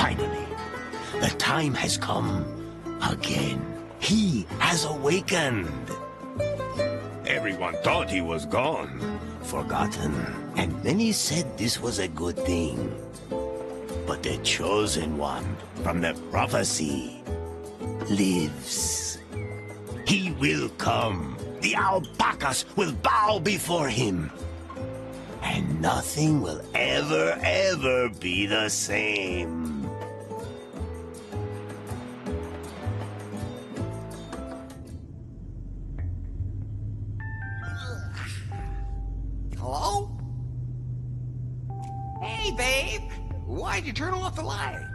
Finally, the time has come again. He has awakened. Everyone thought he was gone. Forgotten. And many said this was a good thing. But the chosen one from the prophecy lives. He will come. The alpacas will bow before him. and nothing will ever be the same. Hello? Hey, babe. Why'd you turn off the light?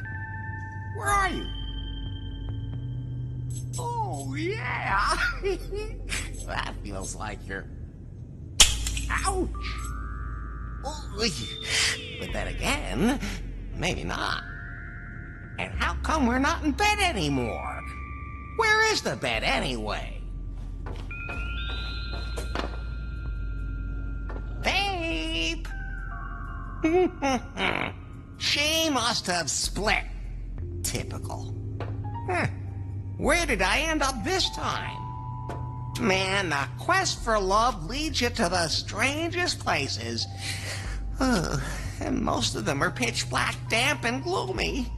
Where are you? Oh, yeah. That feels like you're... Ouch! But then again, maybe not. And how come we're not in bed anymore? Where is the bed anyway? Babe! She must have split. Typical. Where did I end up this time? Man, the quest for love leads you to the strangest places. And most of them are pitch black, damp, and gloomy.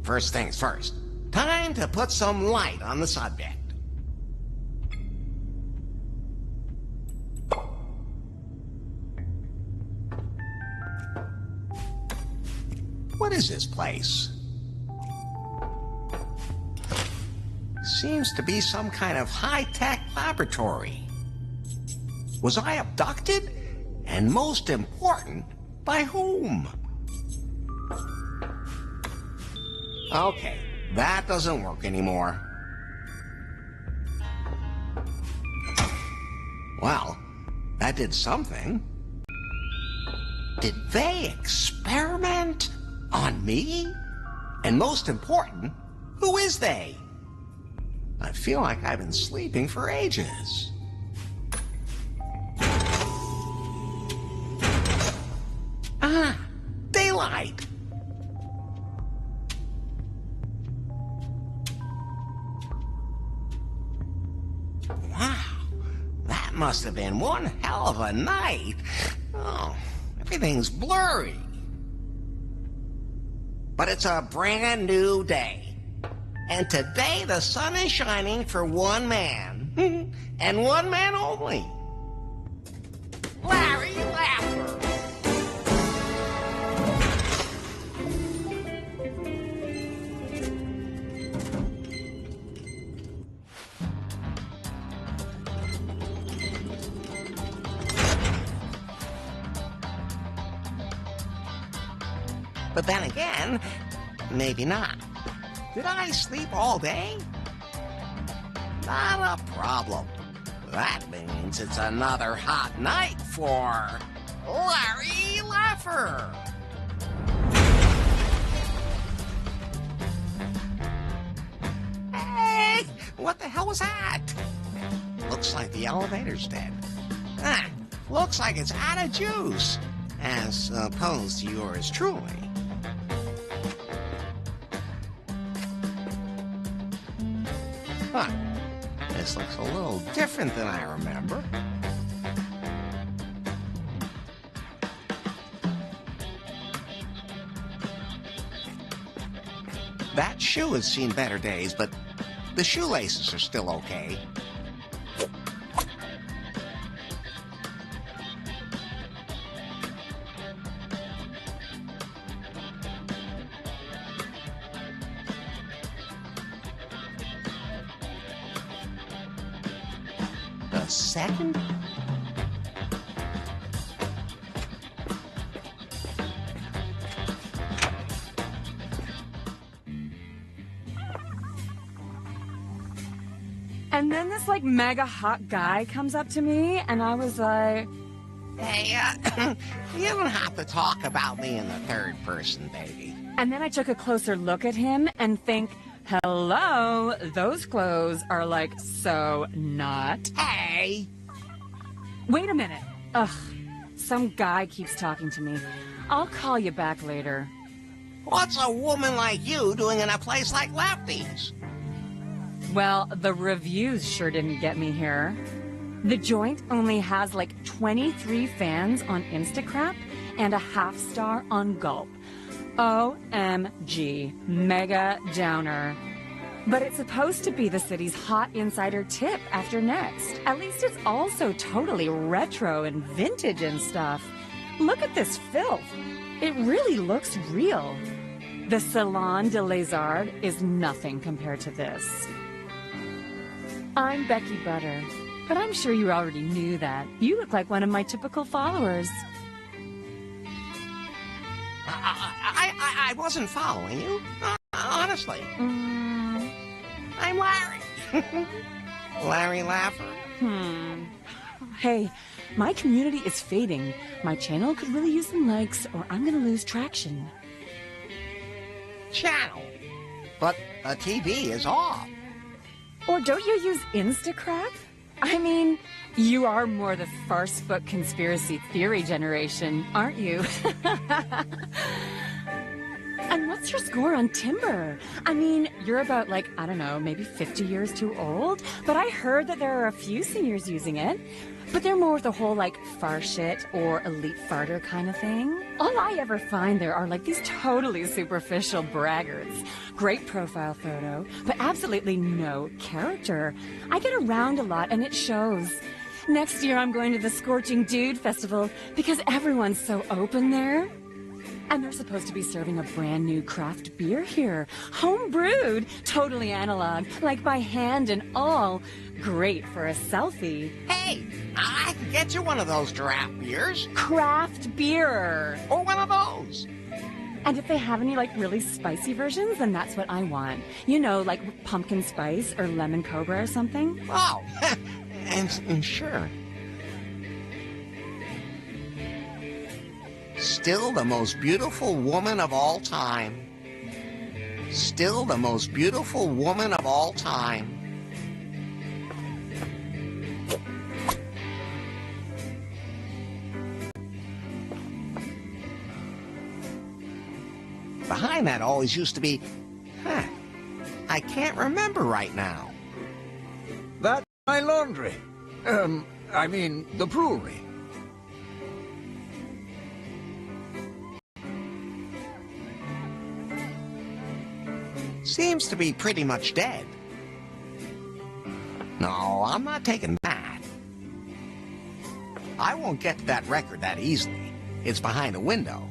First things first. Time to put some light on the subject. What is this place? Seems to be some kind of high-tech laboratory. Was I abducted? And most important, by whom? Okay, that doesn't work anymore. Well, that did something. Did they experiment on me? And most important, who is they? I feel like I've been sleeping for ages. Ah, daylight. Wow, that must have been one hell of a night. Oh, everything's blurry. But it's a brand new day. And today the sun is shining for one man. And one man only. Larry Laffer. But then again, maybe not. Did I sleep all day? Not a problem. That means it's another hot night for Larry Laffer. Hey, what the hell was that? Looks like the elevator's dead. Looks like it's out of juice, as opposed to yours truly. Huh. This looks a little different than I remember. That shoe has seen better days, but the shoelaces are still okay. Second? And then this like mega hot guy comes up to me and I was like, hey, you don't have to talk about me in the third person, baby. And then I took a closer look at him and think, hello, those clothes are like so not. Hey! Wait a minute. Ugh, some guy keeps talking to me. I'll call you back later. What's a woman like you doing in a place like Lefty's? Well, the reviews sure didn't get me here. The joint only has like 23 fans on Instacrap and a half-star on Gulp. OMG, mega downer. But it's supposed to be the city's hot insider tip after next. At least it's also totally retro and vintage and stuff. Look at this filth. It really looks real. The Salon de Lézard is nothing compared to this. I'm Becky Butter, but I'm sure you already knew that. You look like one of my typical followers. I wasn't following you, honestly. I'm Larry. Larry Laffer. Hey, my community is fading. My channel could really use some likes, or I'm gonna lose traction. Channel. But the TV is off. Or don't you use Instacrap? I mean, you are more the farce book conspiracy theory generation, aren't you? And what's your score on Timber? I mean, you're about, like, I don't know, maybe 50 years too old, but I heard that there are a few seniors using it. But they're more the whole, like, far shit or elite farter kind of thing. All I ever find there are, like, these totally superficial braggarts. Great profile photo, but absolutely no character. I get around a lot, and it shows. Next year, I'm going to the Scorching Dude Festival because everyone's so open there. And they're supposed to be serving a brand new craft beer here. Home brewed, totally analog, like by hand and all. Great for a selfie. Hey, I can get you one of those draft beers. Craft beer. Or one of those. And if they have any, like, really spicy versions, then that's what I want. You know, like pumpkin spice or lemon cobra or something. Oh, and sure. Still the most beautiful woman of all time. Still the most beautiful woman of all time. Behind that always used to be... I can't remember right now. That's my laundry. I mean, the brewery. Seems to be pretty much dead. No, I'm not taking that. I won't get to that record that easily. It's behind a window.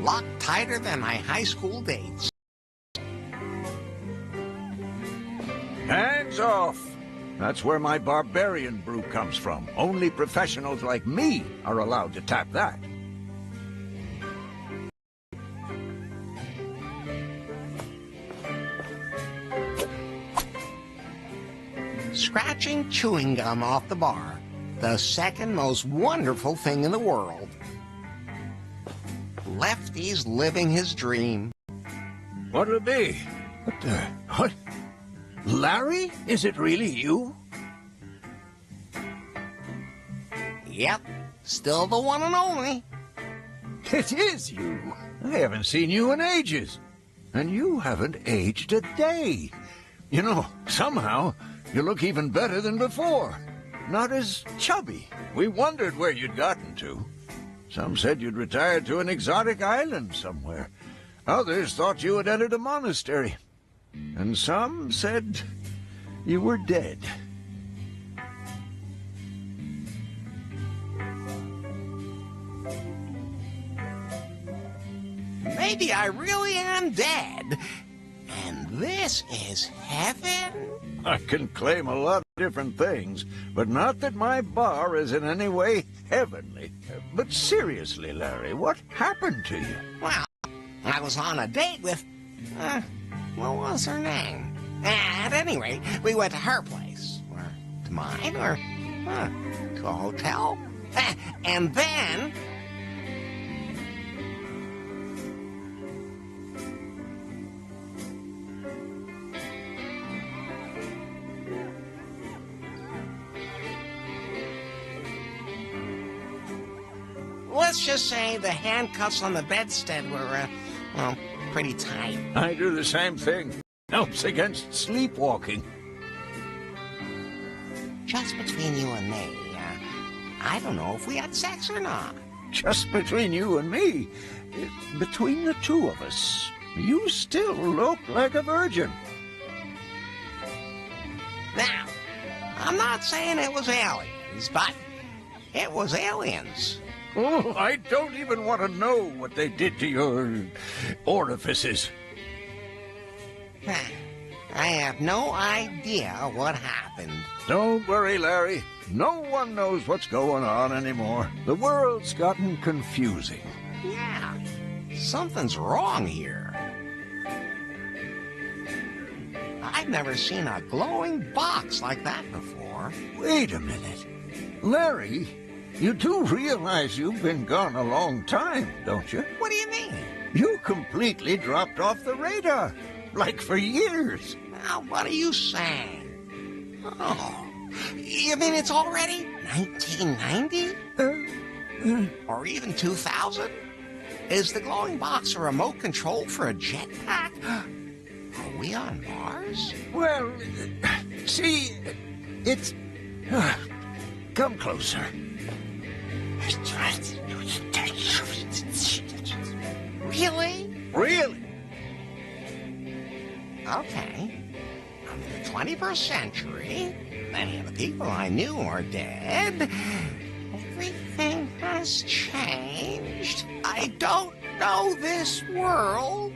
Locked tighter than my high school dates. Hands off! That's where my barbarian brew comes from. Only professionals like me are allowed to tap that. Scratching chewing gum off the bar. The second most wonderful thing in the world. Lefty's living his dream. What'll it be? What? Larry? Is it really you? Yep, still the one and only. It is you. I haven't seen you in ages. And you haven't aged a day. You know, somehow, you look even better than before. Not as chubby. We wondered where you'd gotten to. Some said you'd retired to an exotic island somewhere. Others thought you had entered a monastery. And some said you were dead. Maybe I really am dead. And this is heaven? I can claim a lot of different things, but not that my bar is in any way heavenly. But seriously, Larry, what happened to you? Well, I was on a date with... what was her name? At any rate, we went to her place. Or to mine, or... to a hotel. And then... let's just say the handcuffs on the bedstead were, well, pretty tight. I do the same thing. Helps against sleepwalking. Just between you and me, I don't know if we had sex or not. Just between you and me. Between the two of us. you still look like a virgin. Now, I'm not saying it was aliens, but it was aliens. Oh, I don't even want to know what they did to your orifices. I have no idea what happened. Don't worry, Larry. No one knows what's going on anymore. The world's gotten confusing. Yeah, something's wrong here. I've never seen a glowing box like that before. Wait a minute. Larry, you do realize you've been gone a long time, don't you? What do you mean? You completely dropped off the radar. Like for years. Now, what are you saying? Oh, you mean it's already 1990? Or even 2000? Is the glowing box a remote control for a jetpack? Are we on Mars? Well, see, it's... come closer. Really? Really? Okay. I'm in the 21st century. Many of the people I knew are dead. Everything has changed. I don't know this world.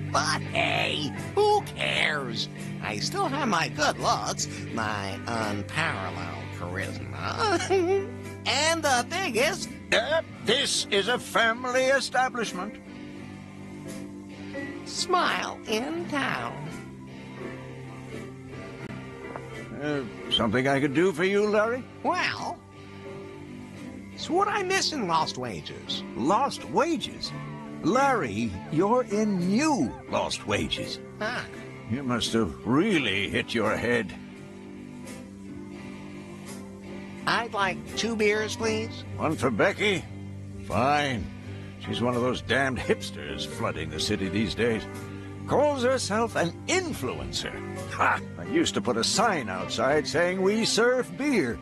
But hey, who cares? I still have my good looks, my unparalleled charisma, and the biggest... This is a family establishment. smile in town. Something I could do for you, Larry? Well, so what I miss in Lost Wages? Lost wages? Larry, you're in new lost wages. Ah, You must have really hit your head. I'd like 2 beers, please. One for Becky? Fine. She's one of those damned hipsters flooding the city these days. Calls herself an influencer. Ha! I used to put a sign outside saying we serve beer.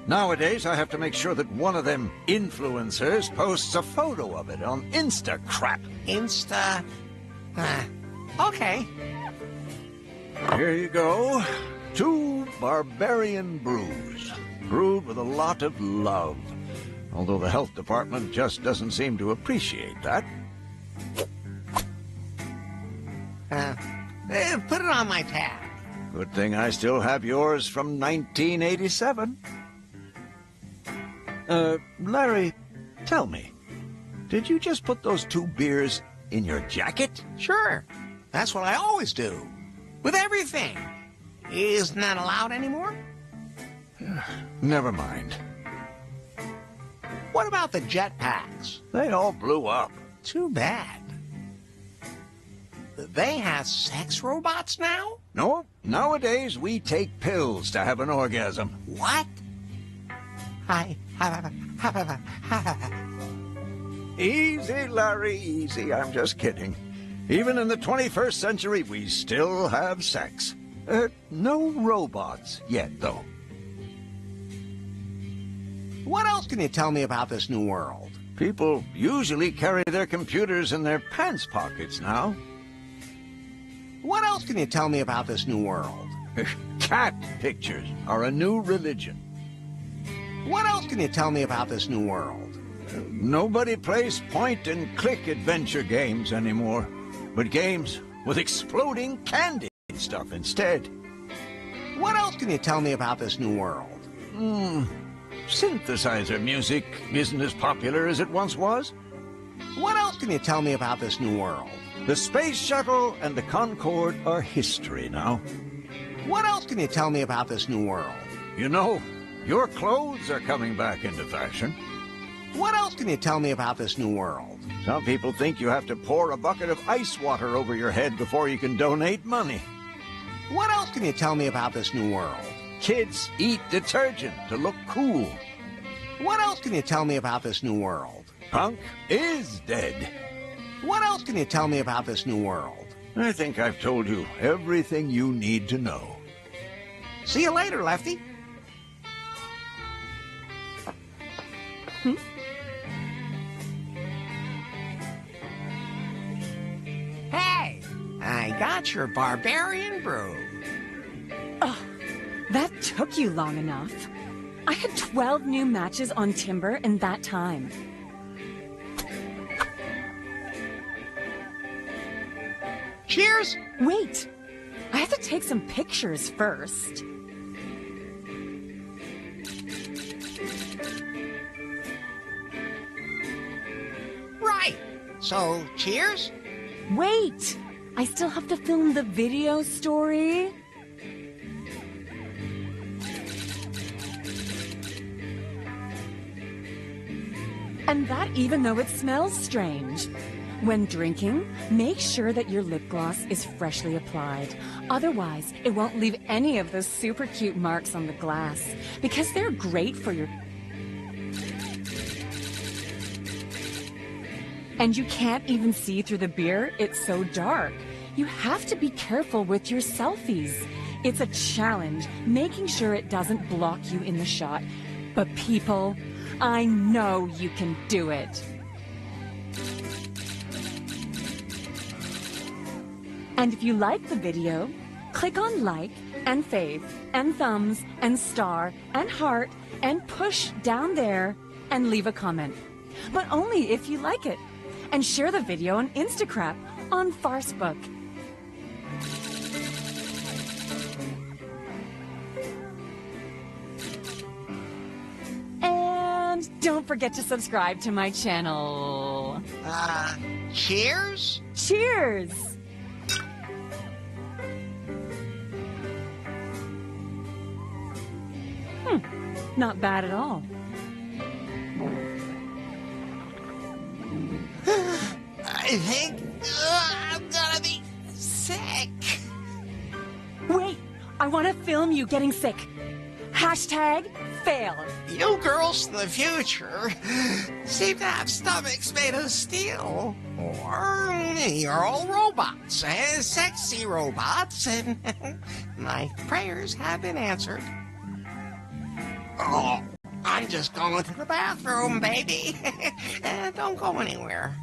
Nowadays, I have to make sure that one of them influencers posts a photo of it on Instacrap. Insta... okay. Here you go. 2 barbarian brews. Brewed with a lot of love. Although the health department just doesn't seem to appreciate that. Put it on my tab. Good thing I still have yours from 1987. Larry, tell me, did you just put those 2 beers in your jacket? Sure. That's what I always do. With everything. Isn't that allowed anymore? Never mind. What about the jetpacks? They all blew up. Too bad. They have sex robots now? No, nowadays we take pills to have an orgasm. What? Easy, Larry, easy. I'm just kidding. Even in the 21st century, we still have sex. No robots yet, though. What else can you tell me about this new world? People usually carry their computers in their pants pockets now. What else can you tell me about this new world? Cat pictures are a new religion. What else can you tell me about this new world? Nobody plays point-and-click adventure games anymore, but games with exploding candy stuff instead. What else can you tell me about this new world? Synthesizer music isn't as popular as it once was. What else can you tell me about this new world? The space shuttle and the Concorde are history now. What else can you tell me about this new world? You know, your clothes are coming back into fashion. What else can you tell me about this new world? Some people think you have to pour a bucket of ice water over your head before you can donate money. What else can you tell me about this new world? Kids eat detergent to look cool. What else can you tell me about this new world? Punk is dead. What else can you tell me about this new world? I think I've told you everything you need to know. See you later, Lefty. I got your barbarian brew. That took you long enough. I had 12 new matches on Timber in that time. Cheers! Wait! I have to take some pictures first. Right. So, cheers? Wait! I still have to film the video story. And that even though it smells strange. When drinking, make sure that your lip gloss is freshly applied. Otherwise, it won't leave any of those super cute marks on the glass, because they're great for your... And you can't even see through the beer, it's so dark. You have to be careful with your selfies. It's a challenge, making sure it doesn't block you in the shot. But people, I know you can do it. And if you like the video, click on like and fave and thumbs and star and heart and push down there and leave a comment. But only if you like it. And share the video on Instagram, on Farcebook. And don't forget to subscribe to my channel. Cheers? Cheers! Not bad at all. I think I'm gonna be sick. Wait, I want to film you getting sick. Hashtag fail. You girls in the future seem to have stomachs made of steel. Or you're all robots, sexy robots, and my prayers have been answered. Oh, I'm just going to the bathroom, baby. Don't go anywhere.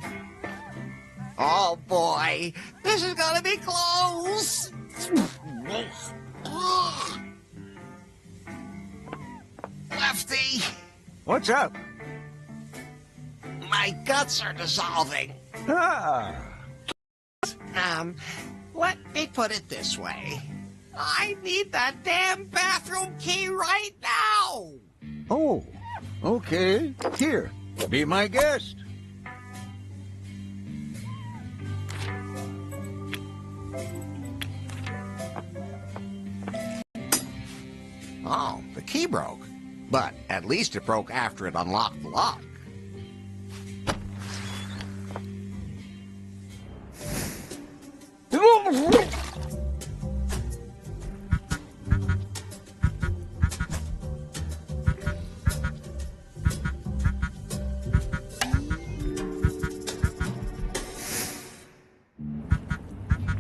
Oh boy, this is gonna be close. Lefty, What's up? my guts are dissolving. Ah, Let me put it this way. I need that damn bathroom key right now. oh, okay. Here, be my guest. Oh, the key broke. But at least it broke after it unlocked the lock.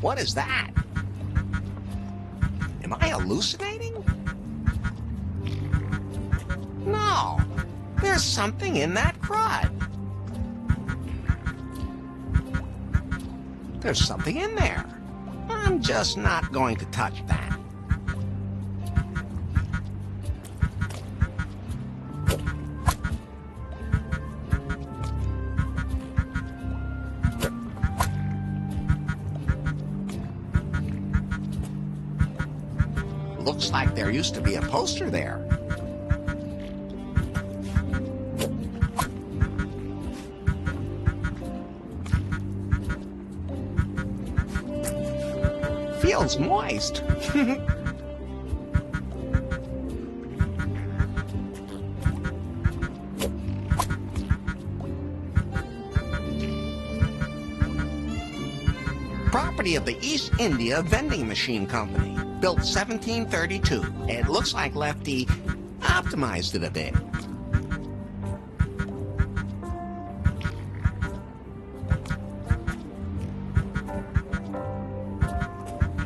What is that? Am I hallucinating? No, there's something in that crud. There's something in there. I'm just not going to touch that. Looks like there used to be a poster there. Feels moist. Property of the East India Vending Machine Company, built 1732. It looks like Lefty optimized it a bit.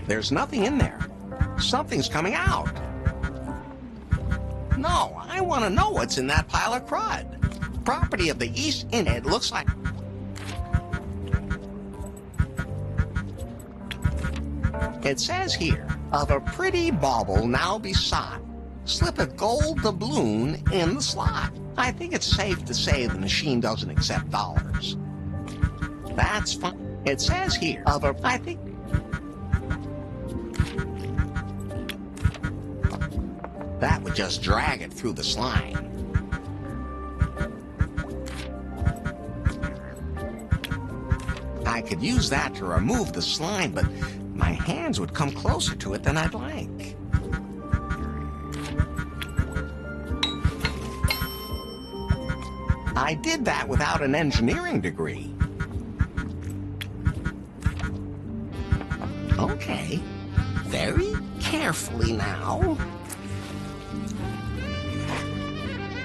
There's nothing in there. Something's coming out. No, I want to know what's in that pile of crud. Property of the East India. It looks like... It says here, of a pretty bauble now besought, slip a gold doubloon in the slot. I think it's safe to say the machine doesn't accept dollars. That's fine. It says here, I think... That would just drag it through the slime. I could use that to remove the slime, but my hands would come closer to it than I'd like. I did that without an engineering degree. Okay, very carefully now.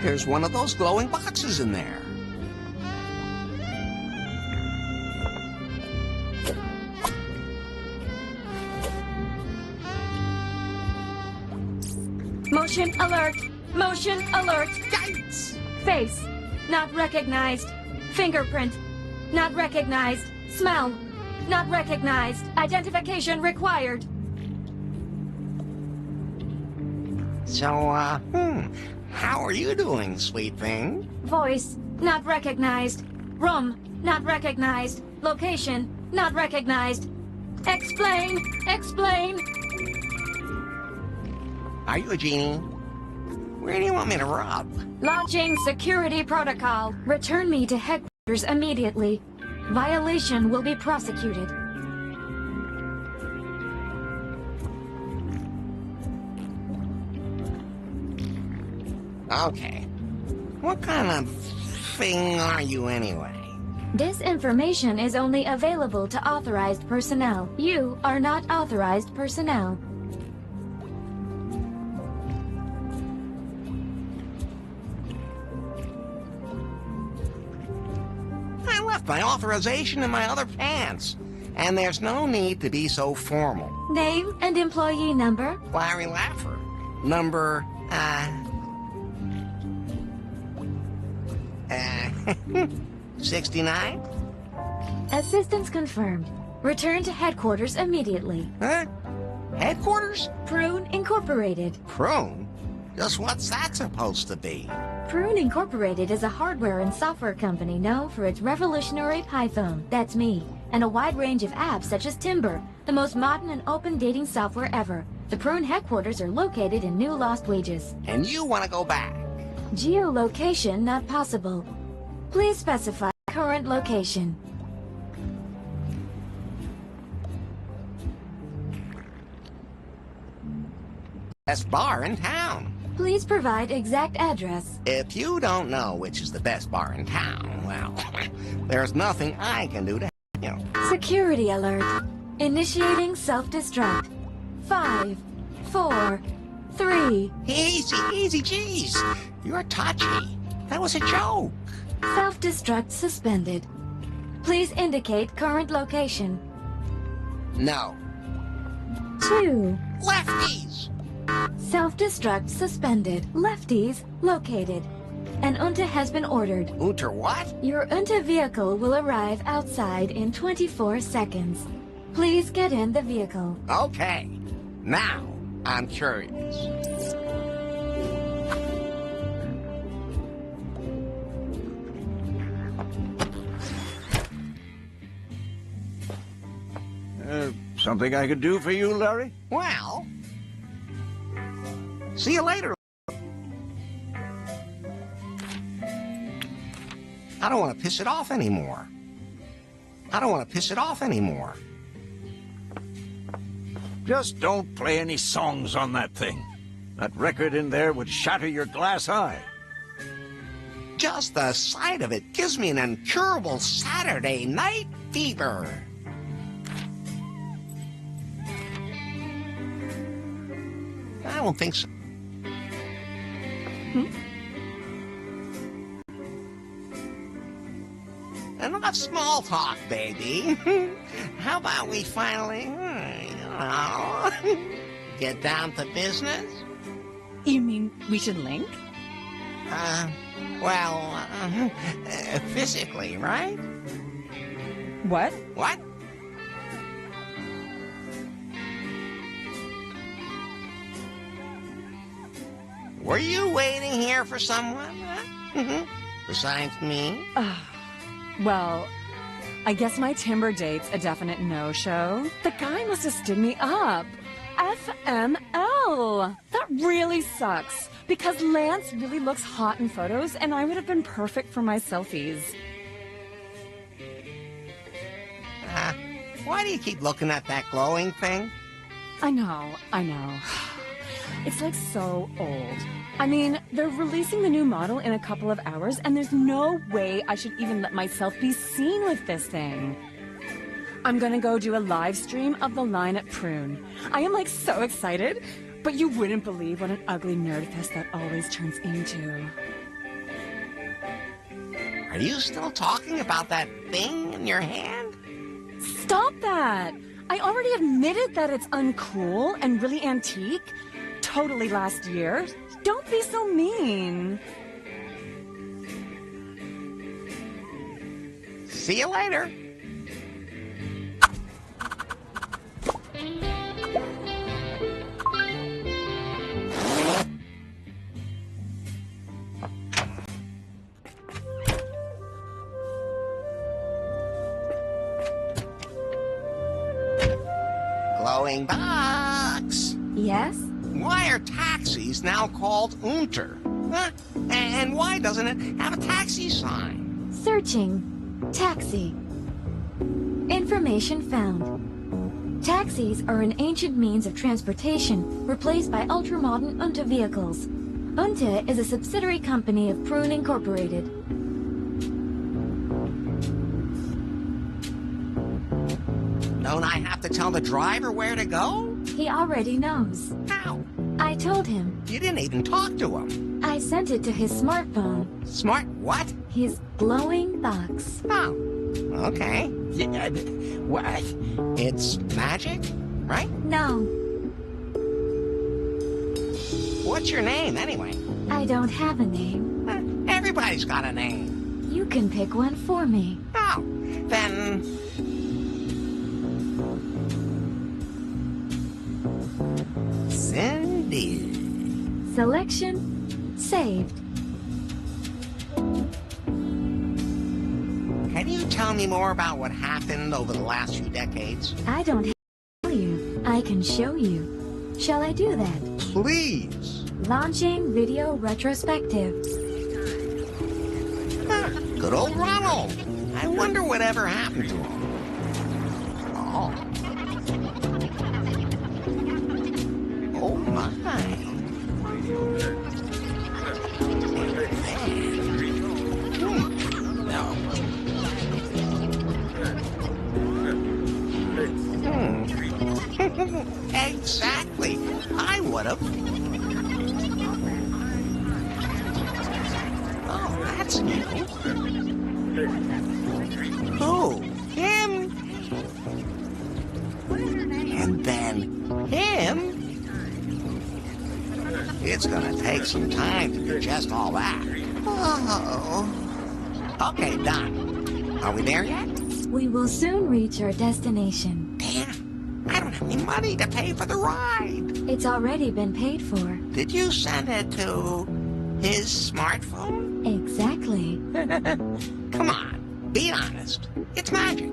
There's one of those glowing boxes in there. Motion alert! Motion alert! Yikes! Face, not recognized. Fingerprint, not recognized. Smell, not recognized. Identification required. So, how are you doing, sweet thing? Voice, not recognized. Room, not recognized. Location, not recognized. Explain! Explain! Are you a genie? Where do you want me to rub? Launching security protocol. Return me to headquarters immediately. Violation will be prosecuted. Okay. What kind of thing are you anyway? This information is only available to authorized personnel. You are not authorized personnel. I left my authorization in my other pants. And there's no need to be so formal. Name and employee number. Larry Laffer. Number, 69? Assistance confirmed. Return to headquarters immediately. Huh? Headquarters? Prune Incorporated. Prune? Just what's that supposed to be? Prune Incorporated is a hardware and software company known for its revolutionary Python, that's me, and a wide range of apps such as Timber, the most modern and open dating software ever. The Prune headquarters are located in New Lost Wages. And you want to go back? Geolocation not possible. Please specify current location. Best bar in town. Please provide exact address. If you don't know which is the best bar in town, well, there's nothing I can do to help you. Security alert. Initiating self-destruct. 5, 4, 3. Easy, easy, geez. You're touchy. That was a joke. Self-destruct suspended. Please indicate current location. No. 2. Lefties! Self-destruct suspended. Lefties located. An UNTA has been ordered. Unter what? Your UNTA vehicle will arrive outside in 24 seconds. Please get in the vehicle. Okay. Now, I'm curious. Something I could do for you, Larry? Well, see you later. I don't want to piss it off anymore. I don't want to piss it off anymore. Just don't play any songs on that thing. That record in there would shatter your glass eye. Just the sight of it gives me an incurable Saturday night fever. I don't think so. Enough small talk, baby. How about we finally, get down to business? You mean we should link? Physically, right? What? What? Were you waiting here for someone? Huh? Besides me? Well, I guess my Timber date's a definite no-show. The guy must have stood me up. FML! That really sucks, because Lance really looks hot in photos, and I would have been perfect for my selfies. Why do you keep looking at that glowing thing? I know. It's like so old. I mean, they're releasing the new model in a couple of hours, and there's no way I should even let myself be seen with this thing. I'm gonna go do a live stream of the line at Prune. I am like so excited, but you wouldn't believe what an ugly nerdfest that always turns into. Are you still talking about that thing in your hand? Stop that! I already admitted that it's uncool and really antique. Totally last year. Don't be so mean. See you later. Glowing box. Yes? Why are taxis now called Unter? Huh? And why doesn't it have a taxi sign? Searching. Taxi. Information found. Taxis are an ancient means of transportation replaced by ultramodern Unter vehicles. Unter is a subsidiary company of Prune Incorporated. Don't I have to tell the driver where to go? He already knows. How? I told him. You didn't even talk to him. I sent it to his smartphone. Smart what? His glowing box. Oh, okay. What? It's magic, right? No, What's your name, anyway? I don't have a name. Everybody's got a name. You can pick one for me. Oh, then... Cindy. Selection saved. Can you tell me more about what happened over the last few decades? I don't have to tell you. I can show you. Shall I do that? Please. Launching video retrospective. Good old Ronald. I wonder whatever happened to him. Oh. Oh, my. Exactly. I would have. Oh, that's new. Oh, him. And then him. It's gonna take some time to digest all that. Oh. Okay, done. Are we there yet? We will soon reach our destination. Damn, I don't have any money to pay for the ride. It's already been paid for. Did you send it to his smartphone? Exactly. Come on, be honest. It's magic.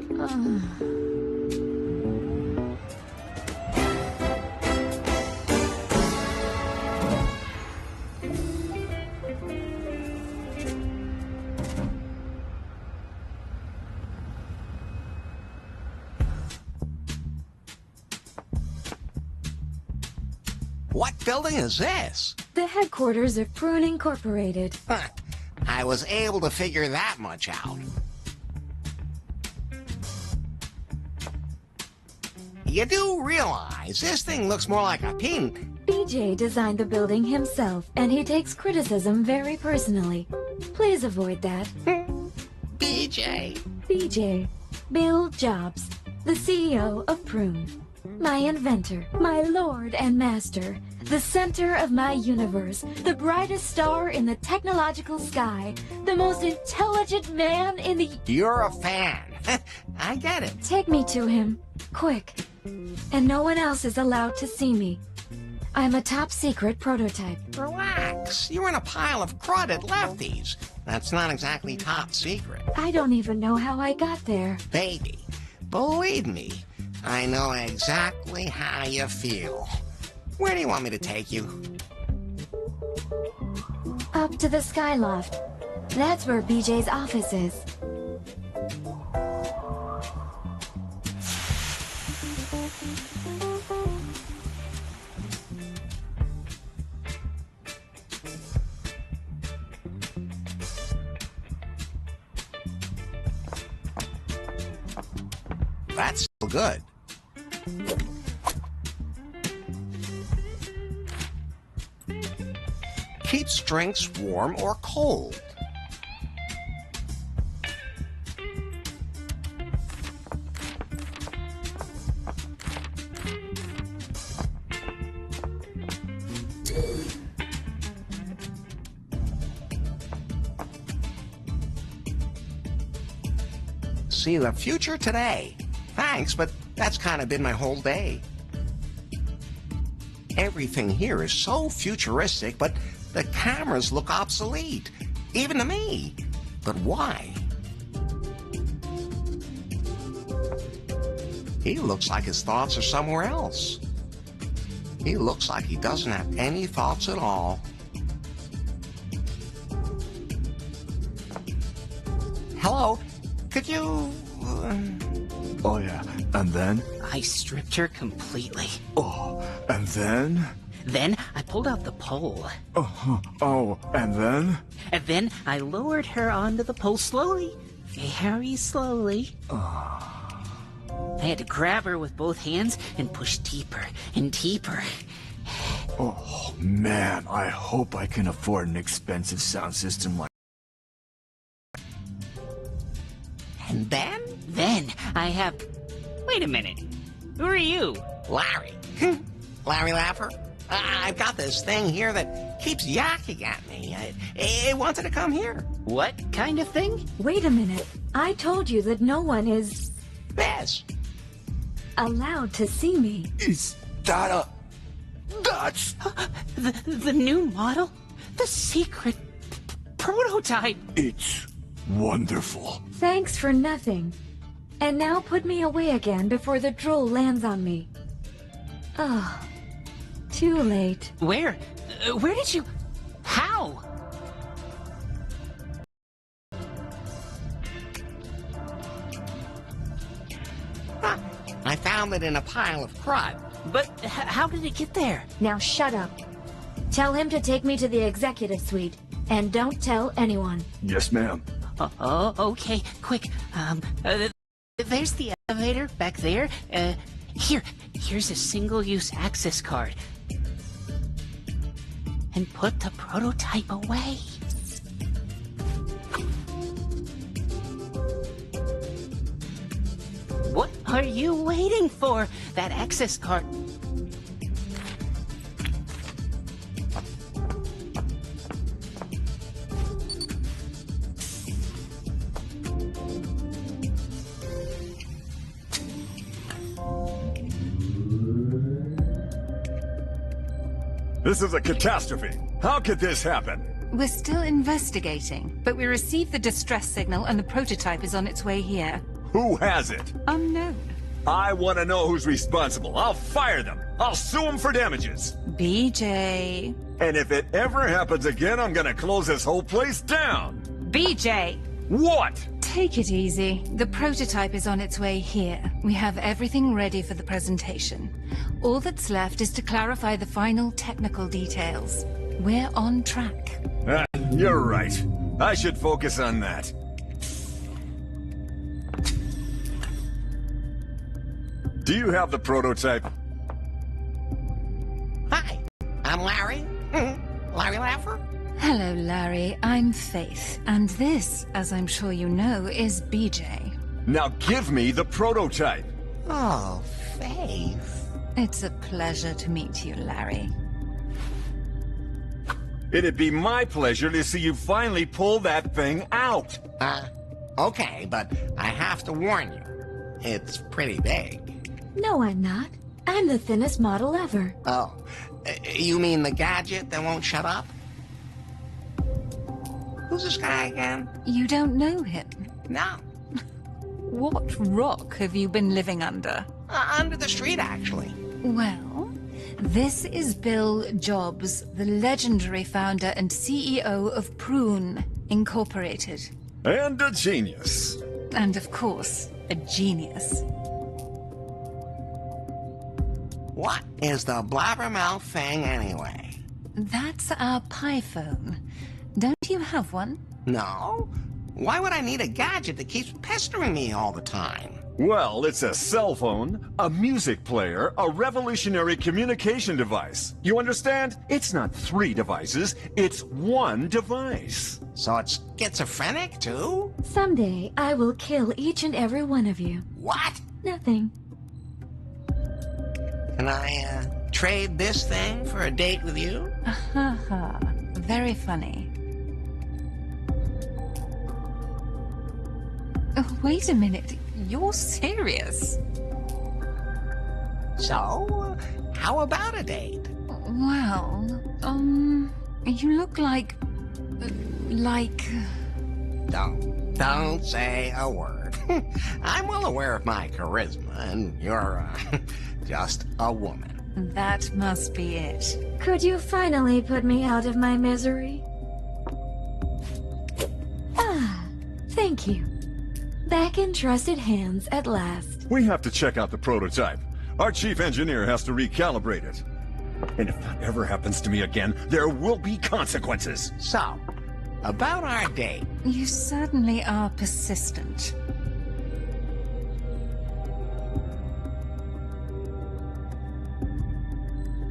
What building is this? The headquarters of Prune Incorporated. Huh. I was able to figure that much out. You do realize this thing looks more like a pink. BJ designed the building himself, and he takes criticism very personally. Please avoid that. BJ. BJ, Bill Jobs, the CEO of Prune. My inventor, my lord and master, the center of my universe, the brightest star in the technological sky, the most intelligent man in the... You're a fan. I get it. Take me to him, quick. And no one else is allowed to see me. I'm a top secret prototype. Relax. You're in a pile of crud at Lefty's. That's not exactly top secret. I don't even know how I got there. Baby, believe me, I know exactly how you feel. Where do you want me to take you? Up to the skyloft. That's where BJ's office is. That's still good. Keeps drinks warm or cold. See the future today. Thanks, but that's kind of been my whole day. Everything here is so futuristic, but the cameras look obsolete, even to me. But why? He looks like his thoughts are somewhere else. He looks like he doesn't have any thoughts at all. Hello? Could you... Oh, yeah. And then? I stripped her completely. Oh, and then? Then I pulled out the pole. Oh, and then? And then I lowered her onto the pole slowly. Very slowly. I had to grab her with both hands and push deeper and deeper. Oh, man, I hope I can afford an expensive sound system like... And then? Then I have... Wait a minute. Who are you? Larry. Larry Laffer? I've got this thing here that keeps yakking at me. It wanted to come here. What kind of thing? Wait a minute. I told you that no one is This. allowed to see me. Is that a... That's... The new model? The secret prototype? It's wonderful. Thanks for nothing. And now put me away again before the drool lands on me. Oh, too late. Where? Where did you... How? Huh. I found it in a pile of crud. But how did it get there? Now shut up. Tell him to take me to the executive suite. And don't tell anyone. Yes, ma'am. Oh, okay. Quick. There's the elevator back there. Here's a single-use access card. And put the prototype away. What are you waiting for? That access card... This is a catastrophe. How could this happen? We're still investigating, but we received the distress signal and the prototype is on its way here. Who has it? Unknown. I want to know who's responsible. I'll fire them. I'll sue them for damages. BJ. And if it ever happens again, I'm gonna close this whole place down. BJ! What? Take it easy. The prototype is on its way here. We have everything ready for the presentation. All that's left is to clarify the final technical details. We're on track. You're right. I should focus on that. Do you have the prototype? Hi, I'm Larry. Larry Laffer. Hello, Larry. I'm Faith. And this, as I'm sure you know, is BJ. Now give me the prototype. Oh, Faith. It's a pleasure to meet you, Larry. It'd be my pleasure to see you finally pull that thing out. Okay, but I have to warn you. It's pretty big. No, I'm not. I'm the thinnest model ever. Oh, you mean the gadget that won't shut up? Who's this guy again? You don't know him? No. What rock have you been living under? Under the street, actually. Well, this is Bill Jobs, the legendary founder and CEO of Prune Incorporated. And a genius. And of course, a genius. What is the blabbermouth thing anyway? That's our PiPhone. Don't you have one? No. Why would I need a gadget that keeps pestering me all the time? Well, it's a cell phone, a music player, a revolutionary communication device. You understand? It's not 3 devices, it's 1 device. So it's schizophrenic, too? Someday, I will kill each and every one of you. What? Nothing. Can I, trade this thing for a date with you? Ha. Very funny. Oh, wait a minute. You're serious? So, how about a date? Well, you look like... Don't say a word. I'm well aware of my charisma, and you're, just a woman. That must be it. Could you finally put me out of my misery? Ah, thank you. Back in trusted hands at last. We have to check out the prototype. Our chief engineer has to recalibrate it. And if that ever happens to me again, there will be consequences. So, about our date. You certainly are persistent.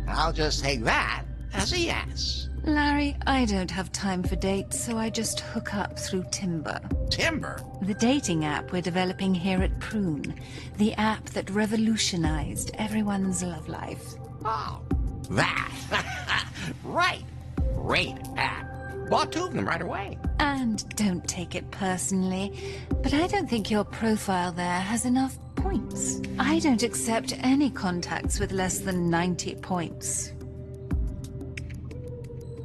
I'll just take that as a yes. Larry, I don't have time for dates, so I just hook up through Timber. Timber? The dating app we're developing here at Prune. The app that revolutionized everyone's love life. Oh, that. Right. Great app. Bought 2 of them right away. And don't take it personally, but I don't think your profile there has enough points. I don't accept any contacts with less than 90 points.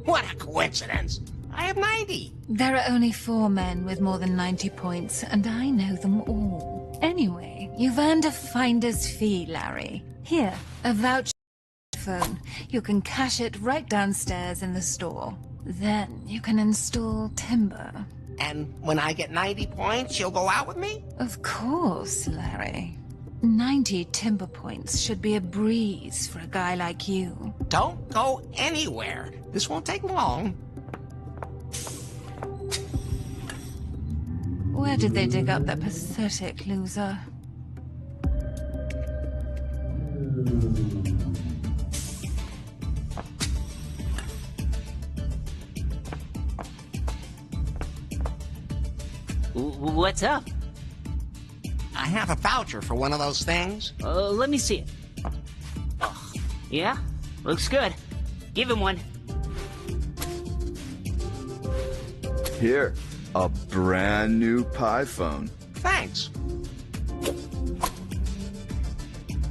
What a coincidence. I have 90. There are only 4 men with more than 90 points, and I know them all. Anyway, you've earned a finder's fee, Larry. Here, a voucher phone. You can cash it right downstairs in the store. Then you can install Timber. And when I get 90 points, you'll go out with me? Of course, Larry. 90 Timber points should be a breeze for a guy like you. Don't go anywhere. This won't take long. Where did they dig up that pathetic loser? What's up? I have a voucher for one of those things. Let me see it. Oh, yeah? Looks good. Give him one. Here, a brand new PiPhone. Thanks.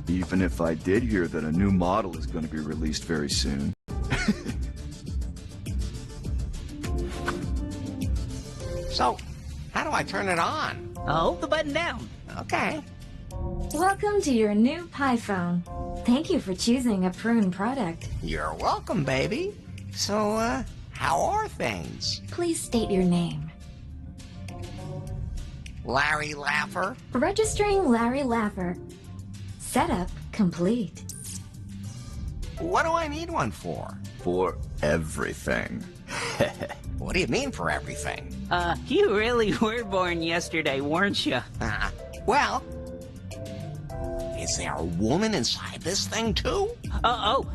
Even if I did hear that a new model is going to be released very soon. So, how do I turn it on? Hold the button down. Okay. Welcome to your new PiPhone. Thank you for choosing a Prune product. You're welcome, baby. So, how are things? Please state your name. Larry Laffer? Registering Larry Laffer. Setup complete. What do I need one for? For everything. What do you mean for everything? You really were born yesterday, weren't you? Well, is there a woman inside this thing, too?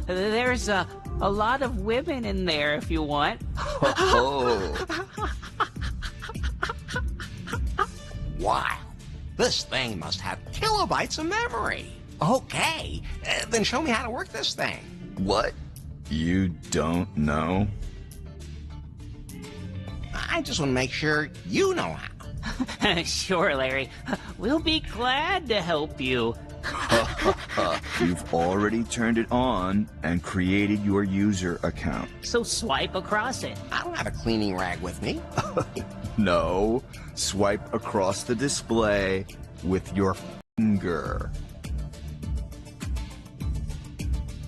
There's a lot of women in there if you want. Oh. Wow. This thing must have kilobytes of memory. Okay, then show me how to work this thing. What? You don't know? I just want to make sure you know how. Sure, Larry. We'll be glad to help you. You've already turned it on and created your user account. So swipe across it. I don't have a cleaning rag with me. No, swipe across the display with your finger.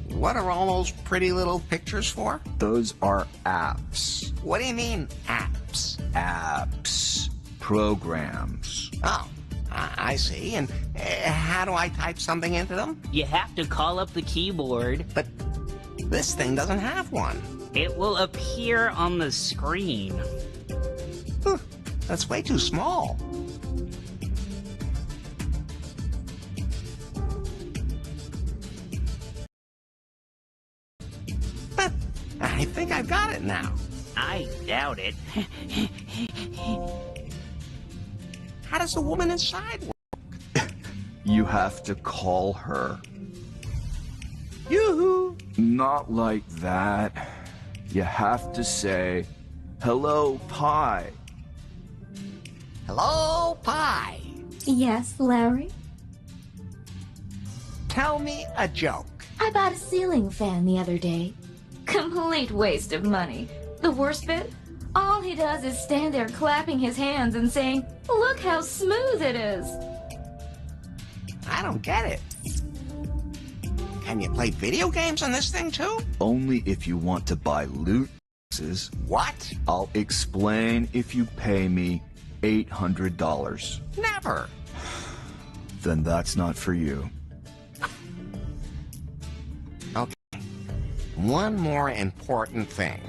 What are all those pretty little pictures for? Those are apps. What do you mean, apps? Apps. Programs. Oh, I see. And how do I type something into them? You have to call up the keyboard. But this thing doesn't have one. It will appear on the screen. That's way too small. But I think I've got it now. I doubt it. How does the woman inside work? You have to call her. Yoo-hoo! Not like that. You have to say, "Hello, Pie." Hello, Pie. Yes, Larry? Tell me a joke. I bought a ceiling fan the other day. Complete waste of money. The worst bit? All he does is stand there clapping his hands and saying, "Look how smooth it is." I don't get it. Can you play video games on this thing too? Only if you want to buy loot boxes. What? I'll explain if you pay me $800. Never. Then that's not for you. Okay. One more important thing.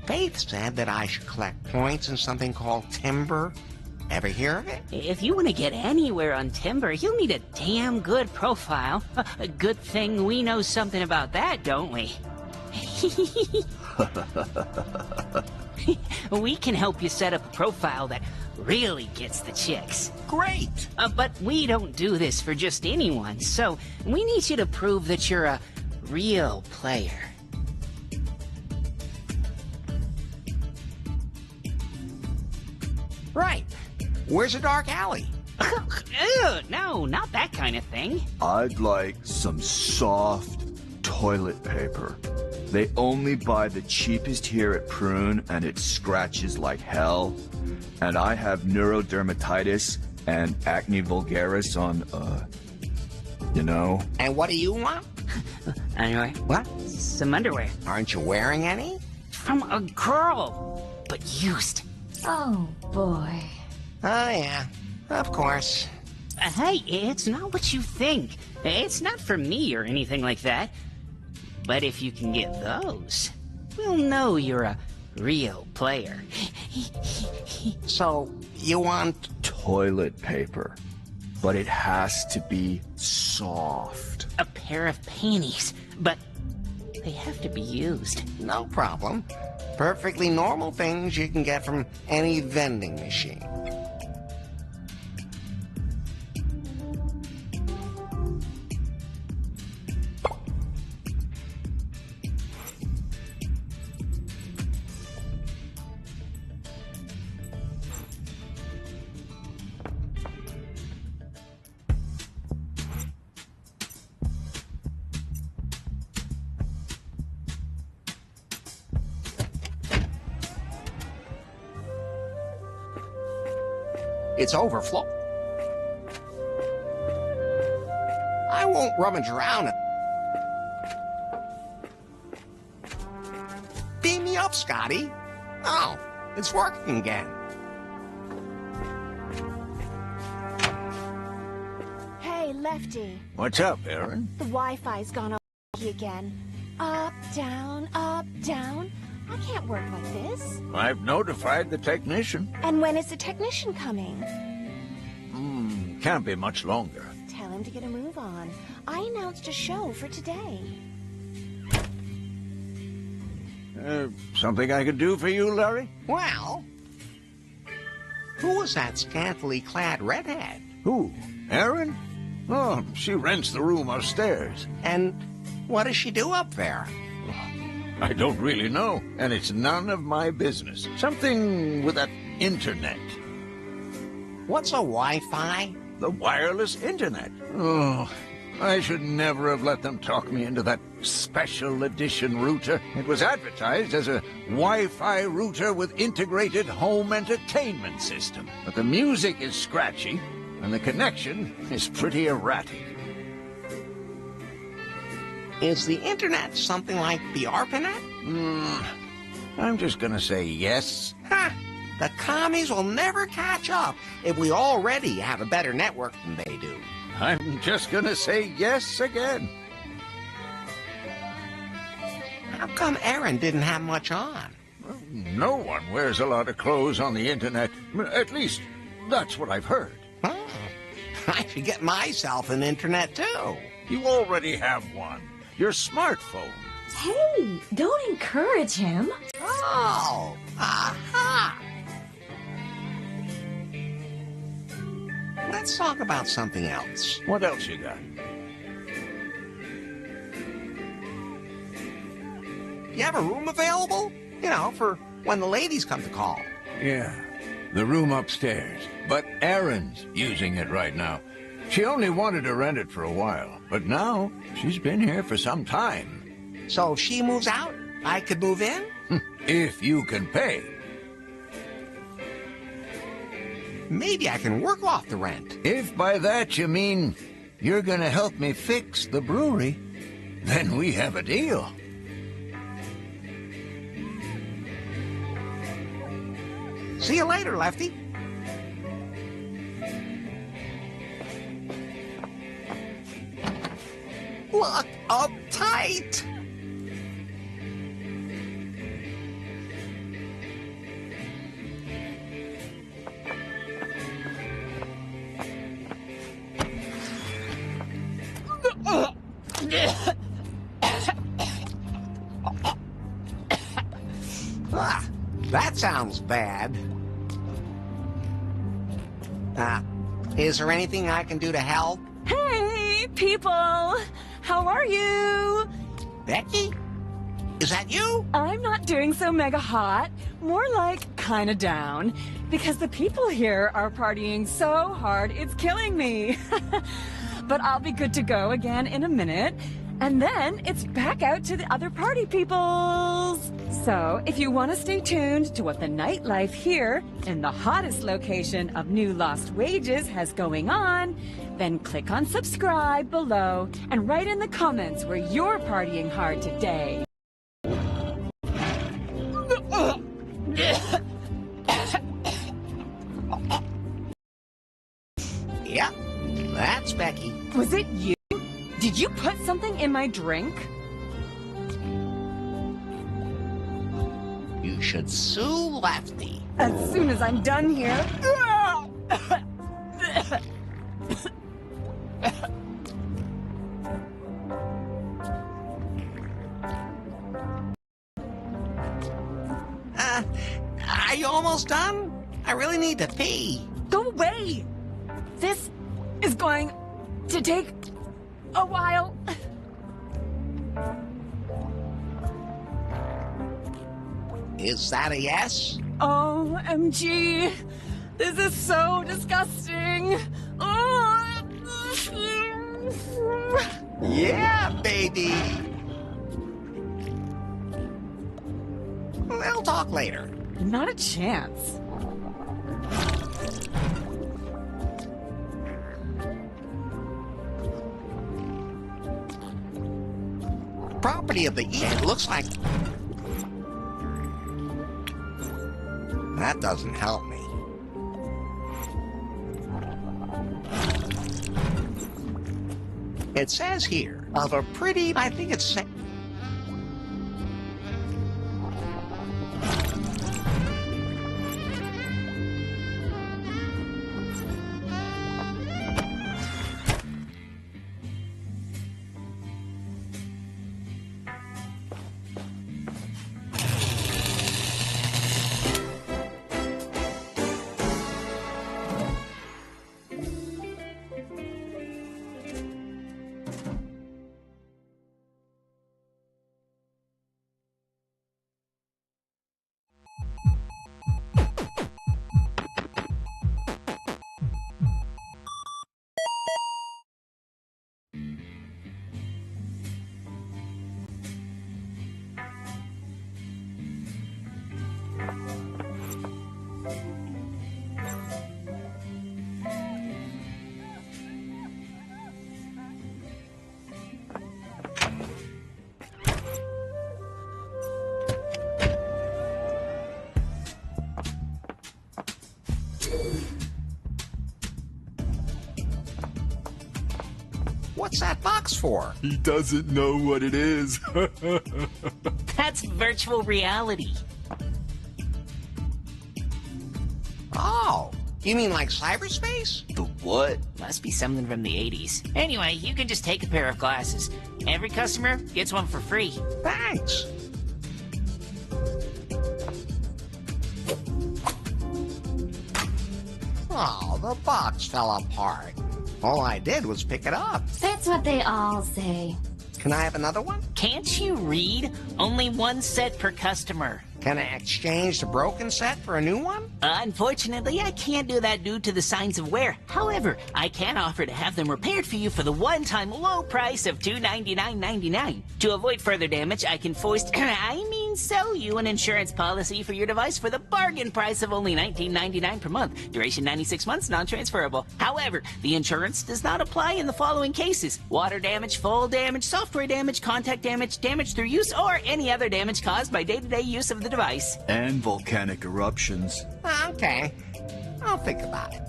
Faith said that I should collect points in something called timber. Ever hear of it? If you want to get anywhere on timber, you'll need a damn good profile. A good thing we know something about that, don't we? We can help you set up a profile that really gets the chicks. Great! But we don't do this for just anyone, so we need you to prove that you're a real player. Right. Where's a dark alley? Ew, no, not that kind of thing. I'd like some soft toilet paper. They only buy the cheapest here at Prune, and it scratches like hell. And I have neurodermatitis and acne vulgaris on, you know. And what do you want? Underwear? What? Some underwear. Aren't you wearing any? From a girl, but used. Oh, boy. Oh, yeah. Of course. Hey, it's not what you think. It's not for me or anything like that. But if you can get those, we'll know you're a real player. So, you want... Toilet paper. But it has to be soft. A pair of panties, but they have to be used. No problem. Perfectly normal things you can get from any vending machine. It's overflow. I won't rummage around it. Beam me up, Scotty. Oh, it's working again. Hey, Lefty. What's up, Aaron? The Wi-Fi's gone all again. Up, down, up, down. I can't work like this. I've notified the technician. And when is the technician coming? Can't be much longer. Tell him to get a move on. I announced a show for today. Something I could do for you, Larry? Well, who was that scantily clad redhead? Who? Aaron? Oh, she rents the room upstairs. And what does she do up there? I don't really know, and it's none of my business. Something with that internet. What's a Wi-Fi? The wireless internet. Oh, I should never have let them talk me into that special edition router. It was advertised as a Wi-Fi router with integrated home entertainment system. But the music is scratchy, and the connection is pretty erratic. Is the internet something like the ARPANET? I'm just gonna say yes. Ha! The commies will never catch up if we already have a better network than they do. I'm just gonna say yes again. How come Aaron didn't have much on? Well, no one wears a lot of clothes on the internet. At least, that's what I've heard. Oh, I should get myself an internet, too. You already have one. Your smartphone. Hey, don't encourage him. Oh, aha! Let's talk about something else. What else you got? You have a room available? You know, for when the ladies come to call. Yeah, the room upstairs. But Erin's using it right now. She only wanted to rent it for a while, but now she's been here for some time. So if she moves out, I could move in? If you can pay. Maybe I can work off the rent. If by that you mean you're gonna help me fix the brewery, then we have a deal. See you later, Lefty. Look up tight. That sounds bad. Is there anything I can do to help? Hey, people! How are you? Becky? Is that you? I'm not doing so mega hot. More like kinda down. Because the people here are partying so hard, it's killing me. But I'll be good to go again in a minute. And then it's back out to the other party peoples. So if you want to stay tuned to what the nightlife here in the hottest location of New Lost Wages has going on, then click on subscribe below and write in the comments where you're partying hard today. Yep, that's Becky. Was it you? Did you put something in my drink? You should sue Lefty. As soon as I'm done here. Are you almost done? I really need to pee. Go away! This is going to take a while. Is that a yes? OMG. This is so disgusting. Oh. Yeah, baby. We'll talk later. Not a chance. Property of the East looks like... That doesn't help me. It says here, of a pretty... I think it's... What's that box for? He doesn't know what it is. That's virtual reality. Oh, you mean like cyberspace? The what? Must be something from the 80s. Anyway, you can just take a pair of glasses. Every customer gets one for free. Thanks. Oh, the box fell apart. All I did was pick it up. That's what they all say. Can I have another one? Can't you read? Only one set per customer. Can I exchange the broken set for a new one? Unfortunately, I can't do that due to the signs of wear. However, I can offer to have them repaired for you for the one-time low price of $299.99. To avoid further damage, I can sell you an insurance policy for your device for the bargain price of only $19.99 per month. Duration 96 months, non-transferable. However, the insurance does not apply in the following cases: water damage, fall damage, software damage, contact damage, damage through use, or any other damage caused by day-to-day use of the device. And volcanic eruptions. Okay, I'll think about it.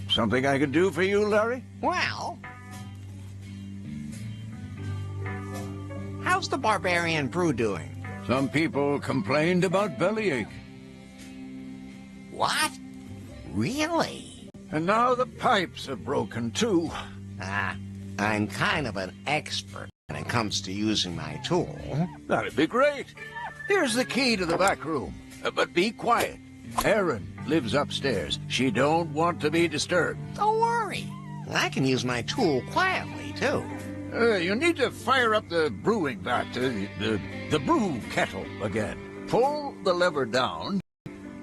Something I could do for you, Larry? Well, how's the barbarian brew doing? Some people complained about bellyache. What? Really? And now the pipes are broken, too. I'm kind of an expert when it comes to using my tool. That'd be great. Here's the key to the back room. But be quiet. Erin lives upstairs. She don't want to be disturbed. Don't worry. I can use my tool quietly, too. You need to fire up the brewing vat, the brew kettle again. Pull the lever down,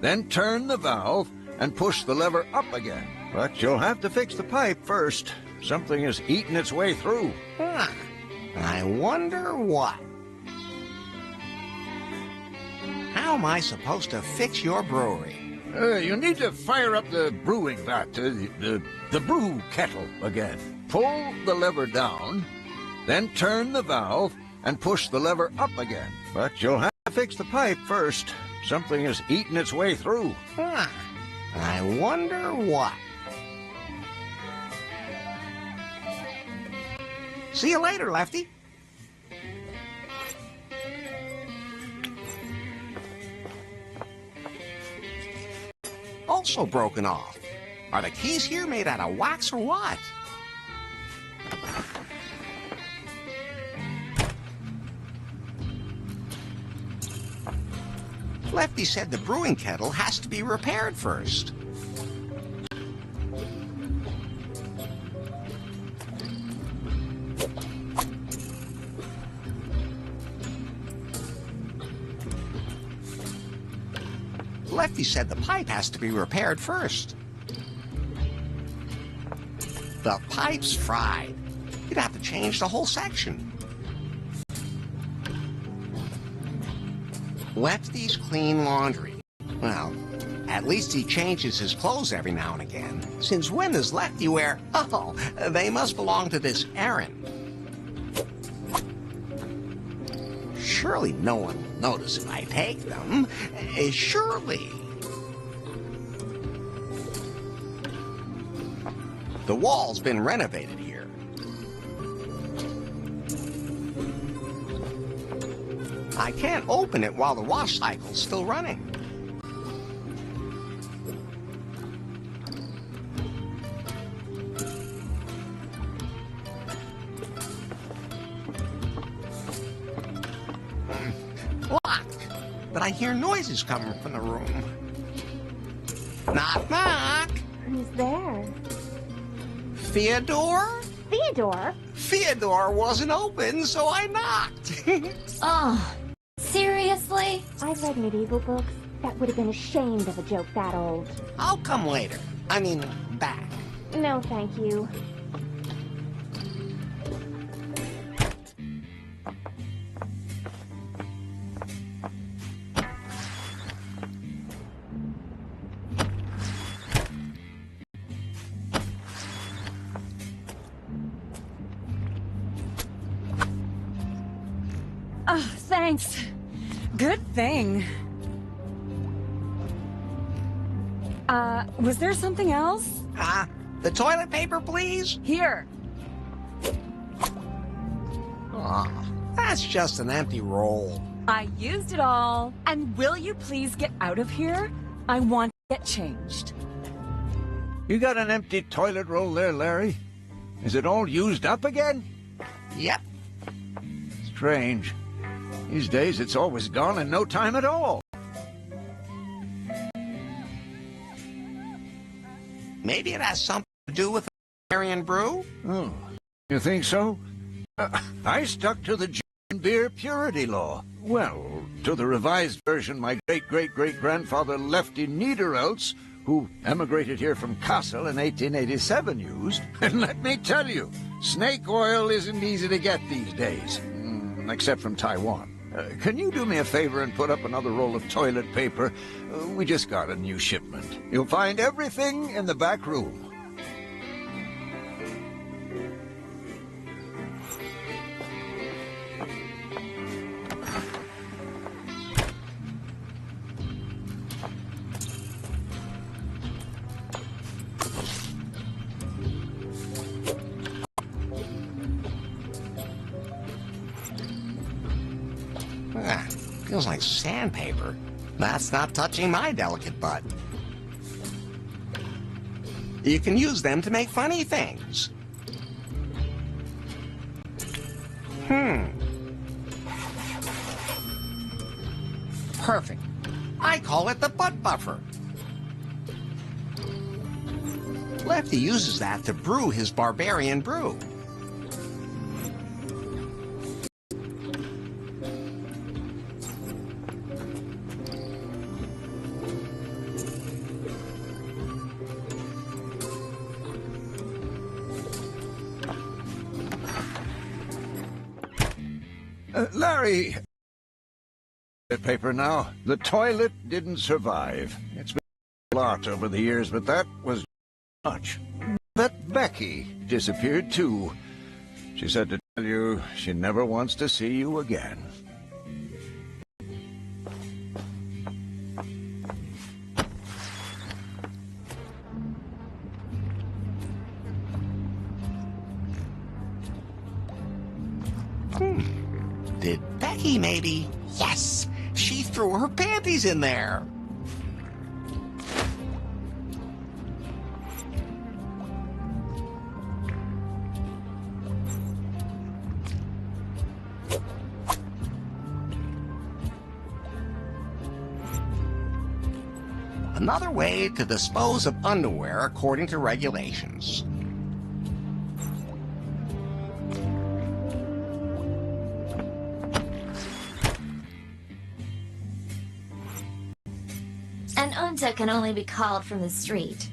then turn the valve and push the lever up again. But you'll have to fix the pipe first. Something is eating its way through. I wonder what. How am I supposed to fix your brewery? You need to fire up the brewing vat, the brew kettle again. Pull the lever down, then turn the valve and push the lever up again. But you'll have to fix the pipe first. Something is eating its way through. I wonder what. See you later, Lefty. Also broken off. Are the keys here made out of wax or what? Lefty said the brewing kettle has to be repaired first. Lefty said the pipe has to be repaired first. The pipe's fried. You'd have to change the whole section. Lefty's clean laundry. Well, at least he changes his clothes every now and again. Since when does Lefty wear... Oh, they must belong to this Erin. Surely no one will notice if I take them. Surely. The wall's been renovated here. I can't open it while the wash cycle's still running. Locked, but I hear noises coming from the room. Knock, knock. Who's there? Theodore? Theodore? Theodore wasn't open, so I knocked. Oh, seriously? I've read medieval books. That would have been ashamed of a joke that old. I'll come later. I mean, back. No, thank you. Thanks. Good thing. Was there something else? The toilet paper, please? Here. Aw, that's just an empty roll. I used it all. And will you please get out of here? I want to get changed. You got an empty toilet roll there, Larry? Is it all used up again? Yep. Strange. These days it's always gone in no time at all. Maybe it has something to do with the Barbarian brew? Oh, you think so? I stuck to the gin beer purity law. Well, to the revised version my great-great-great-grandfather Lefty Niederelts, who emigrated here from Kassel in 1887, used. And let me tell you, snake oil isn't easy to get these days, except from Taiwan. Can you do me a favor and put up another roll of toilet paper? We just got a new shipment. You'll find everything in the back room. Feels like sandpaper. That's not touching my delicate butt. You can use them to make funny things. Perfect. I call it the butt buffer. Lefty uses that to brew his barbarian brew. Larry, paper now. The toilet didn't survive. It's been a lot over the years, but that was much. But Becky disappeared too. She said to tell you she never wants to see you again. Did Becky maybe? Yes! She threw her panties in there! Another way to dispose of underwear according to regulations. An unta can only be called from the street.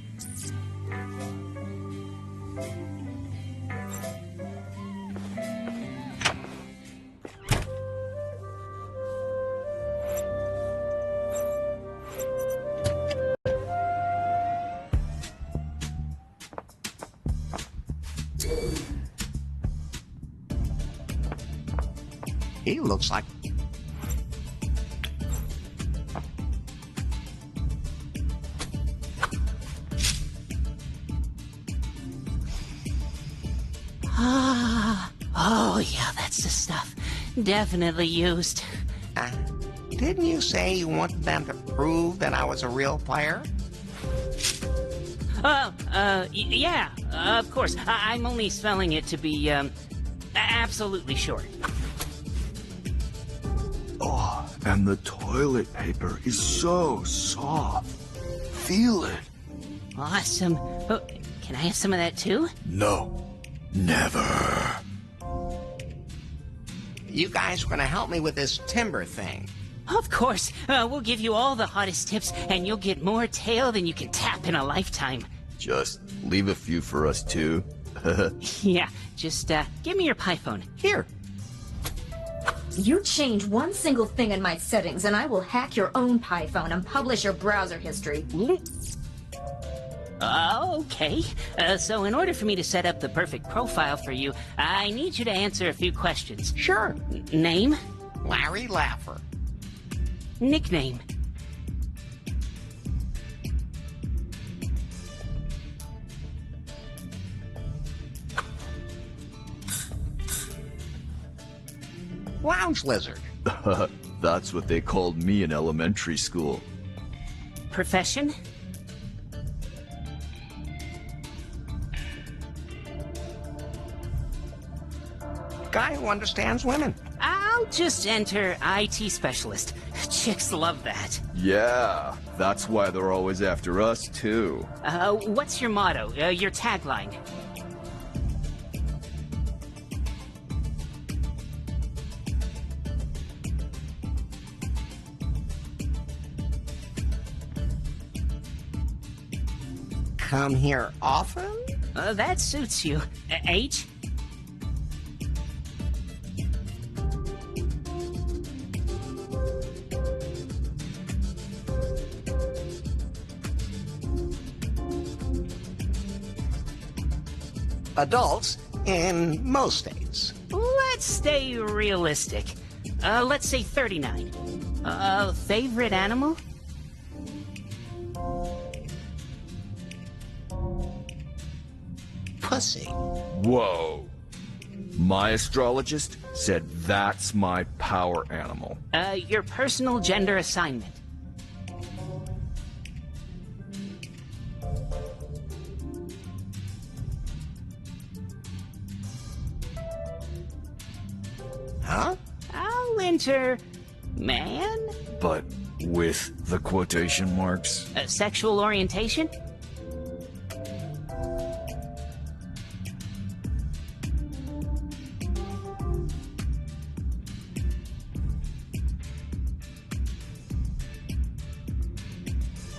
He looks like... Oh, yeah, that's the stuff. Definitely used. Didn't you say you wanted them to prove that I was a real player? Yeah, of course. I'm only spelling it to be, absolutely sure. Oh, and the toilet paper is so soft. Feel it. Awesome. Oh, can I have some of that too? No, never. You guys are gonna help me with this timber thing. Of course. We'll give you all the hottest tips, and you'll get more tail than you can tap in a lifetime. Just leave a few for us too. Yeah, just, give me your pie phone. Here. You change one single thing in my settings and I will hack your own PyPhone and publish your browser history. Okay. So in order for me to set up the perfect profile for you, I need you to answer a few questions. Sure. Name? Larry Laffer. Nickname. Lounge Lizard. That's what they called me in elementary school. Profession? Guy who understands women. I'll just enter IT specialist. Chicks love that. Yeah, that's why they're always after us, too. What's your motto? Your tagline? Come here often? That suits you. Age? Adults in most states. Let's stay realistic. Let's say 39. Favorite animal? Pussy. Whoa. My astrologist said that's my power animal. Your personal gender assignment. Huh? I'll enter man? But with the quotation marks? Sexual orientation?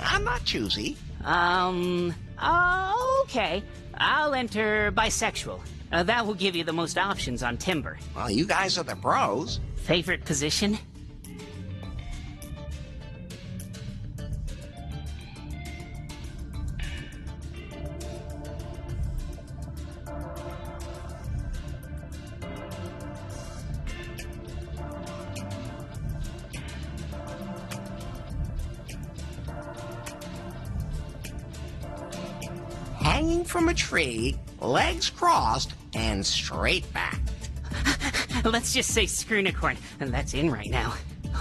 I'm not choosy. Okay. I'll enter bisexual. That will give you the most options on Timber. Well, you guys are the bros. Favorite position? Hanging from a tree, legs crossed, and straight back. Let's just say Screenicorn, and that's in right now.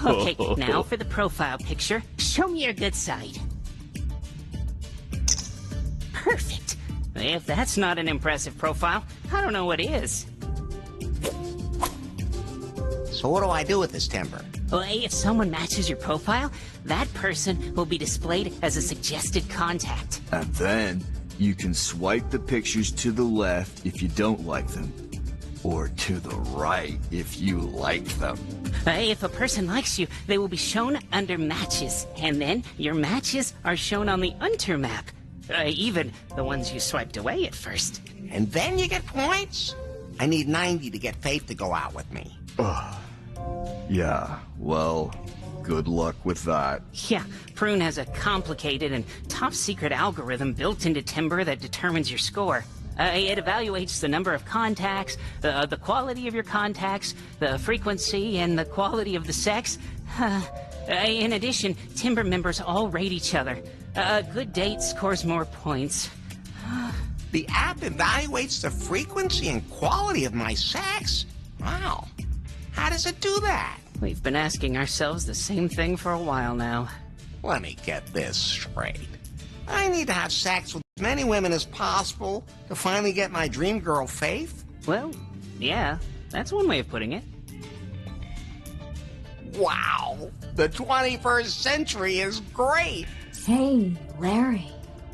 Okay, now for the profile picture. Show me your good side. Perfect. If that's not an impressive profile, I don't know what is. So what do I do with this timber? Well, if someone matches your profile, that person will be displayed as a suggested contact. And then you can swipe the pictures to the left if you don't like them, or to the right if you like them. If a person likes you, they will be shown under matches, and then your matches are shown on the Unter map. Even the ones you swiped away at first. And then you get points? I need 90 to get Faith to go out with me. Yeah, well, good luck with that. Yeah, Prune has a complicated and top-secret algorithm built into Timber that determines your score. It evaluates the number of contacts, the quality of your contacts, the frequency, and the quality of the sex. In addition, Timber members all rate each other. A good date scores more points. The app evaluates the frequency and quality of my sex? Wow. How does it do that? We've been asking ourselves the same thing for a while now. Let me get this straight. I need to have sex with as many women as possible to finally get my dream girl, Faith? Well, yeah, that's one way of putting it. Wow. The 21st century is great. Hey, Larry.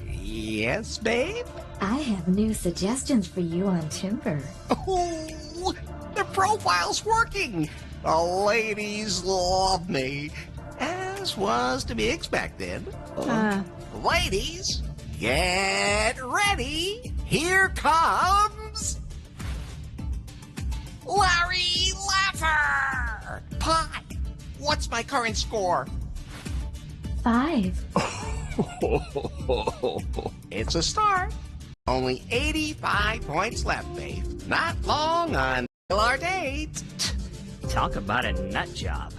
Yes, babe? I have new suggestions for you on Timber. Oh, the profile's working. The ladies love me, as was to be expected. Ladies, get ready. Here comes Larry Laffer. Pie, what's my current score? 5. It's a start. Only 85 points left, babe. Not long until our date. Talk about a nut job.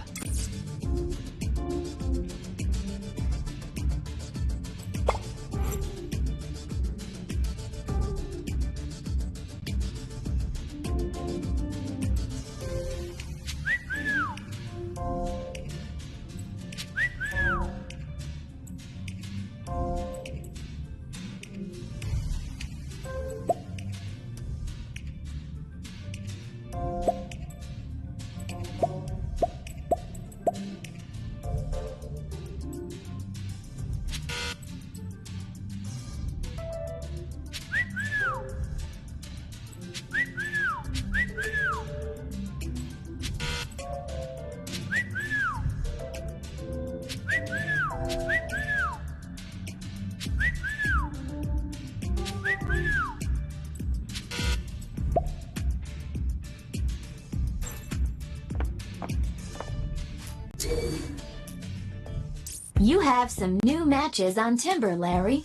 You have some new matches on Timber, Larry.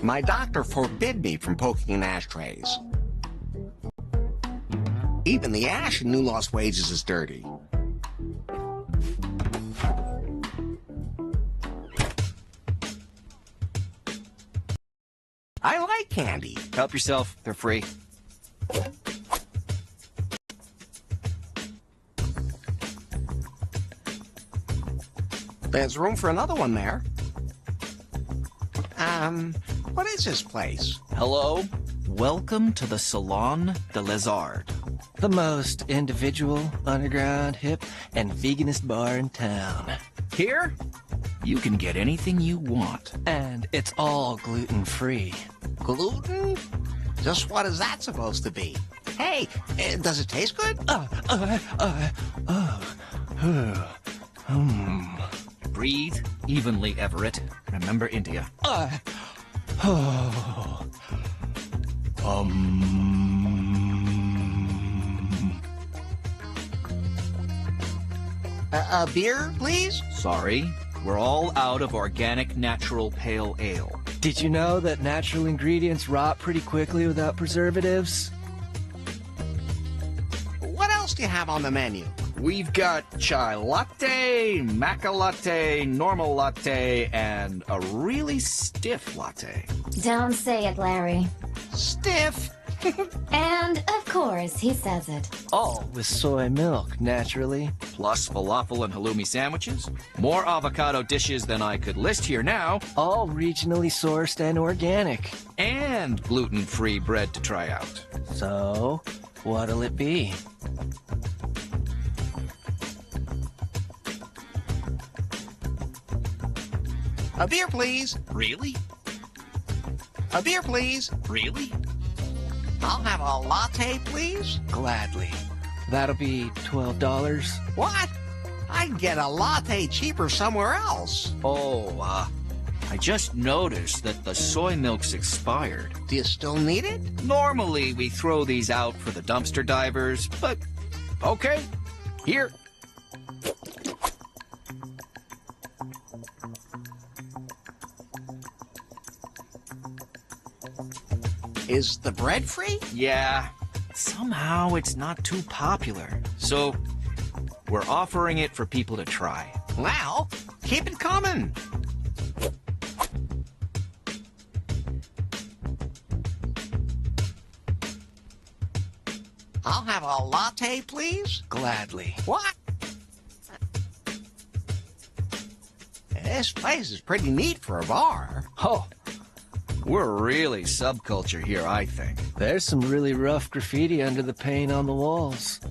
My doctor forbid me from poking in ashtrays. Even the ash in New Lost Wages is dirty. I like candy. Help yourself. They're free. There's room for another one there. What is this place? Hello. Welcome to the Salon de Lézard. The most individual, underground, hip, and veganist bar in town. Here, you can get anything you want. And it's all gluten-free. Gluten? Just what is that supposed to be? Hey, does it taste good? Breathe evenly, Everett. Remember India. A beer, please? Sorry, we're all out of organic natural pale ale. Did you know that natural ingredients rot pretty quickly without preservatives? What else do you have on the menu? We've got chai latte, maca latte, normal latte, and a really stiff latte. Don't say it, Larry. Stiff? And, of course, he says it. All with soy milk, naturally. Plus falafel and halloumi sandwiches. More avocado dishes than I could list here now. All regionally sourced and organic. And gluten-free bread to try out. So, what'll it be? A beer, please. Really? A beer, please. Really? I'll have a latte, please. Gladly. That'll be $12. What? I'd get a latte cheaper somewhere else. Oh, I just noticed that the soy milk's expired. Do you still need it? Normally, we throw these out for the dumpster divers, but okay, here. Is the bread free? Yeah, somehow it's not too popular. So, we're offering it for people to try. Well, keep it coming. I'll have a latte, please. Gladly. What? This place is pretty neat for a bar. Oh, we're really subculture here, I think. There's some really rough graffiti under the paint on the walls.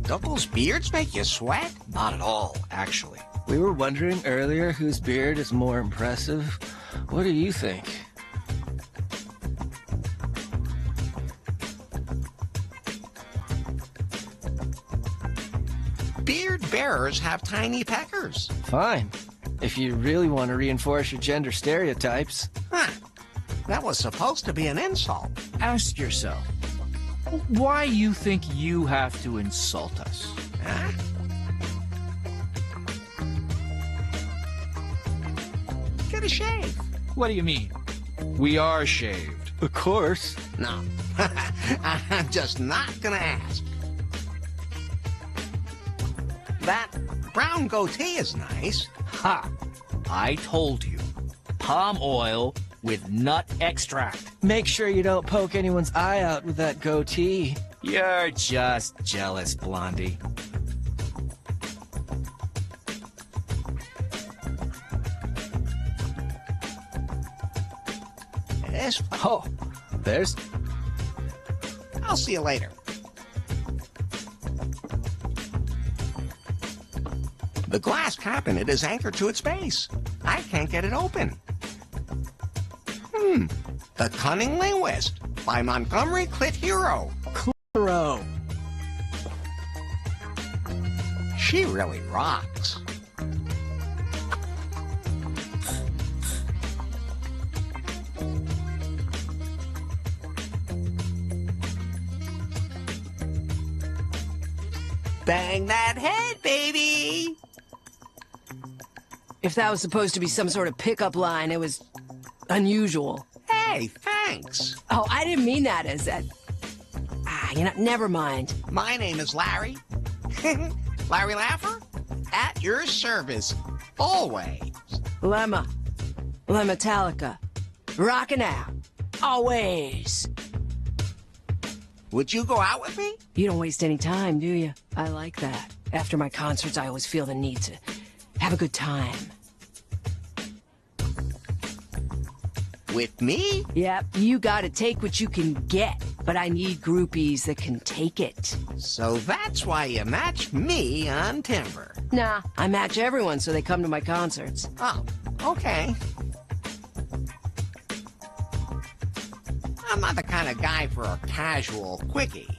Don't those beards make you sweat? Not at all, actually. We were wondering earlier whose beard is more impressive. What do you think? Beard bearers have tiny peckers. Fine. If you really want to reinforce your gender stereotypes. Huh. That was supposed to be an insult. Ask yourself, why you think you have to insult us? Huh? Get a shave. What do you mean? We are shaved. Of course. No. I'm just not gonna ask. That brown goatee is nice. Ha! I told you. Palm oil with nut extract. Make sure you don't poke anyone's eye out with that goatee. You're just jealous, Blondie. Oh, there's... I'll see you later. The glass cabinet is anchored to its base. I can't get it open. The Cunning Linguist by Montgomery Clit Hero. Claro. She really rocks. Bang that head, baby! If that was supposed to be some sort of pickup line, it was unusual. Hey, thanks. Oh, I didn't mean that as that. Never mind. My name is Larry. Larry Laffer? At your service. Always. Lemma. Lemmetallica. Rockin' out. Always. Would you go out with me? You don't waste any time, do you? I like that. After my concerts, I always feel the need to have a good time. With me? Yep, you gotta take what you can get. But I need groupies that can take it. So that's why you match me on Timber. Nah, I match everyone so they come to my concerts. Oh, okay. I'm not the kind of guy for a casual quickie.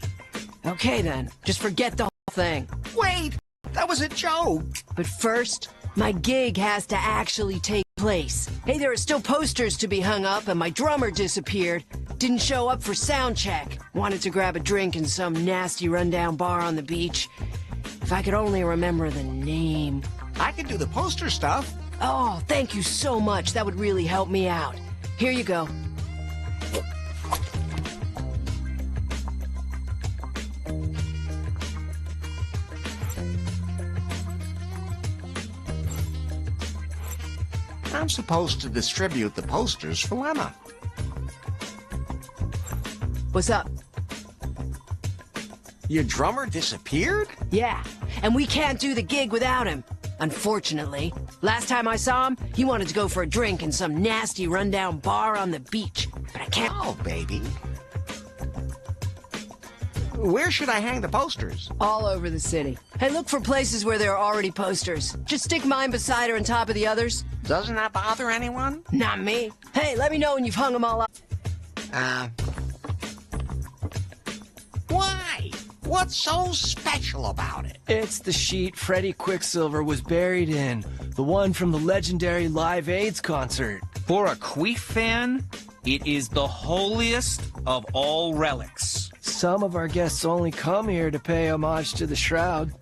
Okay then, just forget the whole thing. Wait, that was a joke. But first, my gig has to actually take place. Hey, there are still posters to be hung up and my drummer disappeared. Didn't show up for sound check. Wanted to grab a drink in some nasty rundown bar on the beach. If I could only remember the name. I could do the poster stuff. Oh, thank you so much. That would really help me out. Here you go. I'm supposed to distribute the posters for Lemma. What's up? Your drummer disappeared? Yeah, and we can't do the gig without him. Unfortunately. Last time I saw him, he wanted to go for a drink in some nasty rundown bar on the beach. But I can't... Oh, baby. Where should I hang the posters? All over the city. Hey, look for places where there are already posters. Just stick mine beside her on top of the others. Doesn't that bother anyone? Not me. Hey, let me know when you've hung them all up. Why? What's so special about it? It's the sheet Freddie Quicksilver was buried in. The one from the legendary Live Aid's concert. For a Queef fan, it is the holiest of all relics. Some of our guests only come here to pay homage to the shroud.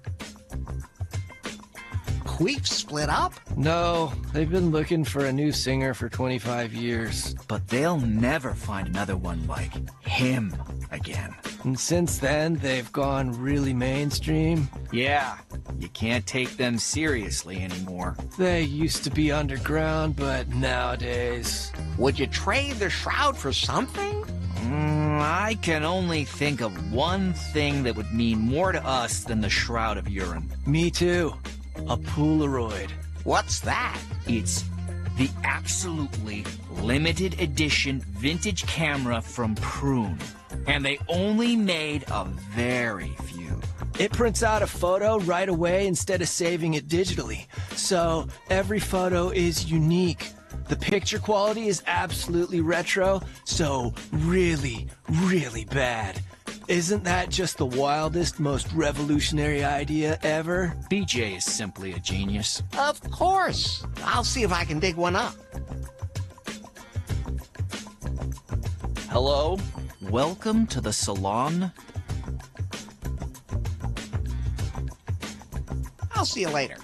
Queef split up? No, they've been looking for a new singer for 25 years. But they'll never find another one like him again. And since then, they've gone really mainstream. Yeah, you can't take them seriously anymore. They used to be underground, but nowadays... Would you trade the shroud for something? I can only think of one thing that would mean more to us than the Shroud of Urine. Me too. A Polaroid. What's that? It's the absolutely limited edition vintage camera from Prune. And they only made a very few. It prints out a photo right away instead of saving it digitally. So every photo is unique. The picture quality is absolutely retro, so really, really bad. Isn't that just the wildest, most revolutionary idea ever? BJ is simply a genius. Of course. I'll see if I can dig one up. Hello? Welcome to the salon. I'll see you later.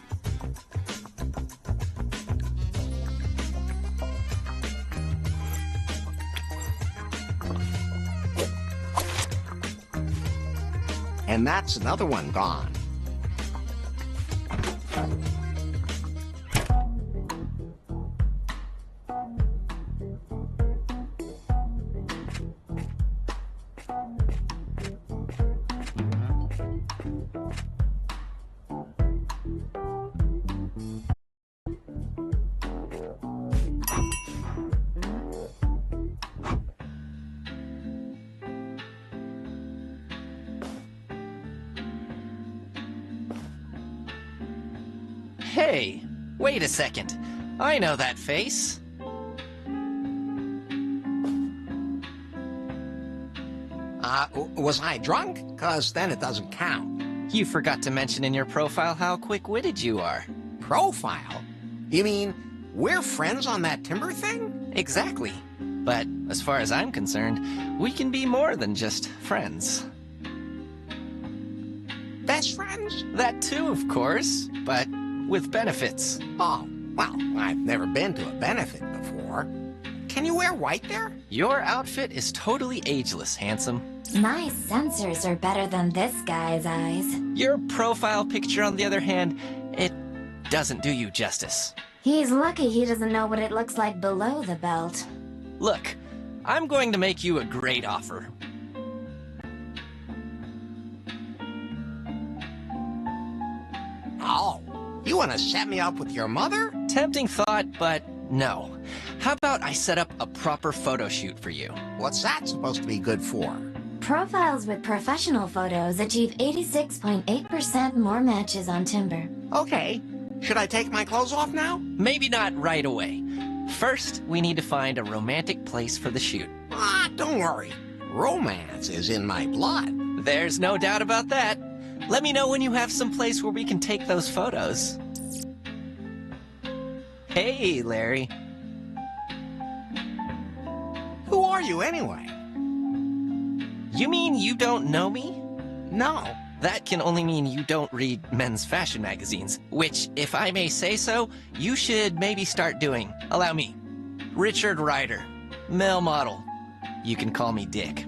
And that's another one gone. Hey, wait a second. I know that face. Was I drunk? 'Cause then it doesn't count. You forgot to mention in your profile how quick-witted you are. Profile? You mean we're friends on that timber thing? Exactly. But as far as I'm concerned, we can be more than just friends. Best friends? That too, of course, but with benefits. Oh, well, I've never been to a benefit before. Can you wear white there? Your outfit is totally ageless, handsome. My sensors are better than this guy's eyes. Your profile picture, on the other hand, it doesn't do you justice. He's lucky he doesn't know what it looks like below the belt. Look, I'm going to make you a great offer. Oh, you want to set me up with your mother? Tempting thought, but no. How about I set up a proper photo shoot for you? What's that supposed to be good for? Profiles with professional photos achieve 86.8% more matches on Timber. Okay. Should I take my clothes off now? Maybe not right away. First, we need to find a romantic place for the shoot. Don't worry. Romance is in my blood. There's no doubt about that. Let me know when you have some place where we can take those photos. Hey, Larry. Who are you anyway? You mean you don't know me? No. That can only mean you don't read men's fashion magazines, which, if I may say so, you should maybe start doing. Allow me. Richard Ryder, male model. You can call me Dick.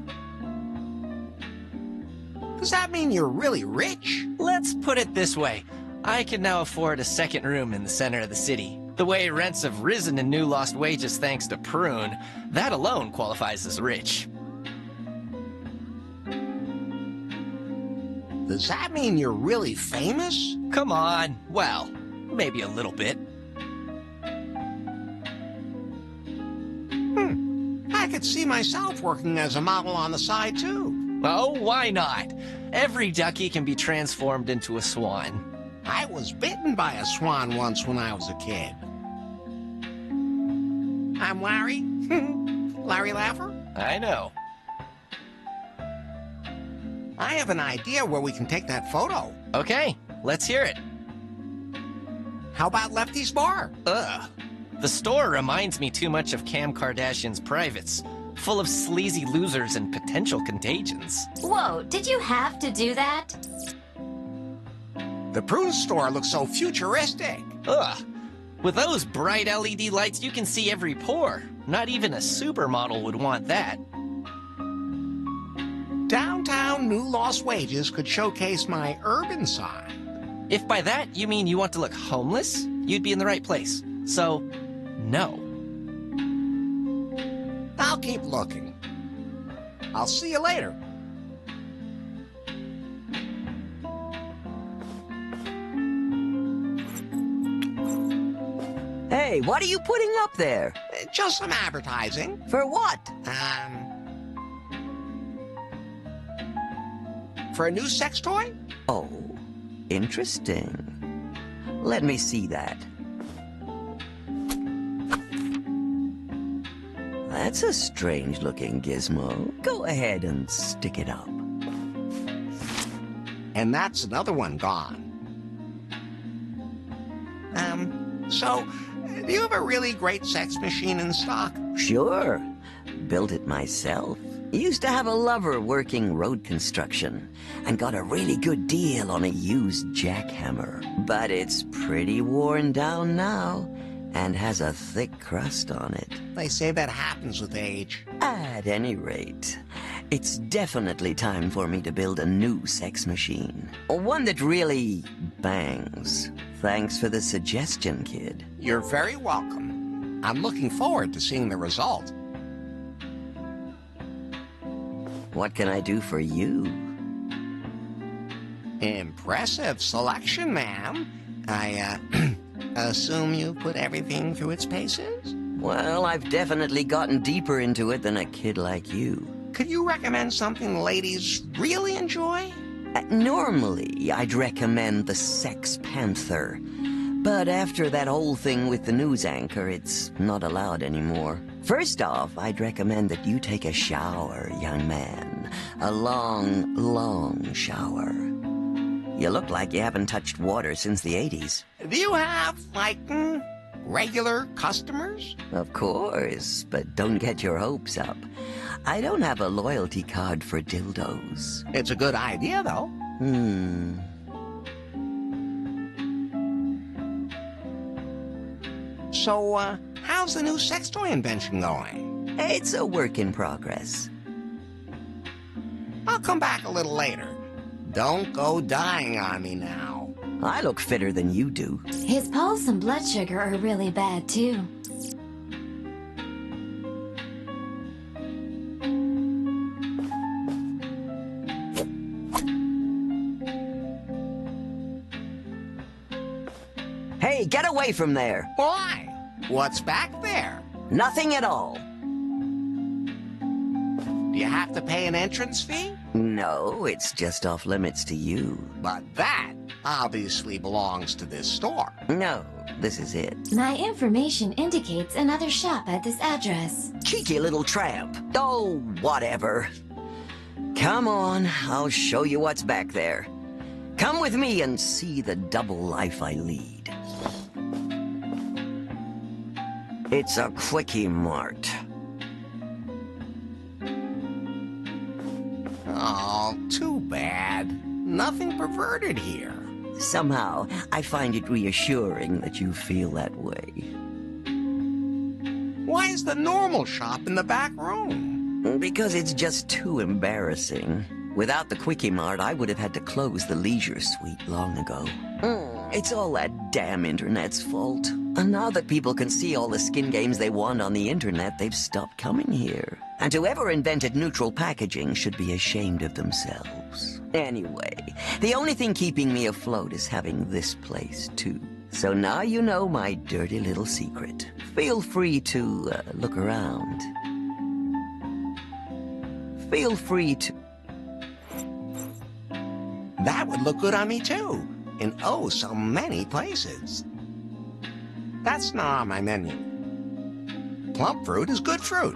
Does that mean you're really rich? Let's put it this way. I can now afford a second room in the center of the city. The way rents have risen in New Lost Wages thanks to Prune, that alone qualifies as rich. Does that mean you're really famous? Come on. Well, maybe a little bit. I could see myself working as a model on the side, too. Oh, why not? Every ducky can be transformed into a swan. I was bitten by a swan once when I was a kid. I'm Larry. Larry Laffer. I know. I have an idea where we can take that photo. Okay, let's hear it. How about Lefty's Bar? Ugh. The store reminds me too much of Cam Kardashian's privates, full of sleazy losers and potential contagions. Whoa, did you have to do that? The Prune store looks so futuristic. Ugh. With those bright LED lights, you can see every pore. Not even a supermodel would want that. Downtown New Lost Wages could showcase my urban side. If by that you mean you want to look homeless, you'd be in the right place. So, no. I'll keep looking. I'll see you later. Hey, what are you putting up there? Just some advertising. For what? For a new sex toy? Oh, interesting. Let me see that. That's a strange-looking gizmo. Go ahead and stick it up. And that's another one gone. So, do you have a really great sex machine in stock? Sure. Built it myself. Used to have a lover working road construction and got a really good deal on a used jackhammer. But it's pretty worn down now and has a thick crust on it. They say that happens with age. At any rate, it's definitely time for me to build a new sex machine. One that really bangs. Thanks for the suggestion, kid. You're very welcome. I'm looking forward to seeing the result. What can I do for you? Impressive selection, ma'am. I, assume you put everything through its paces? Well, I've definitely gotten deeper into it than a kid like you. Could you recommend something ladies really enjoy? Normally, I'd recommend the Sex Panther. But after that whole thing with the news anchor, it's not allowed anymore. First off, I'd recommend that you take a shower, young man. A long, long shower. You look like you haven't touched water since the 80s. Do you have, like, regular customers? Of course, but don't get your hopes up. I don't have a loyalty card for dildos. It's a good idea, though. So, how's the new sex toy invention going? It's a work in progress. I'll come back a little later. Don't go dying on me now. I look fitter than you do. His pulse and blood sugar are really bad, too. Hey, get away from there! Why? What's back there? Nothing at all. Do you have to pay an entrance fee? No, it's just off limits to you. But that obviously belongs to this store. No, this is it. My information indicates another shop at this address. Cheeky little tramp. Oh, whatever. Come on, I'll show you what's back there. Come with me and see the double life I lead. It's a quickie mart. Oh, too bad. Nothing perverted here. Somehow, I find it reassuring that you feel that way. Why is the normal shop in the back room? Because it's just too embarrassing. Without the Quickie Mart, I would have had to close the leisure suite long ago. It's all that damn internet's fault. And now that people can see all the skin games they want on the internet, they've stopped coming here. And whoever invented neutral packaging should be ashamed of themselves. Anyway, the only thing keeping me afloat is having this place, too. So now you know my dirty little secret. Feel free to look around. Feel free to... That would look good on me, too. In oh so many places. That's not on my menu. Plump fruit is good fruit.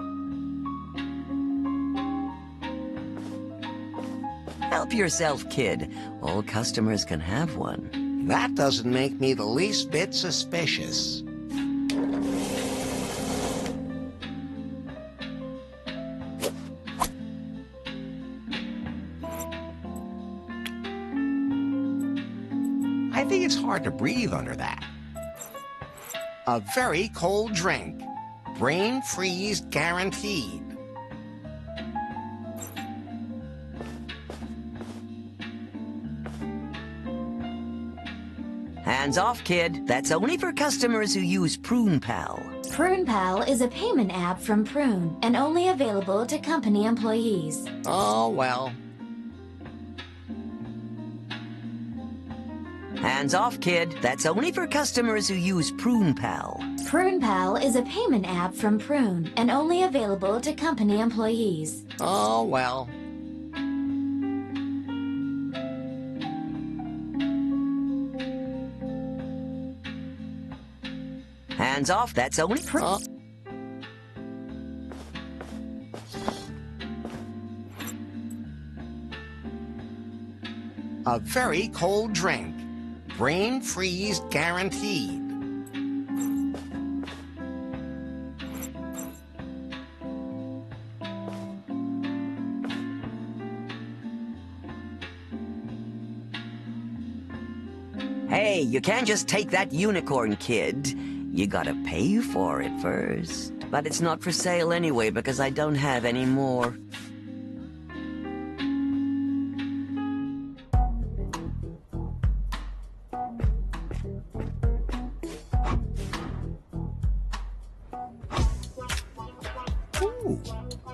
Help yourself, kid. All customers can have one. That doesn't make me the least bit suspicious. I think it's hard to breathe under that. A very cold drink. Brain freeze guaranteed. Hands off, kid. That's only for customers who use Prune Pal. Prune Pal is a payment app from Prune and only available to company employees. Oh, well. Hands off, kid. That's only for customers who use Prune Pal. Prune Pal is a payment app from Prune and only available to company employees. Oh, well. Hands off. That's only for... A very cold drink. Brain freeze guaranteed. Hey, you can't just take that unicorn, kid. You gotta pay for it first. But it's not for sale anyway because I don't have any more. Ooh,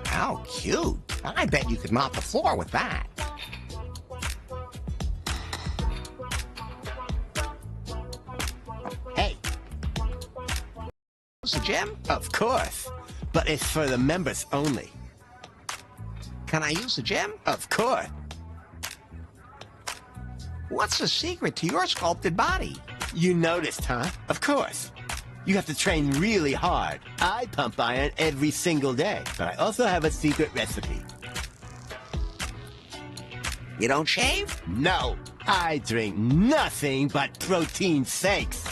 how cute. I bet you could mop the floor with that. Hey. Use the gym? Of course, but it's for the members only. Can I use the gym? Of course. What's the secret to your sculpted body? You noticed, huh? Of course. You have to train really hard. I pump iron every single day, but I also have a secret recipe. You don't shave? No, I drink nothing but protein shakes.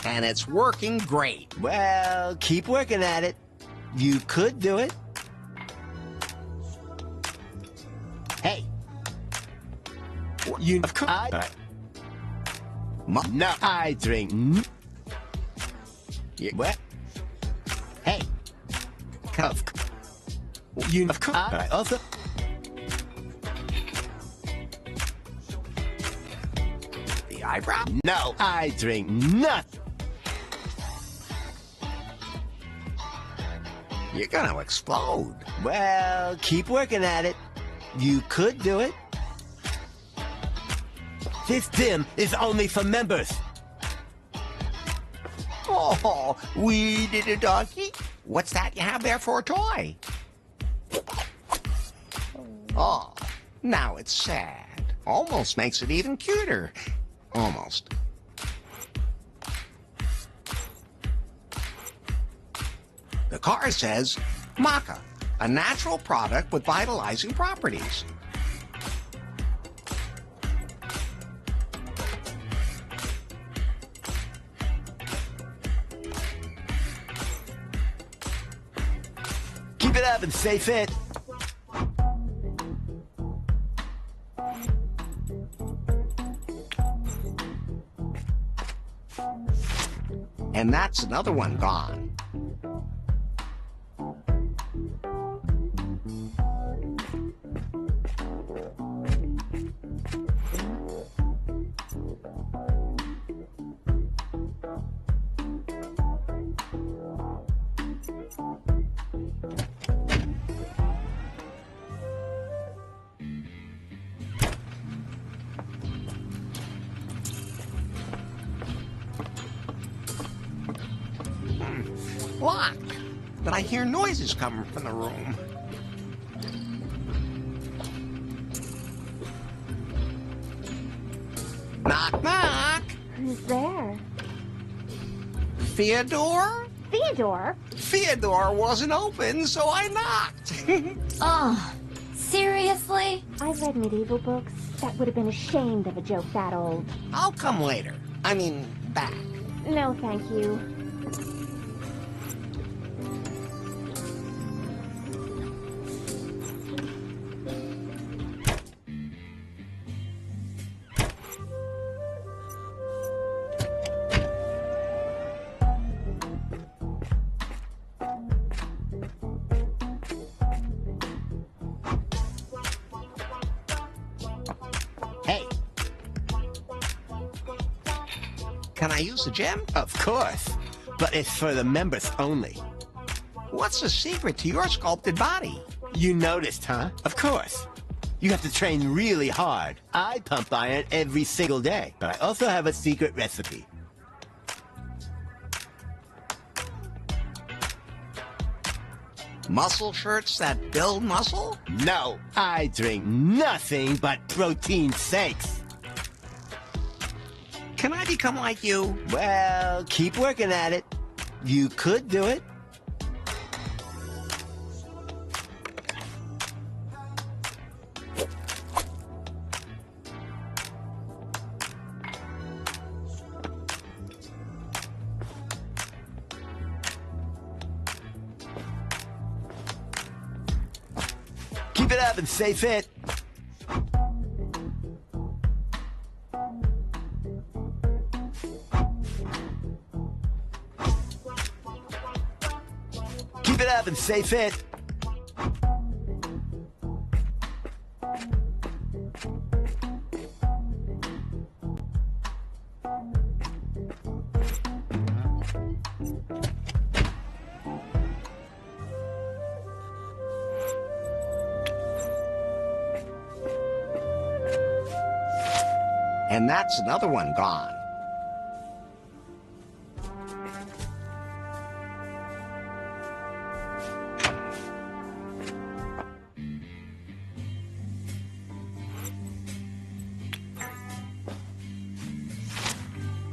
And it's working great. Well, keep working at it. You could do it. Hey. You... Of course. No, I drink... What? Hey. Of course. Of course. I also... The eyebrow? No, I drink nothing. You're gonna explode. Well, keep working at it. You could do it. This gym is only for members. Oh, we did a donkey. What's that you have there for a toy? Oh, now it's sad. Almost makes it even cuter. Almost. The car says, Maca, a natural product with vitalizing properties. Keep it up and stay fit. And that's another one gone. Locked, but I hear noises coming from the room. Knock, knock. Who's there? Theodore? Theodore? Theodore wasn't open, so I knocked. Oh, seriously? I've read medieval books that would have been ashamed of a joke that old. I'll come later. I mean, back. No, thank you. Can I use the gym? Of course. But it's for the members only. What's the secret to your sculpted body? You noticed, huh? Of course. You have to train really hard. I pump iron every single day, but I also have a secret recipe. Muscle shirts that build muscle? No, I drink nothing but protein shakes. Can I become like you? Well, keep working at it. You could do it. Keep it up and stay fit. Keep it up and stay fit. And that's another one gone.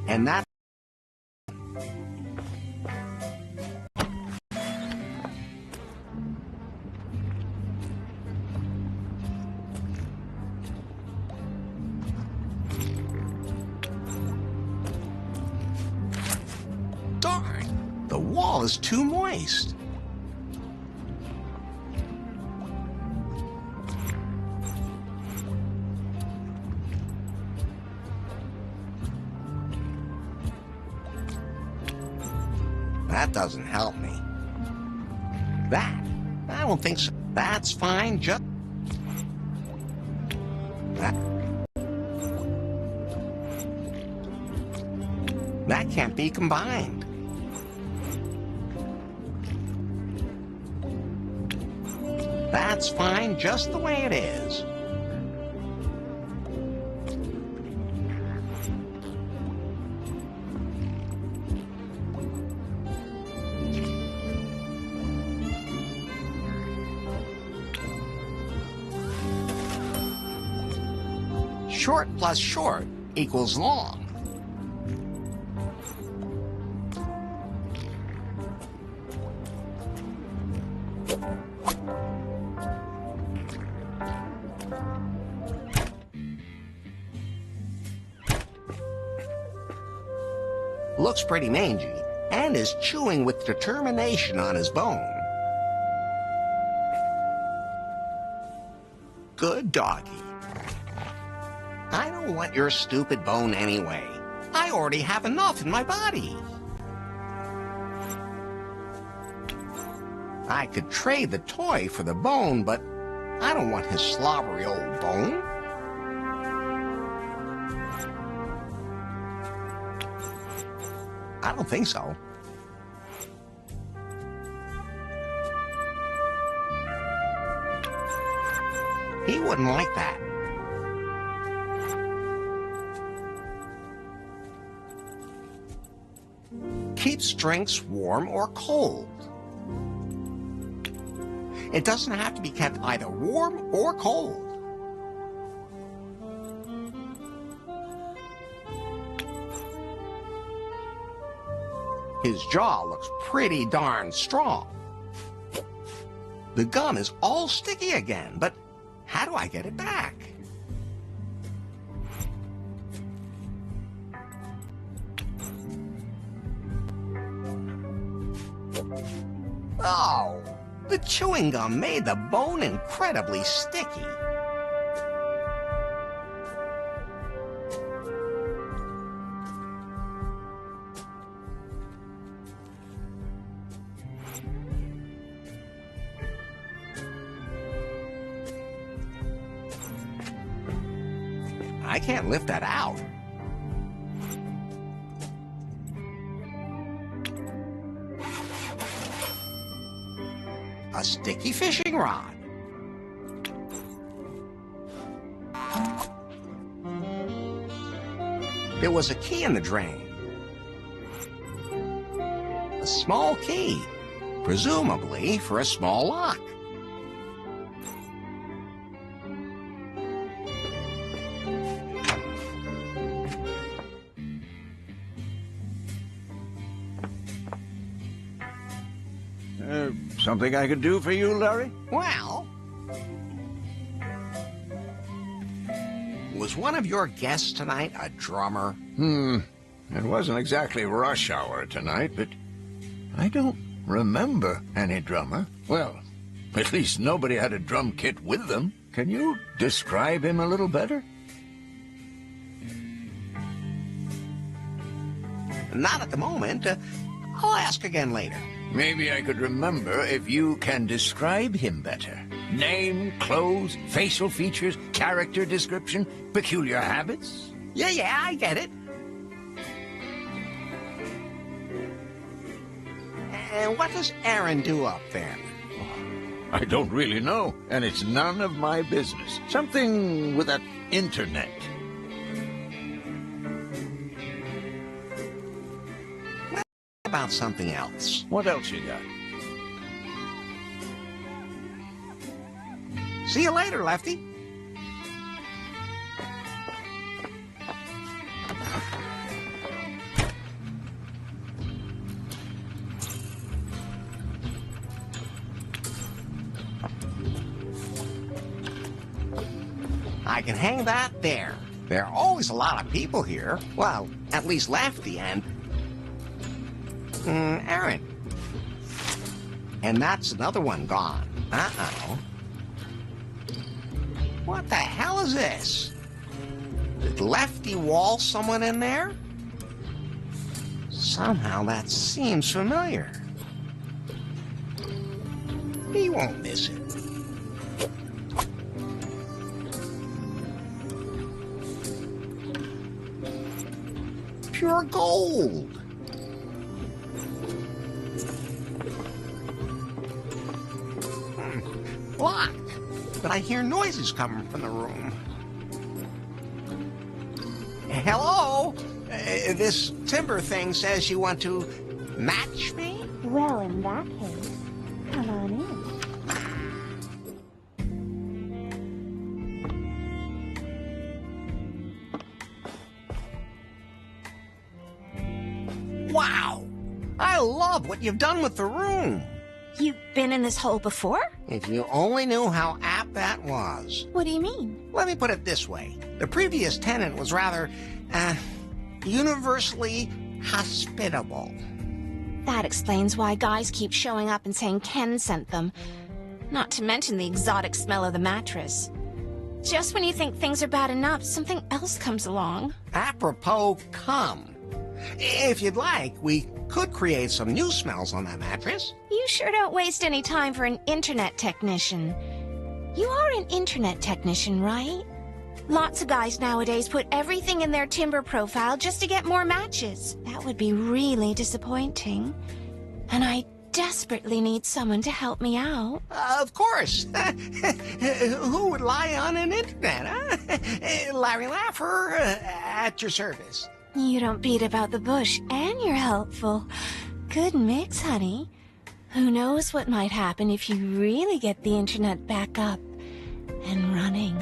And that... Darn, the wall is too moist. That doesn't help me. That? I don't think so. That's fine, just... That can't be combined. That's fine just the way it is. Short plus short equals long. Looks pretty mangy, and is chewing with determination on his bone. Good doggy. I don't want your stupid bone anyway. I already have enough in my body. I could trade the toy for the bone, but I don't want his slobbery old bone. I don't think so. He wouldn't like that. Keeps drinks warm or cold. It doesn't have to be kept either warm or cold. His jaw looks pretty darn strong. The gum is all sticky again, but how do I get it back? Oh, the chewing gum made the bone incredibly sticky. I can't lift that out. a sticky fishing rod. There was a key in the drain. A small key, presumably for a small lock. Something I could do for you, Larry? Well, was one of your guests tonight a drummer? It wasn't exactly rush hour tonight, but I don't remember any drummer. Well, at least nobody had a drum kit with them. Can you describe him a little better? Not at the moment. I'll ask again later. Maybe I could remember if you can describe him better. Name, clothes, facial features, character description, peculiar habits? Yeah, I get it. And what does Aaron do up there? I don't really know, and it's none of my business. Something with that internet. About something else. What else you got? See you later, Lefty. I can hang that there. There are always a lot of people here. Well, at least Lefty and Aaron. And that's another one gone. Uh-oh. What the hell is this? Did Lefty wall someone in there? Somehow that seems familiar. He won't miss it. Pure gold. Locked, but I hear noises coming from the room. Hello? This timber thing says you want to match me? Well, in that case, come on in. Wow! I love what you've done with the room. You've been in this hole before? If you only knew how apt that was. What do you mean? Let me put it this way. The previous tenant was rather, universally hospitable. That explains why guys keep showing up and saying Ken sent them. Not to mention the exotic smell of the mattress. Just when you think things are bad enough, something else comes along. Apropos come. If you'd like, we could create some new smells on that mattress. You sure don't waste any time for an internet technician. You are an internet technician, right? Lots of guys nowadays put everything in their timber profile just to get more matches. That would be really disappointing. And I desperately need someone to help me out. Of course. Who would lie on an internet, huh? Larry Laffer, at your service. You don't beat about the bush, and you're helpful. Good mix, honey. Who knows what might happen if you really get the internet back up and running.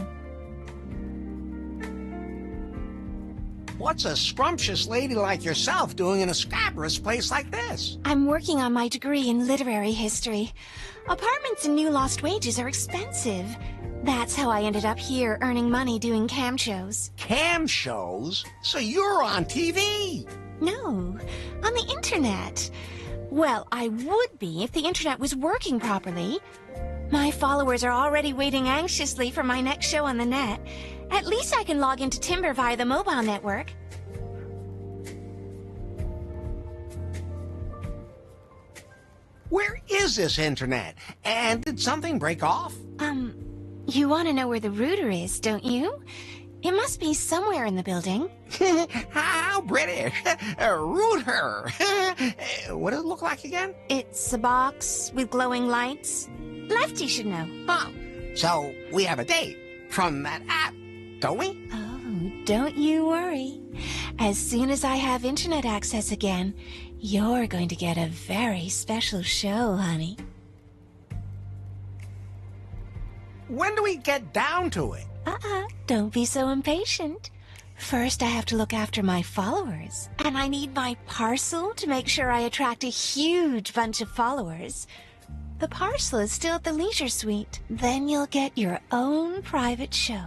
What's a scrumptious lady like yourself doing in a scabrous place like this? I'm working on my degree in literary history. Apartments and new lost wages are expensive. That's how I ended up here earning money doing cam shows. Cam shows? So you're on TV? No, on the internet. Well, I would be if the internet was working properly. My followers are already waiting anxiously for my next show on the net. At least I can log into Timber via the mobile network. Where is this internet? And did something break off? You want to know where the router is, don't you? It must be somewhere in the building. How British. Router. What does it look like again? It's a box with glowing lights. Lefty should know. Oh, so we have a date from that app, don't we? Oh, don't you worry. As soon as I have internet access again, you're going to get a very special show, honey. When do we get down to it? Don't be so impatient. First, I have to look after my followers. And I need my parcel to make sure I attract a huge bunch of followers. The parcel is still at the Leisure Suite. Then you'll get your own private show.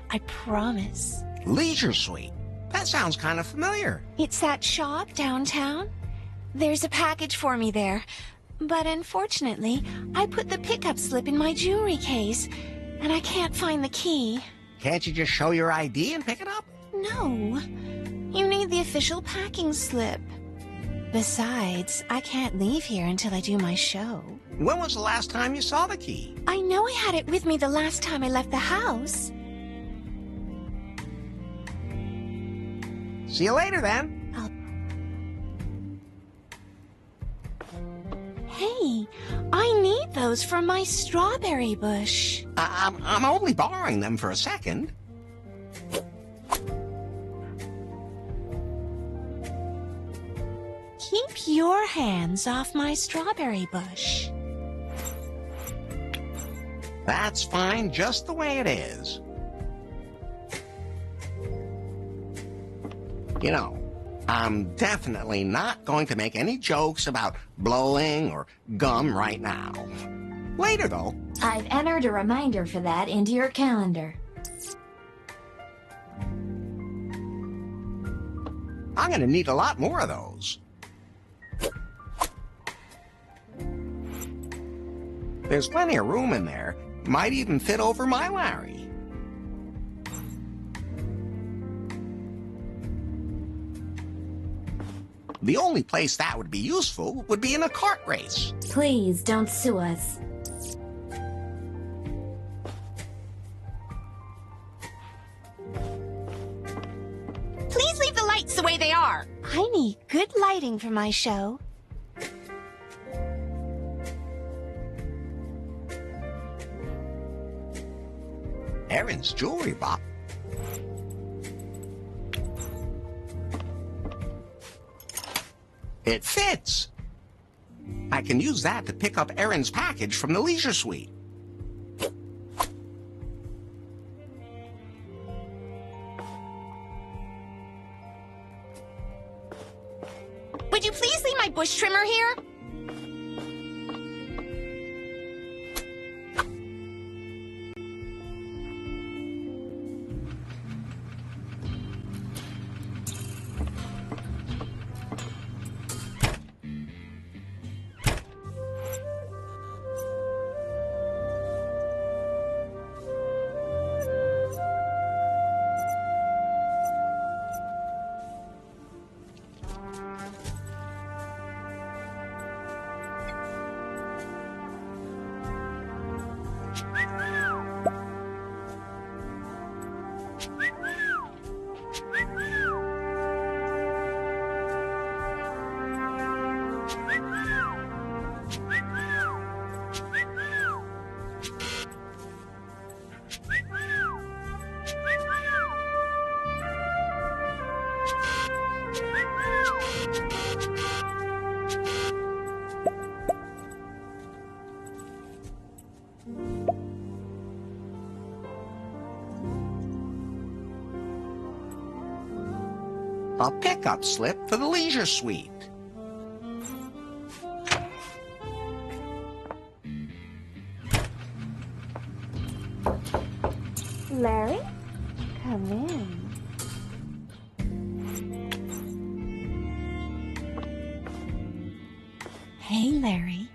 I promise. Leisure Suite? That sounds kind of familiar. It's that shop downtown. There's a package for me there. But unfortunately, I put the pickup slip in my jewelry case, and I can't find the key. Can't you just show your ID and pick it up? No. You need the official packing slip. Besides, I can't leave here until I do my show. When was the last time you saw the key? I know I had it with me the last time I left the house. See you later, then. Hey, I need those from my strawberry bush. I'm only borrowing them for a second. Keep your hands off my strawberry bush. That's fine, just the way it is. You know, I'm definitely not going to make any jokes about blowing or gum right now. Later, though. I've entered a reminder for that into your calendar. I'm going to need a lot more of those. There's plenty of room in there. Might even fit over my Larry. The only place that would be useful would be in a kart race. Please don't sue us. Please leave the lights the way they are. I need good lighting for my show. Erin's jewelry box. It fits. I can use that to pick up Erin's package from the Leisure Suite. Would you please leave my bush trimmer here? A pickup slip for the Leisure Suite. Larry, come in. Hey, Larry.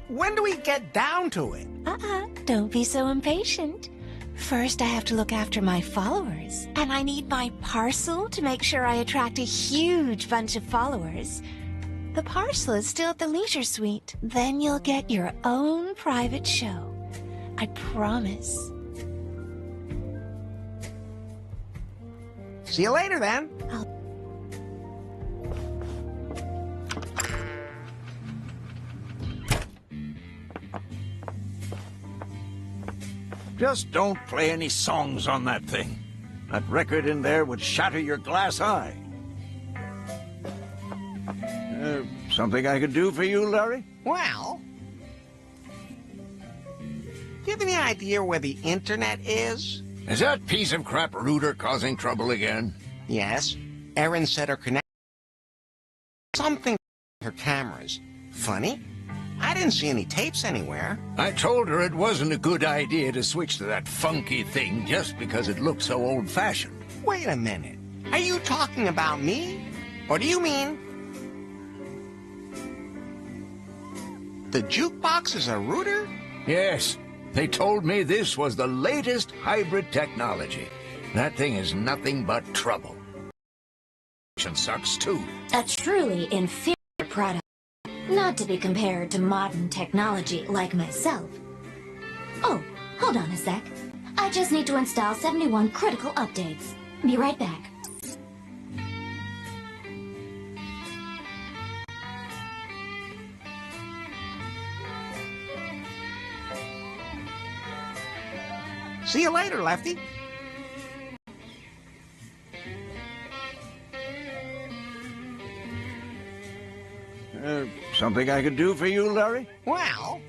When do we get down to it? Don't be so impatient. First, I have to look after my followers. And I need my parcel to make sure I attract a huge bunch of followers. The parcel is still at the Leisure Suite. Then you'll get your own private show. I promise. See you later, then. Just don't play any songs on that thing. That record in there would shatter your glass eye. Something I could do for you, Larry? Well, do you have any idea where the internet is? Is that piece of crap router causing trouble again? Yes. Erin said her connection... something her cameras. Funny. I didn't see any tapes anywhere. I told her it wasn't a good idea to switch to that funky thing just because it looked so old-fashioned. Wait a minute. Are you talking about me? Or do you mean... the jukebox is a router? Yes. They told me this was the latest hybrid technology. That thing is nothing but trouble. Sucks too. A truly inferior product. Not to be compared to modern technology like myself. Oh, hold on a sec. I just need to install 71 critical updates. Be right back. See you later, Lefty. Something I could do for you, Larry? Well,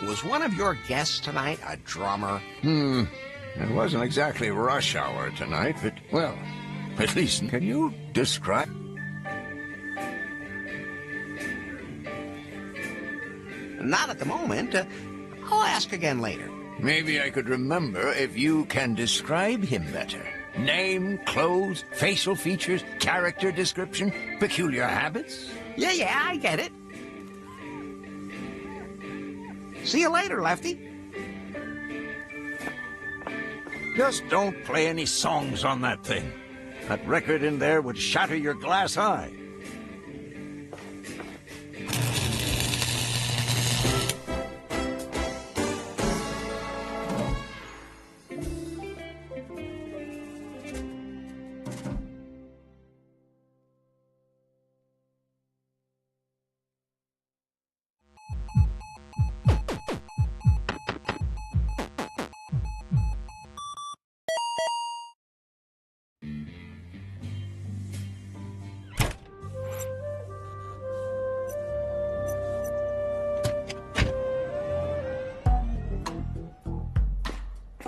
was one of your guests tonight a drummer? It wasn't exactly rush hour tonight, but, well, at least can you describe... Not at the moment. I'll ask again later. Maybe I could remember if you can describe him better. Name, clothes, facial features, character description, peculiar habits? Yeah, I get it. See you later, Lefty. Just don't play any songs on that thing. That record in there would shatter your glass eye.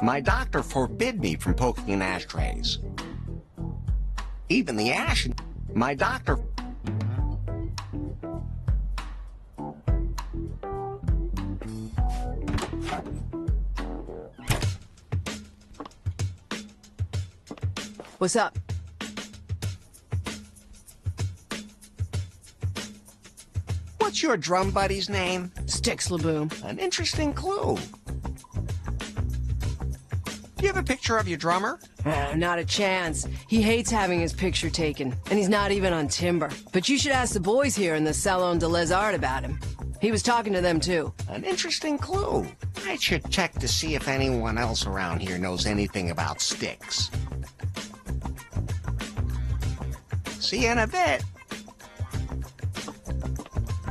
My doctor forbid me from poking in ashtrays. Even the ash... My doctor... What's up? What's your drum buddy's name? Sticks Laboom. An interesting clue. Do you have a picture of your drummer? Not a chance. He hates having his picture taken, and he's not even on Timber. But you should ask the boys here in the Salon de Les Arts about him. He was talking to them, too. An interesting clue. I should check to see if anyone else around here knows anything about Sticks. See you in a bit.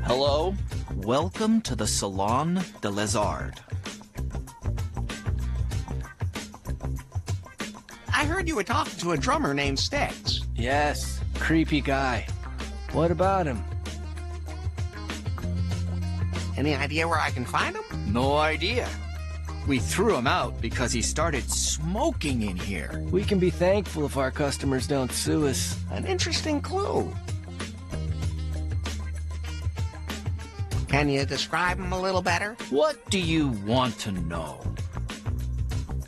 Hello? Welcome to the Salon de Les Arts. I heard you were talking to a drummer named Sticks. Yes, creepy guy. What about him? Any idea where I can find him? No idea. We threw him out because he started smoking in here. We can be thankful if our customers don't sue us. An interesting clue. Can you describe him a little better? What do you want to know?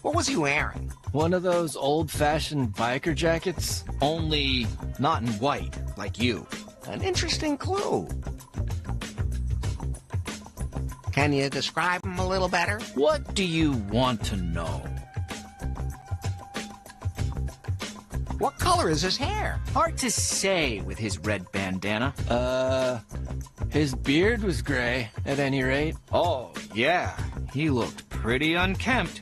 What was he wearing? One of those old-fashioned biker jackets? Only not in white, like you. An interesting clue. Can you describe him a little better? What do you want to know? What color is his hair? Hard to say with his red bandana. His beard was gray, at any rate. Oh, yeah. He looked pretty unkempt.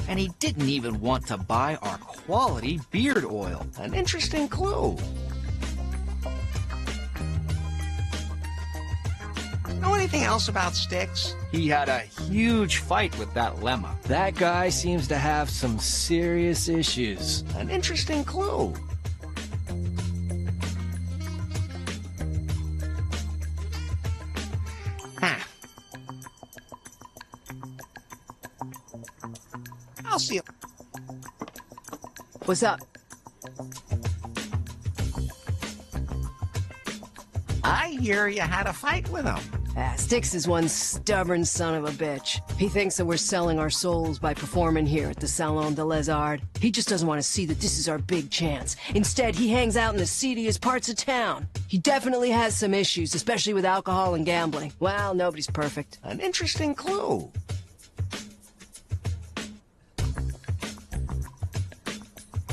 And he didn't even want to buy our quality beard oil. An interesting clue. Know anything Anything else about Styx? He had a huge fight with that lemma. That guy seems to have some serious issues. An interesting clue. Huh. I'll see you. What's up? I hear you had a fight with him. Styx is one stubborn son of a bitch. He thinks that we're selling our souls by performing here at the Salon de Les Arts. He just doesn't want to see that this is our big chance. Instead, he hangs out in the seediest parts of town. He definitely has some issues, especially with alcohol and gambling. Well, nobody's perfect. An interesting clue.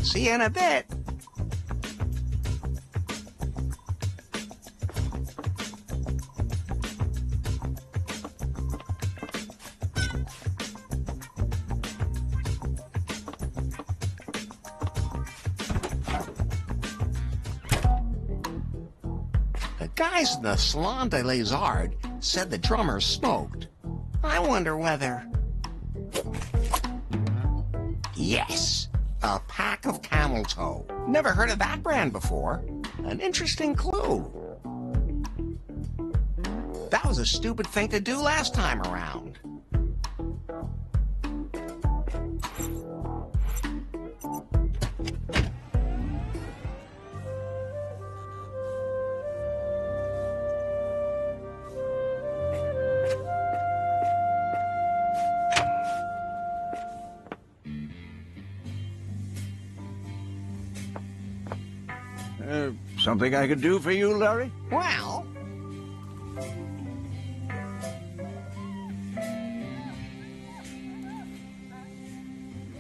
See you in a bit. Guys in the Salon de Les Arts said the drummer smoked. I wonder whether... Yes, a pack of Camel Toe. Never heard of that brand before. An interesting clue. That was a stupid thing to do last time around. Something I could do for you, Larry? Well...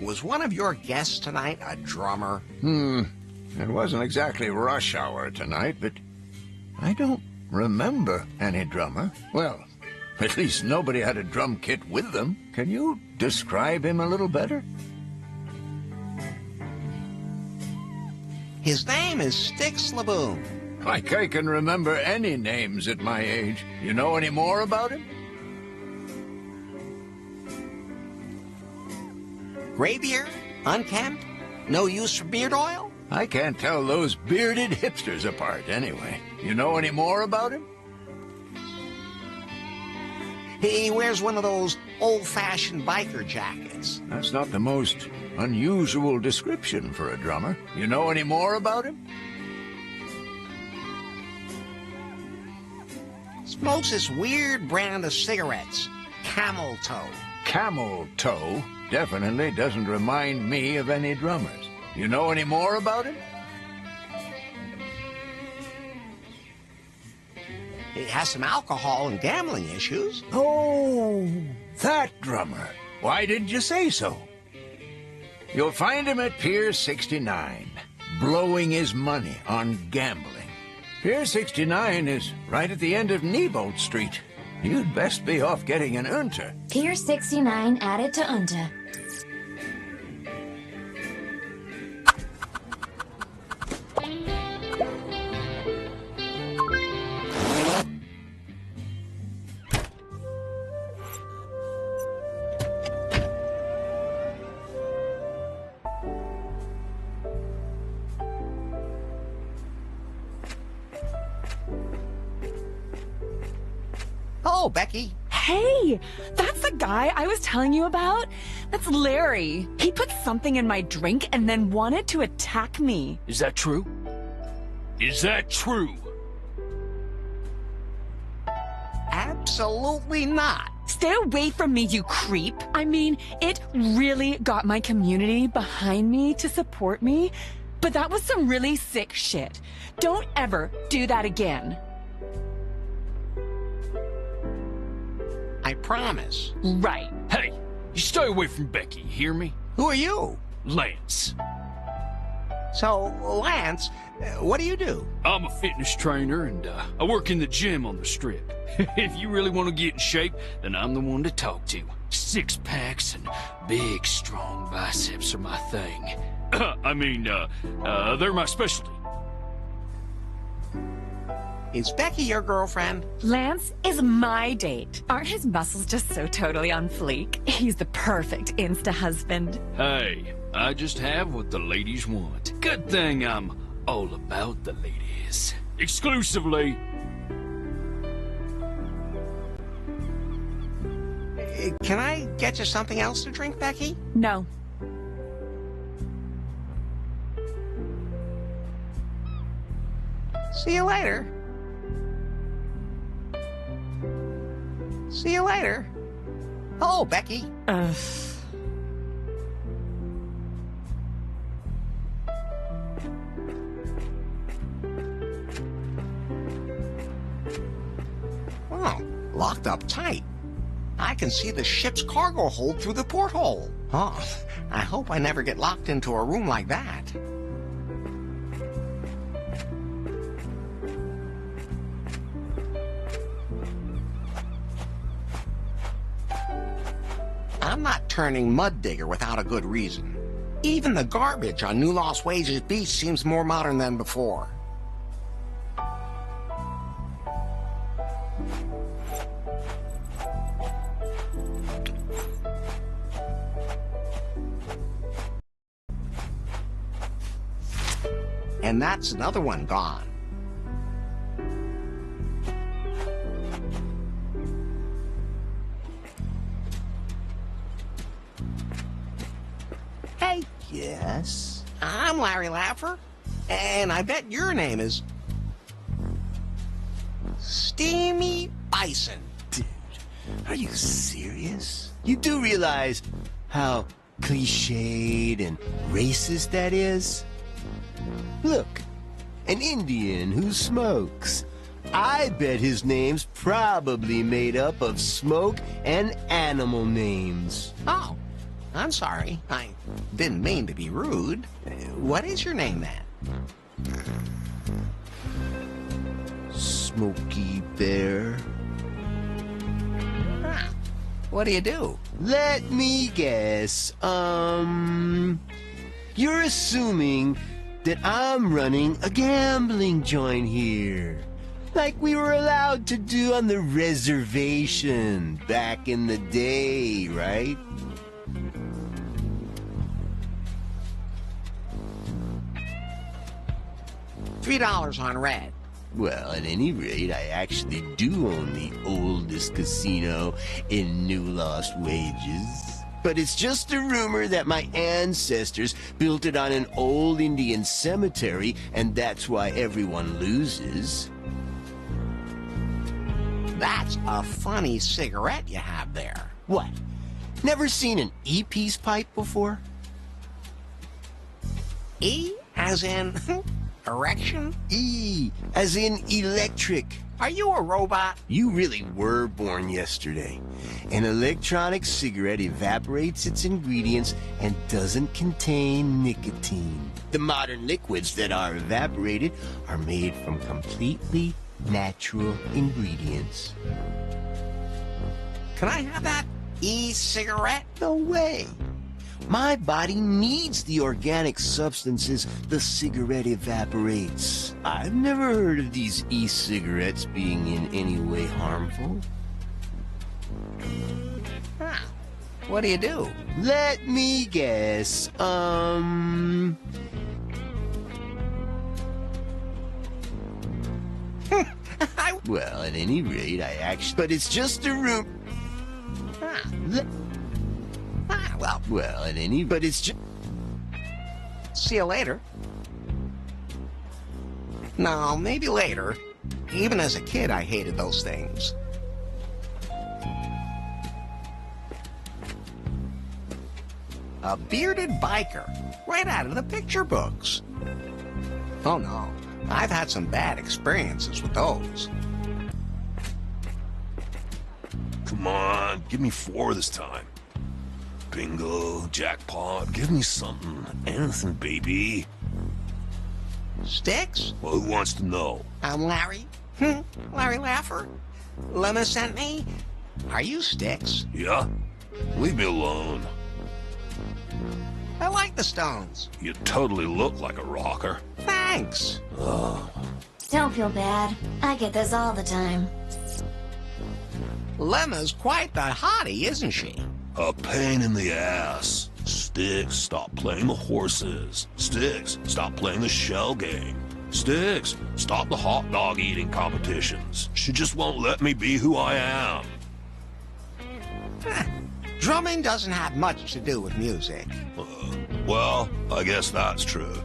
Was one of your guests tonight a drummer? It wasn't exactly rush hour tonight, but I don't remember any drummer. Well, at least nobody had a drum kit with them. Can you describe him a little better? His name is Styx Laboon. Like I can remember any names at my age. You know any more about him? Gray beard? Unkempt? No use for beard oil? I can't tell those bearded hipsters apart anyway. You know any more about him? He wears one of those old-fashioned biker jackets. That's not the most unusual description for a drummer. You know any more about him? Smokes this weird brand of cigarettes. Camel Toe. Camel Toe definitely doesn't remind me of any drummers. You know any more about him? He has some alcohol and gambling issues. Oh, that drummer. Why didn't you say so? You'll find him at Pier 69, blowing his money on gambling. Pier 69 is right at the end of Nebolt Street. You'd best be off getting an Unter. Pier 69 added to Unta. Oh, Becky. Hey, that's the guy I was telling you about? That's Larry. He put something in my drink and then wanted to attack me. Is that true? Is that true? Absolutely not. Stay away from me, you creep. I mean, it really got my community behind me to support me, but that was some really sick shit. Don't ever do that again. I promise. Right. Hey, you stay away from Becky, hear me? Who are you? Lance. So, Lance, what do you do? I'm a fitness trainer, and I work in the gym on the strip. If you really want to get in shape, then I'm the one to talk to. Six packs and big, strong biceps are my thing. They're my specialty. is Becky your girlfriend? Lance is my date. Aren't his muscles just so totally on fleek? He's the perfect insta-husband. Hey, I just have what the ladies want. Good thing I'm all about the ladies. Exclusively. Can I get you something else to drink, Becky? No. See you later. See you later. Hello, Becky. Oh, locked up tight. I can see the ship's cargo hold through the porthole. Oh, I hope I never get locked into a room like that. I'm not turning mud digger without a good reason. Even the garbage on New Lost Wages Beach seems more modern than before. And that's another one gone. Hey. Yes? I'm Larry Laffer, and I bet your name is Steamy Bison. Dude, are you serious? You do realize how cliched and racist that is? Look, an Indian who smokes. I bet his name's probably made up of smoke and animal names. Oh, I'm sorry. I didn't mean to be rude. What is your name, then? Smokey Bear. Huh. What do you do? Let me guess. You're assuming that I'm running a gambling joint here. Like we were allowed to do on the reservation back in the day, right? $3 on red. Well, at any rate, I actually do own the oldest casino in New Lost Wages. But it's just a rumor that my ancestors built it on an old Indian cemetery, and that's why everyone loses. That's a funny cigarette you have there. What? Never seen an E-piece pipe before? E as in erection? E as in electric. Are you a robot? You really were born yesterday. An electronic cigarette evaporates its ingredients and doesn't contain nicotine. The modern liquids that are evaporated are made from completely natural ingredients. Can I have that e-cigarette? No way. My body needs the organic substances the cigarette evaporates. I've never heard of these e-cigarettes being in any way harmful. Huh. What do you do? Let me guess. Well, at any rate, I actually... But it's just a room... Well, at any... But it's just... See you later. No, maybe later. Even as a kid, I hated those things. A bearded biker, right out of the picture books. Oh no, I've had some bad experiences with those. Come on, give me 4 this time. Bingo, jackpot, give me something. Anything, baby. Sticks? Well, who wants to know? I'm Larry. Larry Laffer. Lemma sent me. Are you Sticks? Yeah? Leave me alone. I like the Stones. You totally look like a rocker. Thanks. Oh. Don't feel bad. I get this all the time. Lemma's quite the hottie, isn't she? A pain in the ass. Sticks, stop playing the horses. Sticks, stop playing the shell game. Sticks, stop the hot dog eating competitions. She just won't let me be who I am. Drumming doesn't have much to do with music. Well, I guess that's true.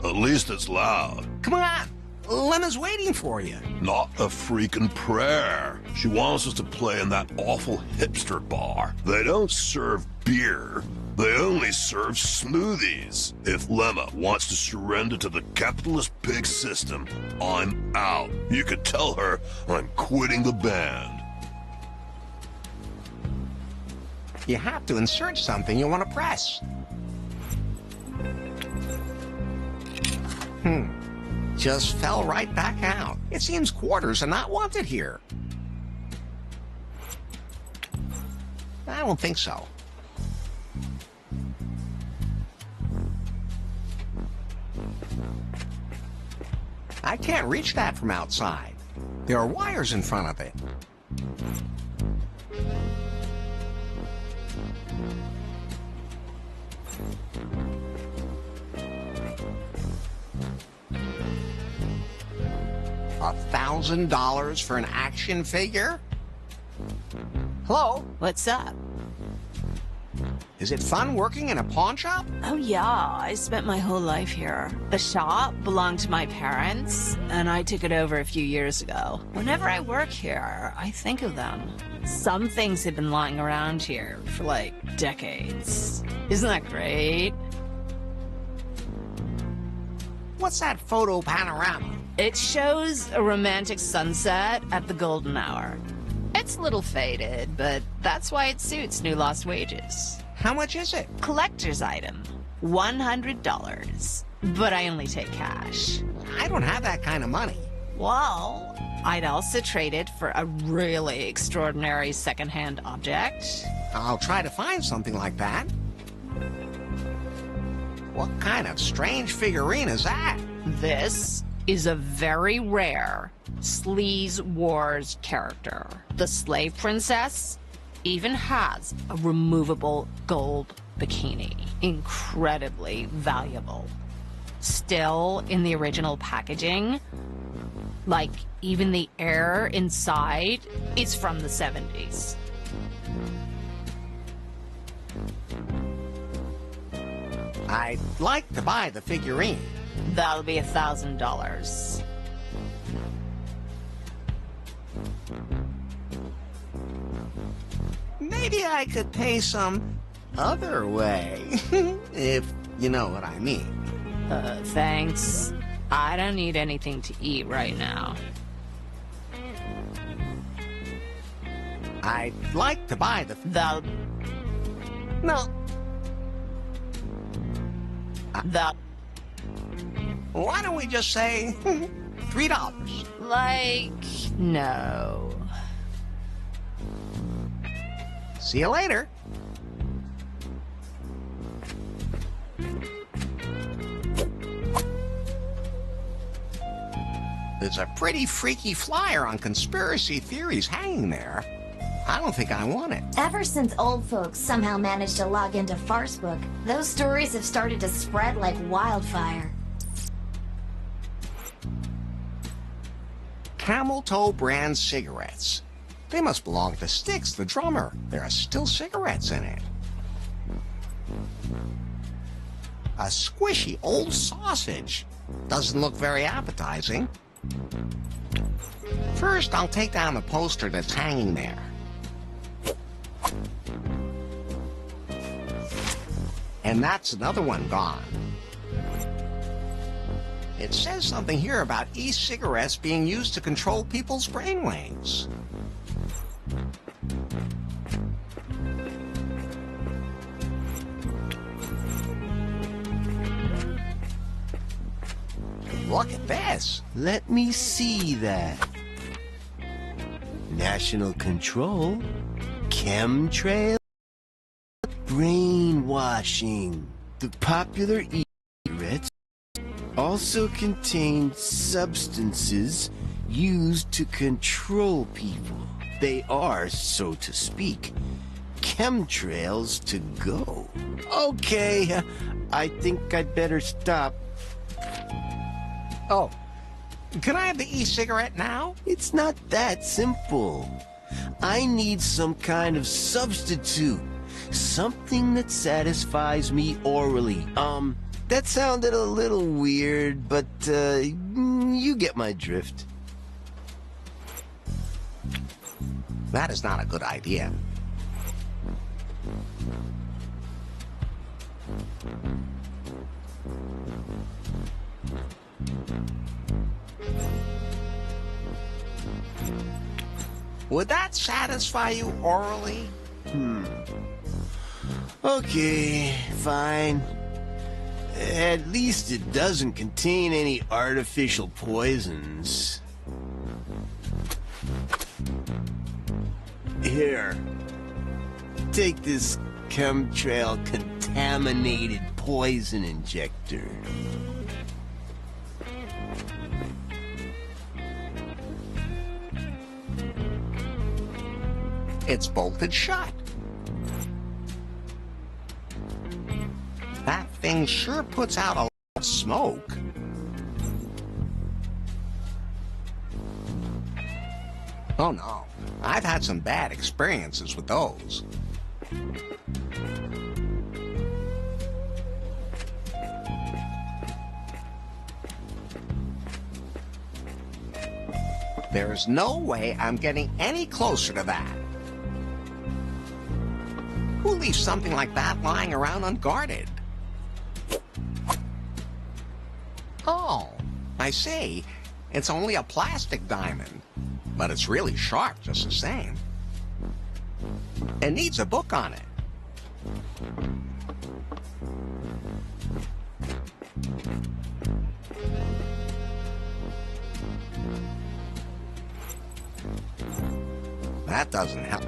At least it's loud. Come on, Lemma's waiting for you. Not a freaking prayer. She wants us to play in that awful hipster bar. They don't serve beer. They only serve smoothies. If Lemma wants to surrender to the capitalist pig system, I'm out. You could tell her I'm quitting the band. You have to insert something you want to press. Just fell right back out. It seems quarters are not wanted here. I don't think so. I can't reach that from outside. There are wires in front of it. $1,000 for an action figure? Hello? What's up? Is it fun working in a pawn shop? Oh yeah, I spent my whole life here. The shop belonged to my parents, and I took it over a few years ago. Whenever I work here, I think of them. Some things have been lying around here for like decades. Isn't that great? What's that photo panorama? It shows a romantic sunset at the golden hour. It's a little faded, but that's why it suits New Lost Wages. How much is it? Collector's item. $100. But I only take cash. I don't have that kind of money. Well, I'd also trade it for a really extraordinary second-hand object. I'll try to find something like that. What kind of strange figurine is that? This is a very rare Sleaze Wars character. The slave princess even has a removable gold bikini. Incredibly valuable. Still in the original packaging. Like, even the air inside is from the 70s. I'd like to buy the figurine. That'll be $1,000. Maybe I could pay some other way, if you know what I mean. Thanks. I don't need anything to eat right now. I'd like to buy the... No. Why don't we just say $3? Like, no. See you later. There's a pretty freaky flyer on conspiracy theories hanging there. I don't think I want it. Ever since old folks somehow managed to log into Farcebook, those stories have started to spread like wildfire. Camel Toe brand cigarettes. They must belong to Styx, the drummer. There are still cigarettes in it. A squishy old sausage. Doesn't look very appetizing. First, I'll take down the poster that's hanging there. And that's another one gone. It says something here about e-cigarettes being used to control people's brainwaves. Look at this. Let me see that. National control, chemtrail, brainwashing, the popular e-cigarettes, also contain substances used to control people. They are, so to speak, chemtrails to go. Okay, I think I'd better stop. Oh, can I have the e-cigarette now? It's not that simple. I need some kind of substitute. Something that satisfies me orally. That sounded a little weird, but, you get my drift. That is not a good idea. Would that satisfy you orally? Okay, fine. At least it doesn't contain any artificial poisons. Here. Take this chemtrail contaminated poison injector. It's bolted shut. That thing sure puts out a lot of smoke. Oh no, I've had some bad experiences with those. There's no way I'm getting any closer to that. Who leaves something like that lying around unguarded? Oh, I see. It's only a plastic diamond, but it's really sharp just the same. It needs a book on it. That doesn't help.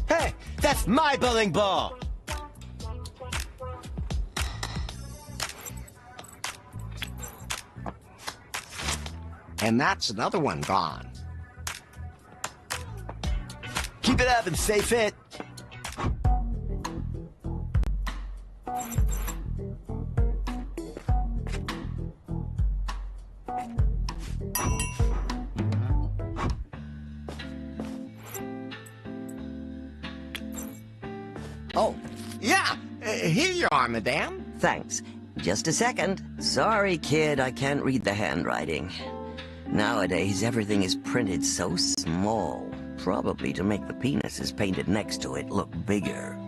Hey, that's my bowling ball! And that's another one gone. Keep it up and stay fit. Oh, yeah. Here you are, madame. Thanks. Just a second. Sorry, kid, I can't read the handwriting. Nowadays, everything is printed so small, probably to make the penises painted next to it look bigger.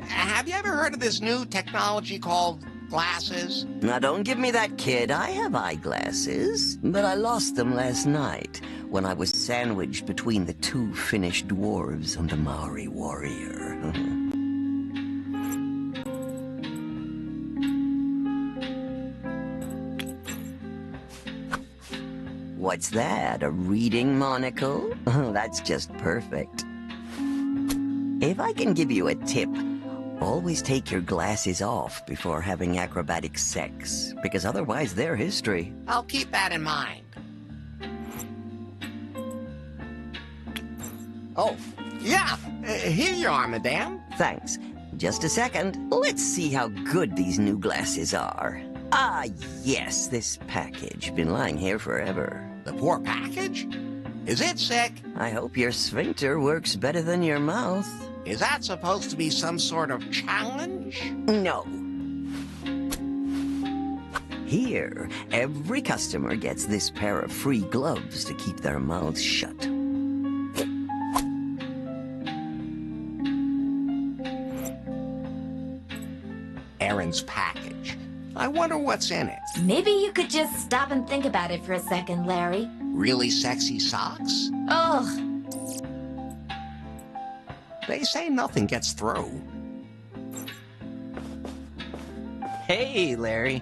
Have you ever heard of this new technology called glasses? Now, don't give me that, kid. I have eyeglasses, but I lost them last night when I was sandwiched between the two Finnish dwarves and the Maori warrior. What's that, a reading monocle? That's just perfect. If I can give you a tip, always take your glasses off before having acrobatic sex, because otherwise they're history. I'll keep that in mind. Oh, yeah. Here you are, madame. Thanks. Just a second. Let's see how good these new glasses are. Ah, yes, this package. Been lying here forever. The poor package? Is it sick? I hope your sphincter works better than your mouth. Is that supposed to be some sort of challenge? No. Here, every customer gets this pair of free gloves to keep their mouths shut. Aaron's package. I wonder what's in it. Maybe you could just stop and think about it for a second, Larry. Really sexy socks? Ugh. They say nothing gets through. Hey, Larry.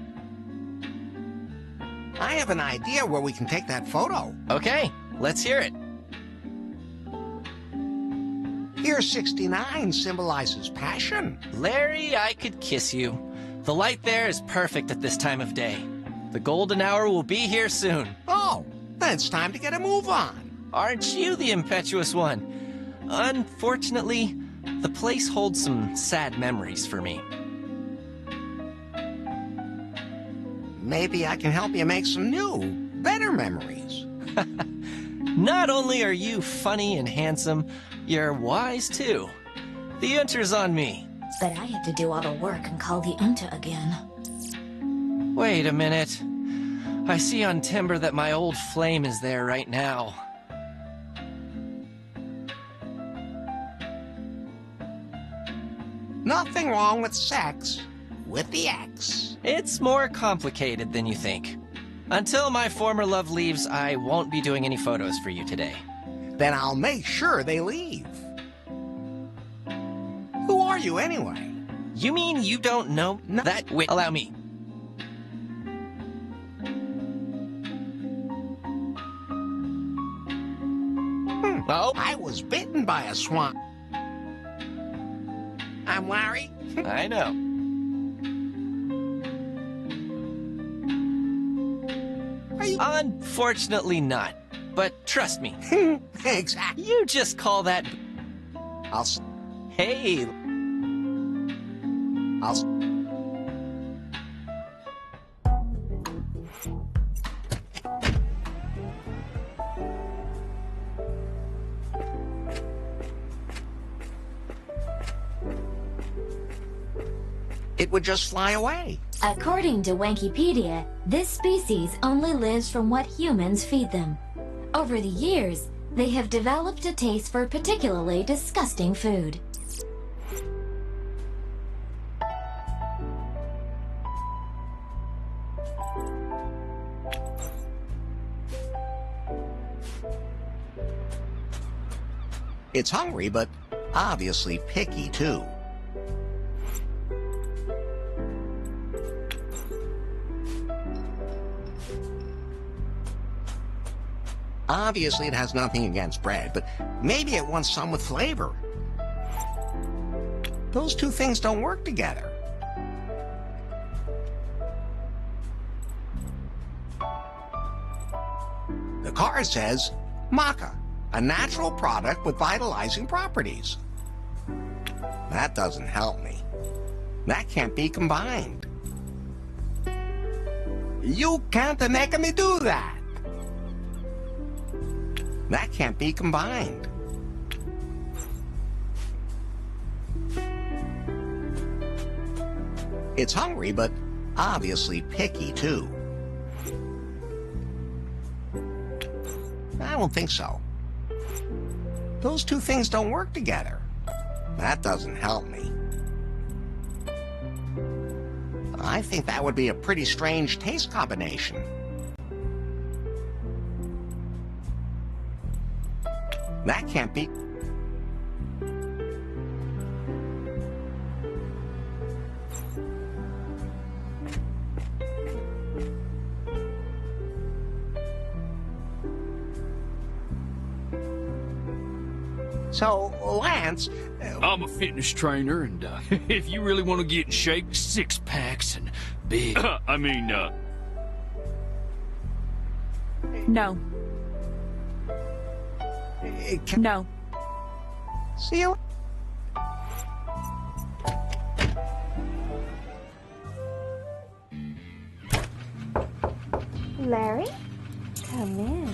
I have an idea where we can take that photo. Okay, let's hear it. Here, 69 symbolizes passion. Larry, I could kiss you. The light there is perfect at this time of day. The golden hour will be here soon. Oh, then it's time to get a move on. Aren't you the impetuous one? Unfortunately, the place holds some sad memories for me. Maybe I can help you make some new, better memories. Not only are you funny and handsome, you're wise too. The enter's on me. But I have to do all the work and call the Unta again. Wait a minute. I see on Timber that my old flame is there right now. Nothing wrong with sex with the X. It's more complicated than you think. Until my former love leaves, I won't be doing any photos for you today. Then I'll make sure they leave. Who are you anyway? You mean you don't know that? Wait, allow me. Oh? I was bitten by a swamp. I'm Larry. I know. Unfortunately not. But trust me. Exactly. You just call that... Hey. It would just fly away. According to Wikipedia, this species only lives from what humans feed them. Over the years, they have developed a taste for particularly disgusting food. It's hungry, but obviously picky too. Obviously, it has nothing against bread, but maybe it wants some with flavor. Those two things don't work together. The card says, maca, a natural product with vitalizing properties. That doesn't help me. That can't be combined. You can't make me do that. That can't be combined. It's hungry, but obviously picky too. I don't think so. Those two things don't work together. That doesn't help me. I think that would be a pretty strange taste combination. That can't be... So, Lance... I'm a fitness trainer, and if you really want to get in shape, 6 packs and big... No. No. See you. Larry? Come in.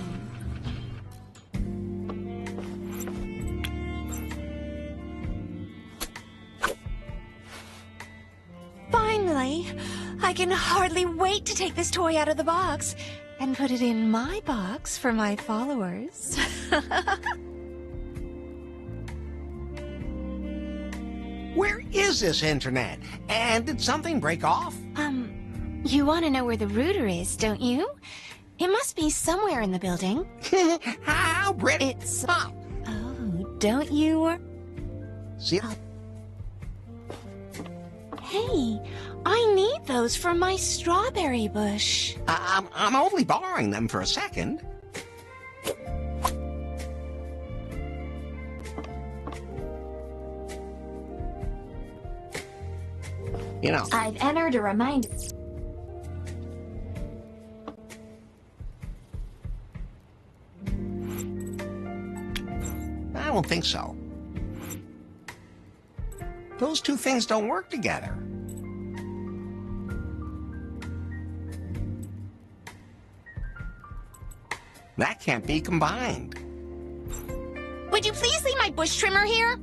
I can hardly wait to take this toy out of the box and put it in my box for my followers. Where is this internet? And did something break off? You want to know where the router is, don't you? It must be somewhere in the building. How, Brit? It's... Oh, don't you... See? Hey, I need those for my strawberry bush. I'm only borrowing them for a second. You know... I've entered a reminder. I don't think so. Those two things don't work together. That can't be combined. Would you please leave my bush trimmer here?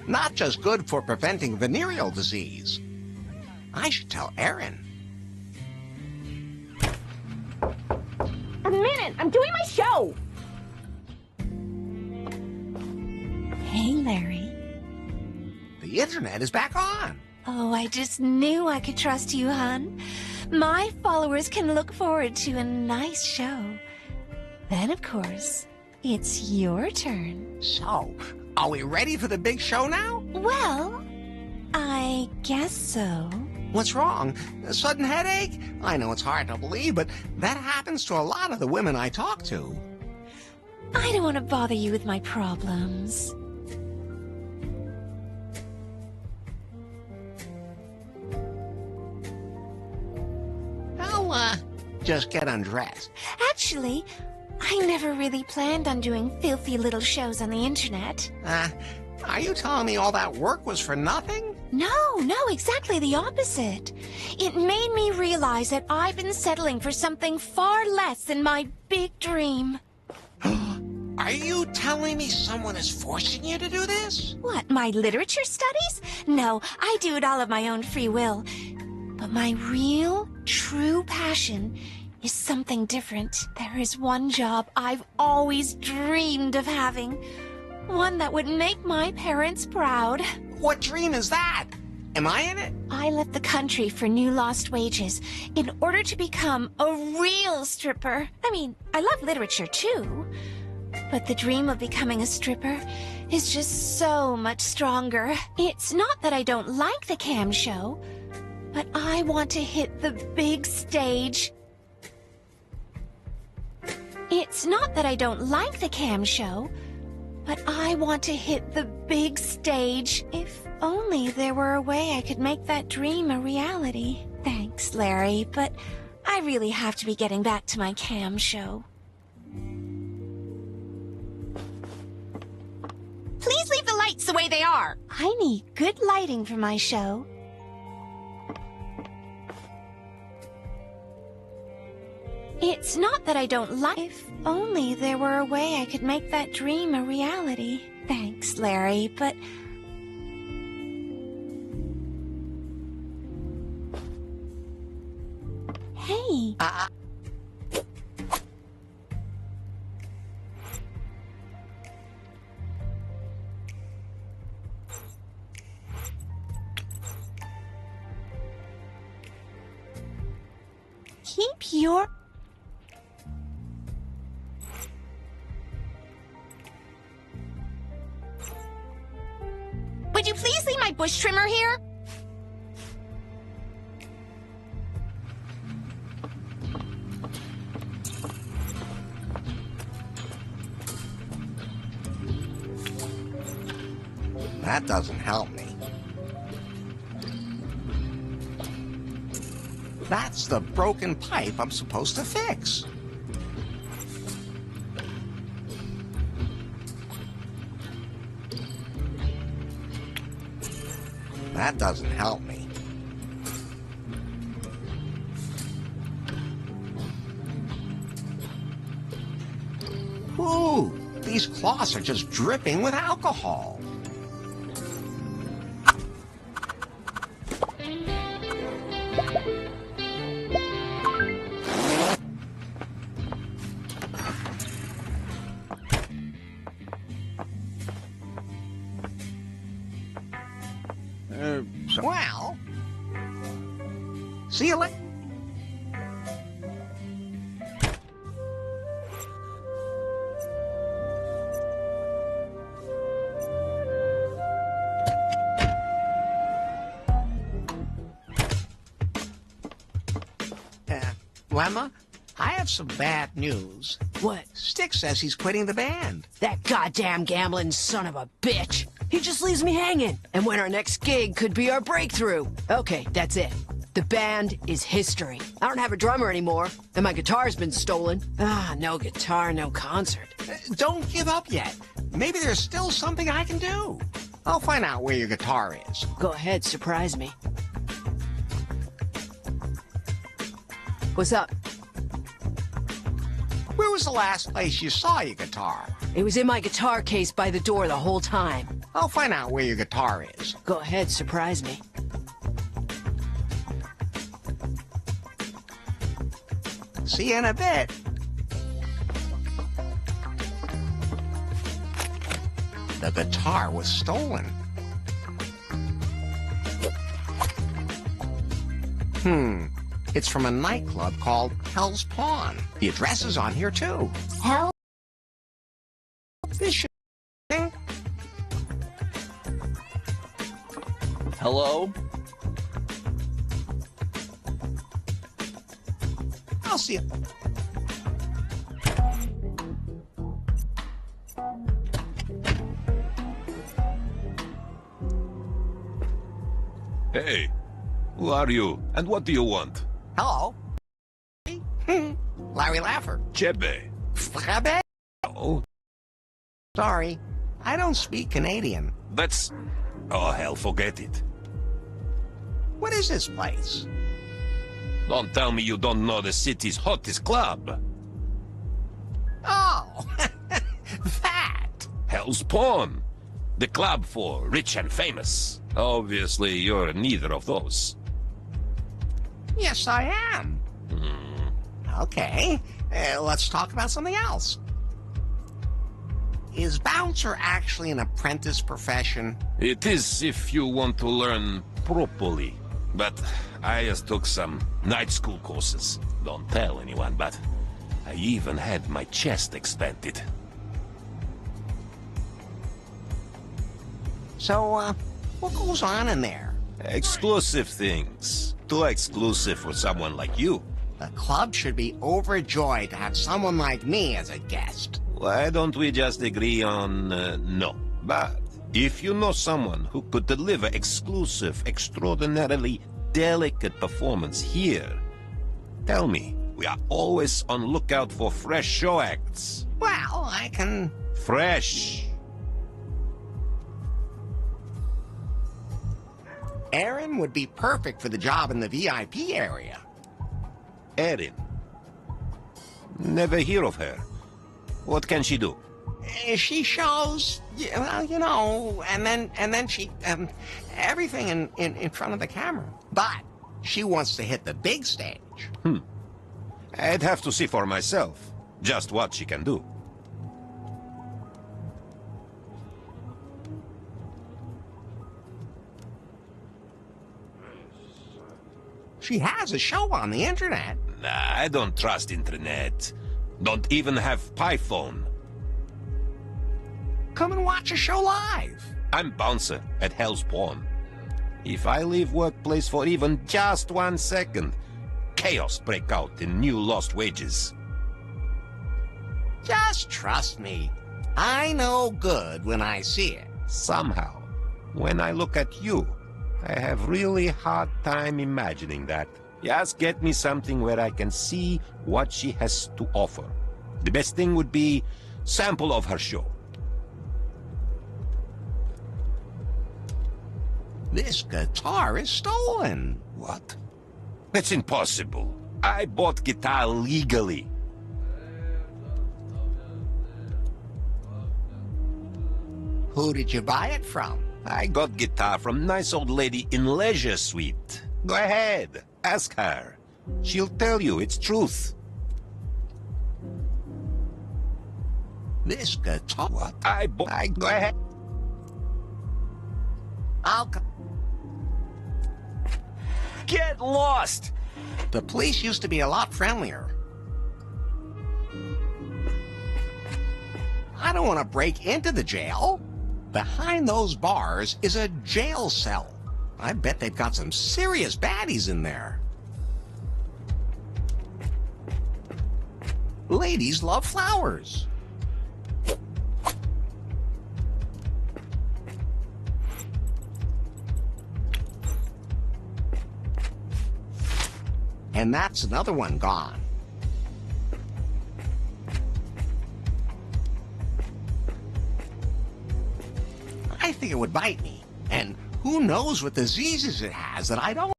Not just good for preventing venereal disease. I should tell Erin. A minute, I'm doing my show. Hey, Larry. The internet is back on. Oh, I just knew I could trust you, hon. My followers can look forward to a nice show. Then, of course, it's your turn. So, are we ready for the big show now? Well, I guess so. What's wrong? A sudden headache? I know it's hard to believe, but that happens to a lot of the women I talk to. I don't want to bother you with my problems. I'll, just get undressed. Actually, I never really planned on doing filthy little shows on the internet. Are you telling me all that work was for nothing? No, exactly the opposite. It made me realize that I've been settling for something far less than my big dream. Are you telling me someone is forcing you to do this? What, my literature studies? No, I do it all of my own free will. But my real, true passion is something different. There is one job I've always dreamed of having. One that would make my parents proud. What dream is that? Am I in it? I left the country for new lost wages in order to become a real stripper. I mean, I love literature too. But the dream of becoming a stripper is just so much stronger. It's not that I don't like the cam show, but I want to hit the big stage. It's not that I don't like the cam show, but I want to hit the big stage. If only there were a way I could make that dream a reality. Thanks, Larry, but I really have to be getting back to my cam show. Please leave the lights the way they are. I need good lighting for my show. It's not that I don't like... If only there were a way I could make that dream a reality. Thanks, Larry, but... Hey! Keep your... Would you please leave my bush trimmer here? That doesn't help me. That's the broken pipe I'm supposed to fix. That doesn't help me. Ooh, these cloths are just dripping with alcohol. Well, see you later. Lemma, I have some bad news. What? Stick says he's quitting the band. That goddamn gambling son of a bitch. He just leaves me hanging. And when our next gig could be our breakthrough. Okay, that's it. The band is history. I don't have a drummer anymore, and my guitar's been stolen. Ah, no guitar, no concert. Don't give up yet. Maybe there's still something I can do. I'll find out where your guitar is. Go ahead, surprise me. What's up? Where was the last place you saw your guitar? It was in my guitar case by the door the whole time. I'll find out where your guitar is. Go ahead, surprise me. See you in a bit. The guitar was stolen. It's from a nightclub called Hell's Pawn. The address is on here, too. Hell? This should... Hello? I'll see you. Hey, who are you, and what do you want? Hello. Larry Laffer. Chebe. Frabe? Oh, Sorry, I don't speak Canadian. that's... Oh, hell, forget it. What is this place? Don't tell me you don't know the city's hottest club. Oh, that. Hell's Pawn. The club for rich and famous. Obviously, you're neither of those. Yes, I am. Okay, let's talk about something else. Is bouncer actually an apprentice profession? It is if you want to learn properly. But I just took some night school courses. Don't tell anyone, but I even had my chest expanded. So, what goes on in there? Exclusive things. Too exclusive for someone like you. The club should be overjoyed to have someone like me as a guest. Why don't we just agree on no? But if you know someone who could deliver exclusive, extraordinarily delicate performance here, tell me. We are always on lookout for fresh show acts. Well, I can... Fresh. Erin would be perfect for the job in the VIP area. Erin. Never hear of her. What can she do? She shows, well, you know, and then she, everything in front of the camera. But she wants to hit the big stage. I'd have to see for myself just what she can do. She has a show on the internet. Nah, I don't trust internet. Don't even have Python. Come and watch a show live. I'm bouncer at Hell's Pawn. If I leave workplace for even just 1 second, chaos break out in new lost wages. Just trust me. I know good when I see it. Somehow, when I look at you, I have really hard time imagining that. Just get me something where I can see what she has to offer. The best thing would be sample of her show. This guitar is stolen. What? That's impossible. I bought guitar legally. Who did you buy it from? I got guitar from nice old lady in Leisure Suite. Go ahead, ask her. She'll tell you it's truth. This guitar... What? Go ahead. I'll... Get lost! The police used to be a lot friendlier. I don't want to break into the jail. Behind those bars is a jail cell. I bet they've got some serious baddies in there. Ladies love flowers. And that's another one gone. I think it would bite me. And who knows what diseases it has that I don't...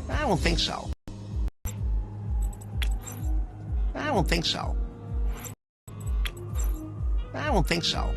I don't think so. I don't think so. I don't think so.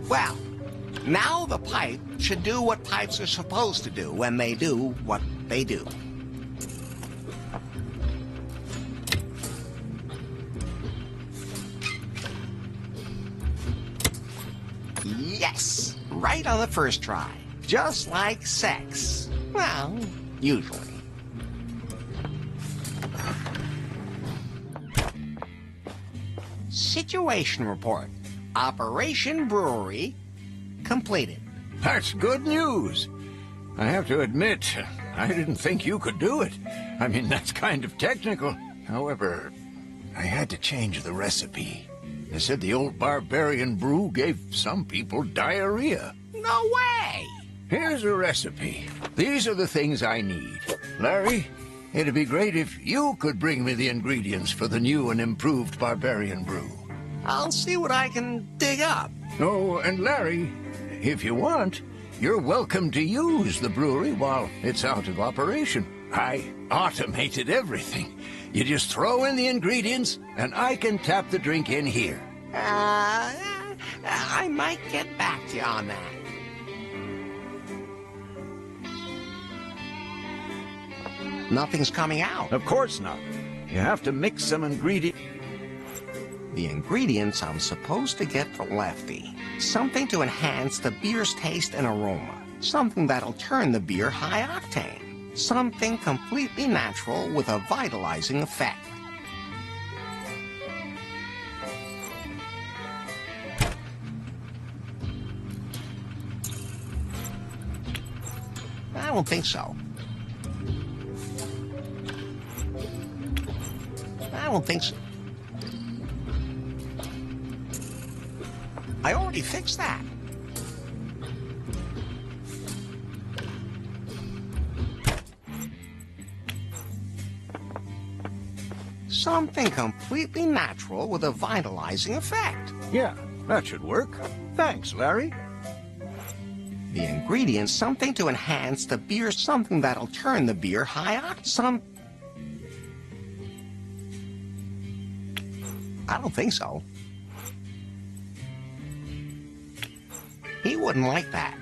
Well, now the pipe should do what pipes are supposed to do when they do what they do. Yes, right on the first try. Just like sex. Well, usually. Situation report. Operation Brewery completed. That's good news. I have to admit, I didn't think you could do it. I mean, that's kind of technical. However, I had to change the recipe. They said the old barbarian brew gave some people diarrhea. No way! Here's a recipe. These are the things I need. Larry, it'd be great if you could bring me the ingredients for the new and improved barbarian brew. I'll see what I can dig up. Oh, and Larry, if you want, you're welcome to use the brewery while it's out of operation. I automated everything. You just throw in the ingredients, and I can tap the drink in here. I might get back to you on that. Nothing's coming out. Of course not. You have to mix some ingredients. The ingredients I'm supposed to get for Lefty. Something to enhance the beer's taste and aroma. Something that'll turn the beer high octane. Something completely natural with a vitalizing effect. I don't think so. I don't think so. I already fixed that. Something completely natural with a vitalizing effect. Yeah, that should work. Thanks, Larry. The ingredients, something to enhance the beer, something that'll turn the beer high octane. I don't think so. He wouldn't like that.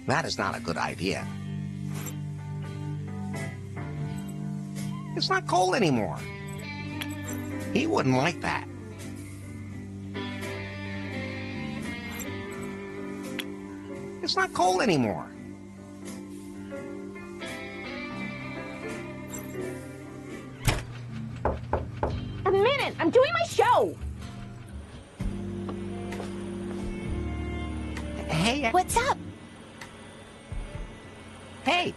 That is not a good idea. It's not cold anymore. He wouldn't like that. It's not cold anymore. doing my show! Hey, What's up? hey,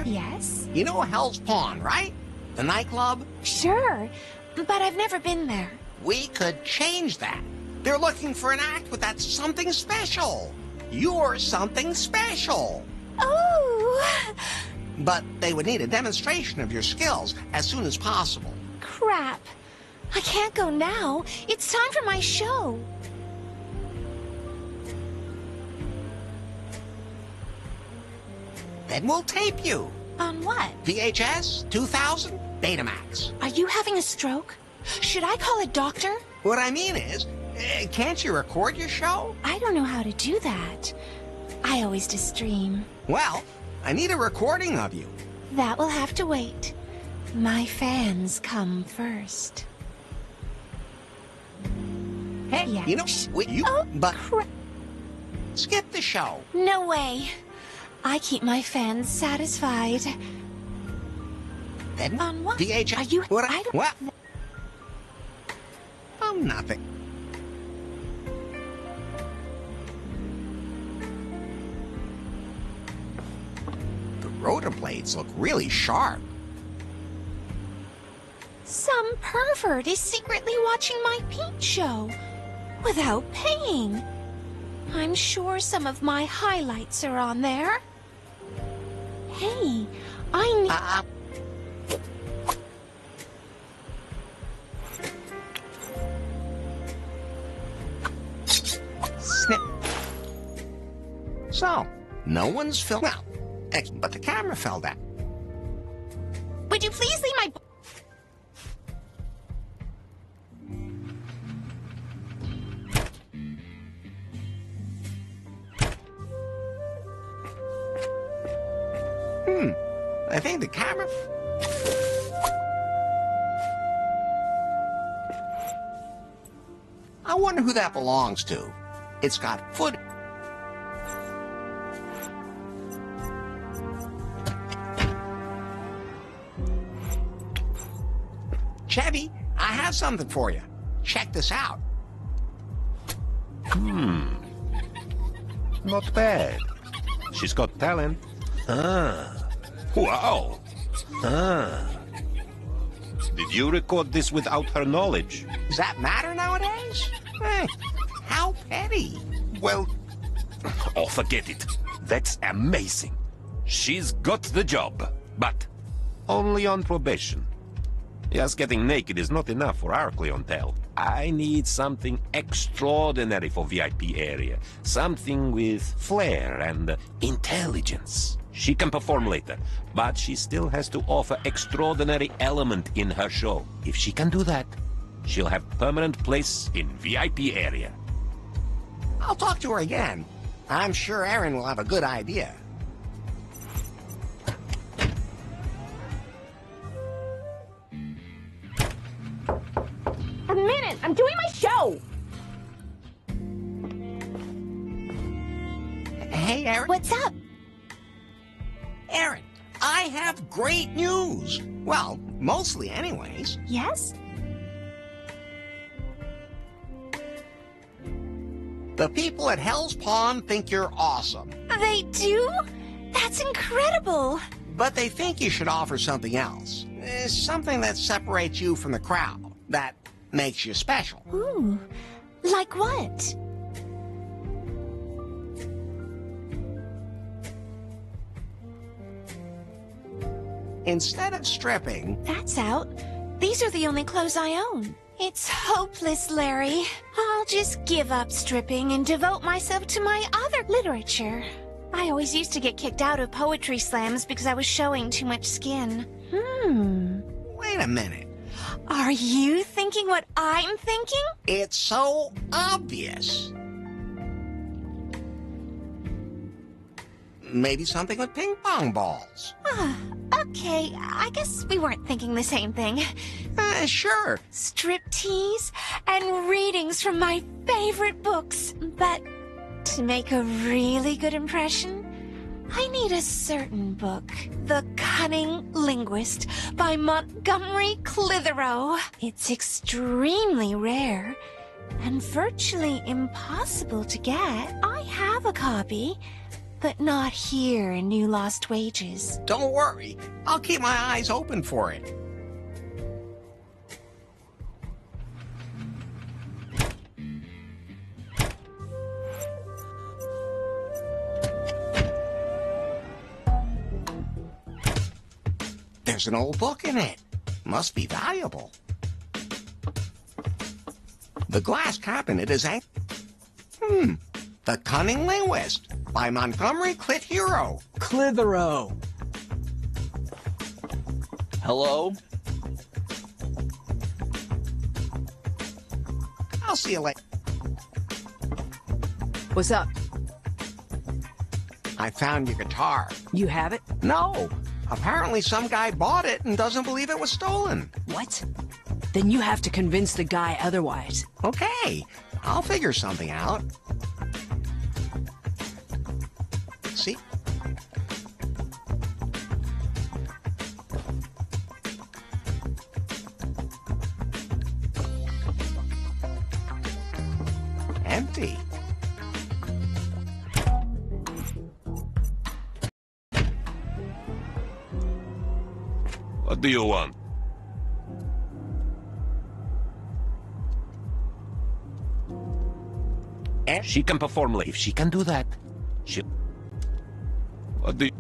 Yes? you know Hell's Pawn, right? The nightclub? Sure, but I've never been there. We could change that. They're looking for an act with that something special. You're something special. Oh! But they would need a demonstration of your skills as soon as possible. Crap. I can't go now. It's time for my show. Then we'll tape you. On what? VHS, 2000, Betamax. Are you having a stroke? Should I call a doctor? What I mean is, can't you record your show? I don't know how to do that. I always just stream. Well, I need a recording of you. That will have to wait. My fans come first. Hey, Yeah. you know, but skip the show. No way. I keep my fans satisfied. Then on what? VHS. Are you? What? I don't. What? Oh, nothing. The rotor blades look really sharp. Some pervert is secretly watching my peep show without paying. I'm sure some of my highlights are on there. Hey, I need... Snip. So, no one's filmed. Well, but the camera fell down. Would you please leave my... I think the camera... I wonder who that belongs to. It's got foot... Chevy, I have something for you. Check this out. Not bad. She's got talent. Wow. Did you record this without her knowledge? Does that matter nowadays? Hey, how petty. Well, oh, forget it. That's amazing. She's got the job, but only on probation. Just getting naked is not enough for our clientele. I need something extraordinary for VIP area. Something with flair and intelligence. She can perform later, but she still has to offer extraordinary element in her show. If she can do that, she'll have permanent place in VIP area. I'll talk to her again. I'm sure Aaron will have a good idea. A minute! I'm doing my show! Hey, Aaron. What's up? Aaron, I have great news. Well, mostly anyways. Yes? The people at Hell's Pawn think you're awesome. They do? That's incredible! But they think you should offer something else. Something that separates you from the crowd. That makes you special. Ooh, like what? Instead of stripping... That's out. These are the only clothes I own. It's hopeless, Larry. I'll just give up stripping and devote myself to my other literature. I always used to get kicked out of poetry slams because I was showing too much skin. Wait a minute. Are you thinking what I'm thinking? It's so obvious. Maybe something with ping pong balls. Okay, I guess we weren't thinking the same thing. Sure. Striptease and readings from my favorite books. But to make a really good impression, I need a certain book. The Cunning Linguist by Montgomery Clitheroe. It's extremely rare and virtually impossible to get. I have a copy, but not here in New Lost Wages. Don't worry. I'll keep my eyes open for it. There's an old book in it. Must be valuable. The glass cabinet is a... The Cunning Linguist by Montgomery Clitheroe. Clitheroe. Hello? I'll see you later. What's up? I found your guitar. You have it? No. Apparently some guy bought it and doesn't believe it was stolen. What? Then you have to convince the guy otherwise. Okay. I'll figure something out. See? Empty. What do you want? She can perform live. If she can do that, she... What do you...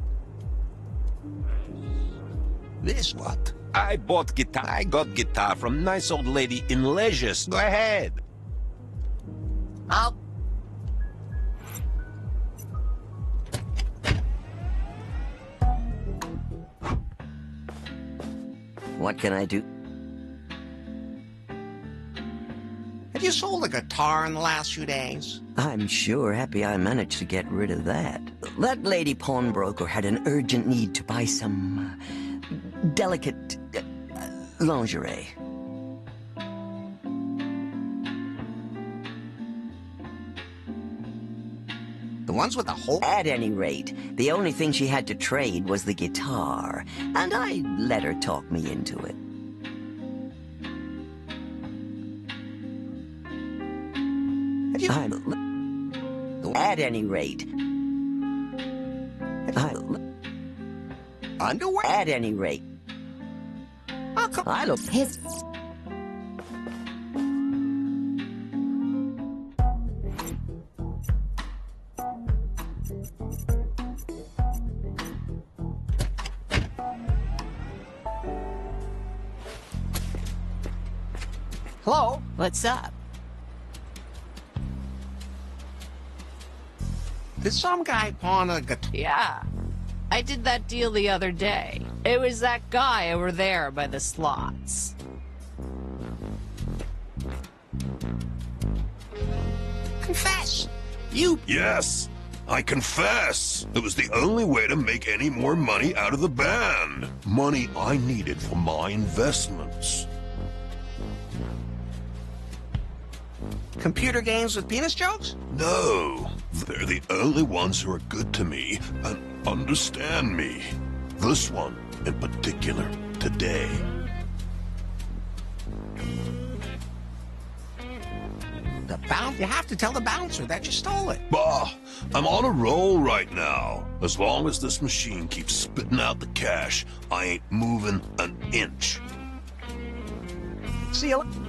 This what? I bought guitar. I got guitar from nice old lady in Leisures. Go ahead. I'll... What can I do? Have you sold a guitar in the last few days? I'm sure happy I managed to get rid of that. That lady pawnbroker had an urgent need to buy some delicate lingerie. The ones with the hole? At any rate, the only thing she had to trade was the guitar, and I let her talk me into it. At any rate, underwear? At any rate, I look his. Hello? What's up? Did some guy pawn a guitar? Yeah. I did that deal the other day. It was that guy over there by the slots. Confess! You... Yes, I confess. It was the only way to make any more money out of the band. Money I needed for my investments. Computer games with penis jokes? No, they're the only ones who are good to me and understand me. This one, in particular, today. The bouncer? You have to tell the bouncer that you stole it. Bah, I'm on a roll right now. As long as this machine keeps spitting out the cash, I ain't moving an inch. See you later.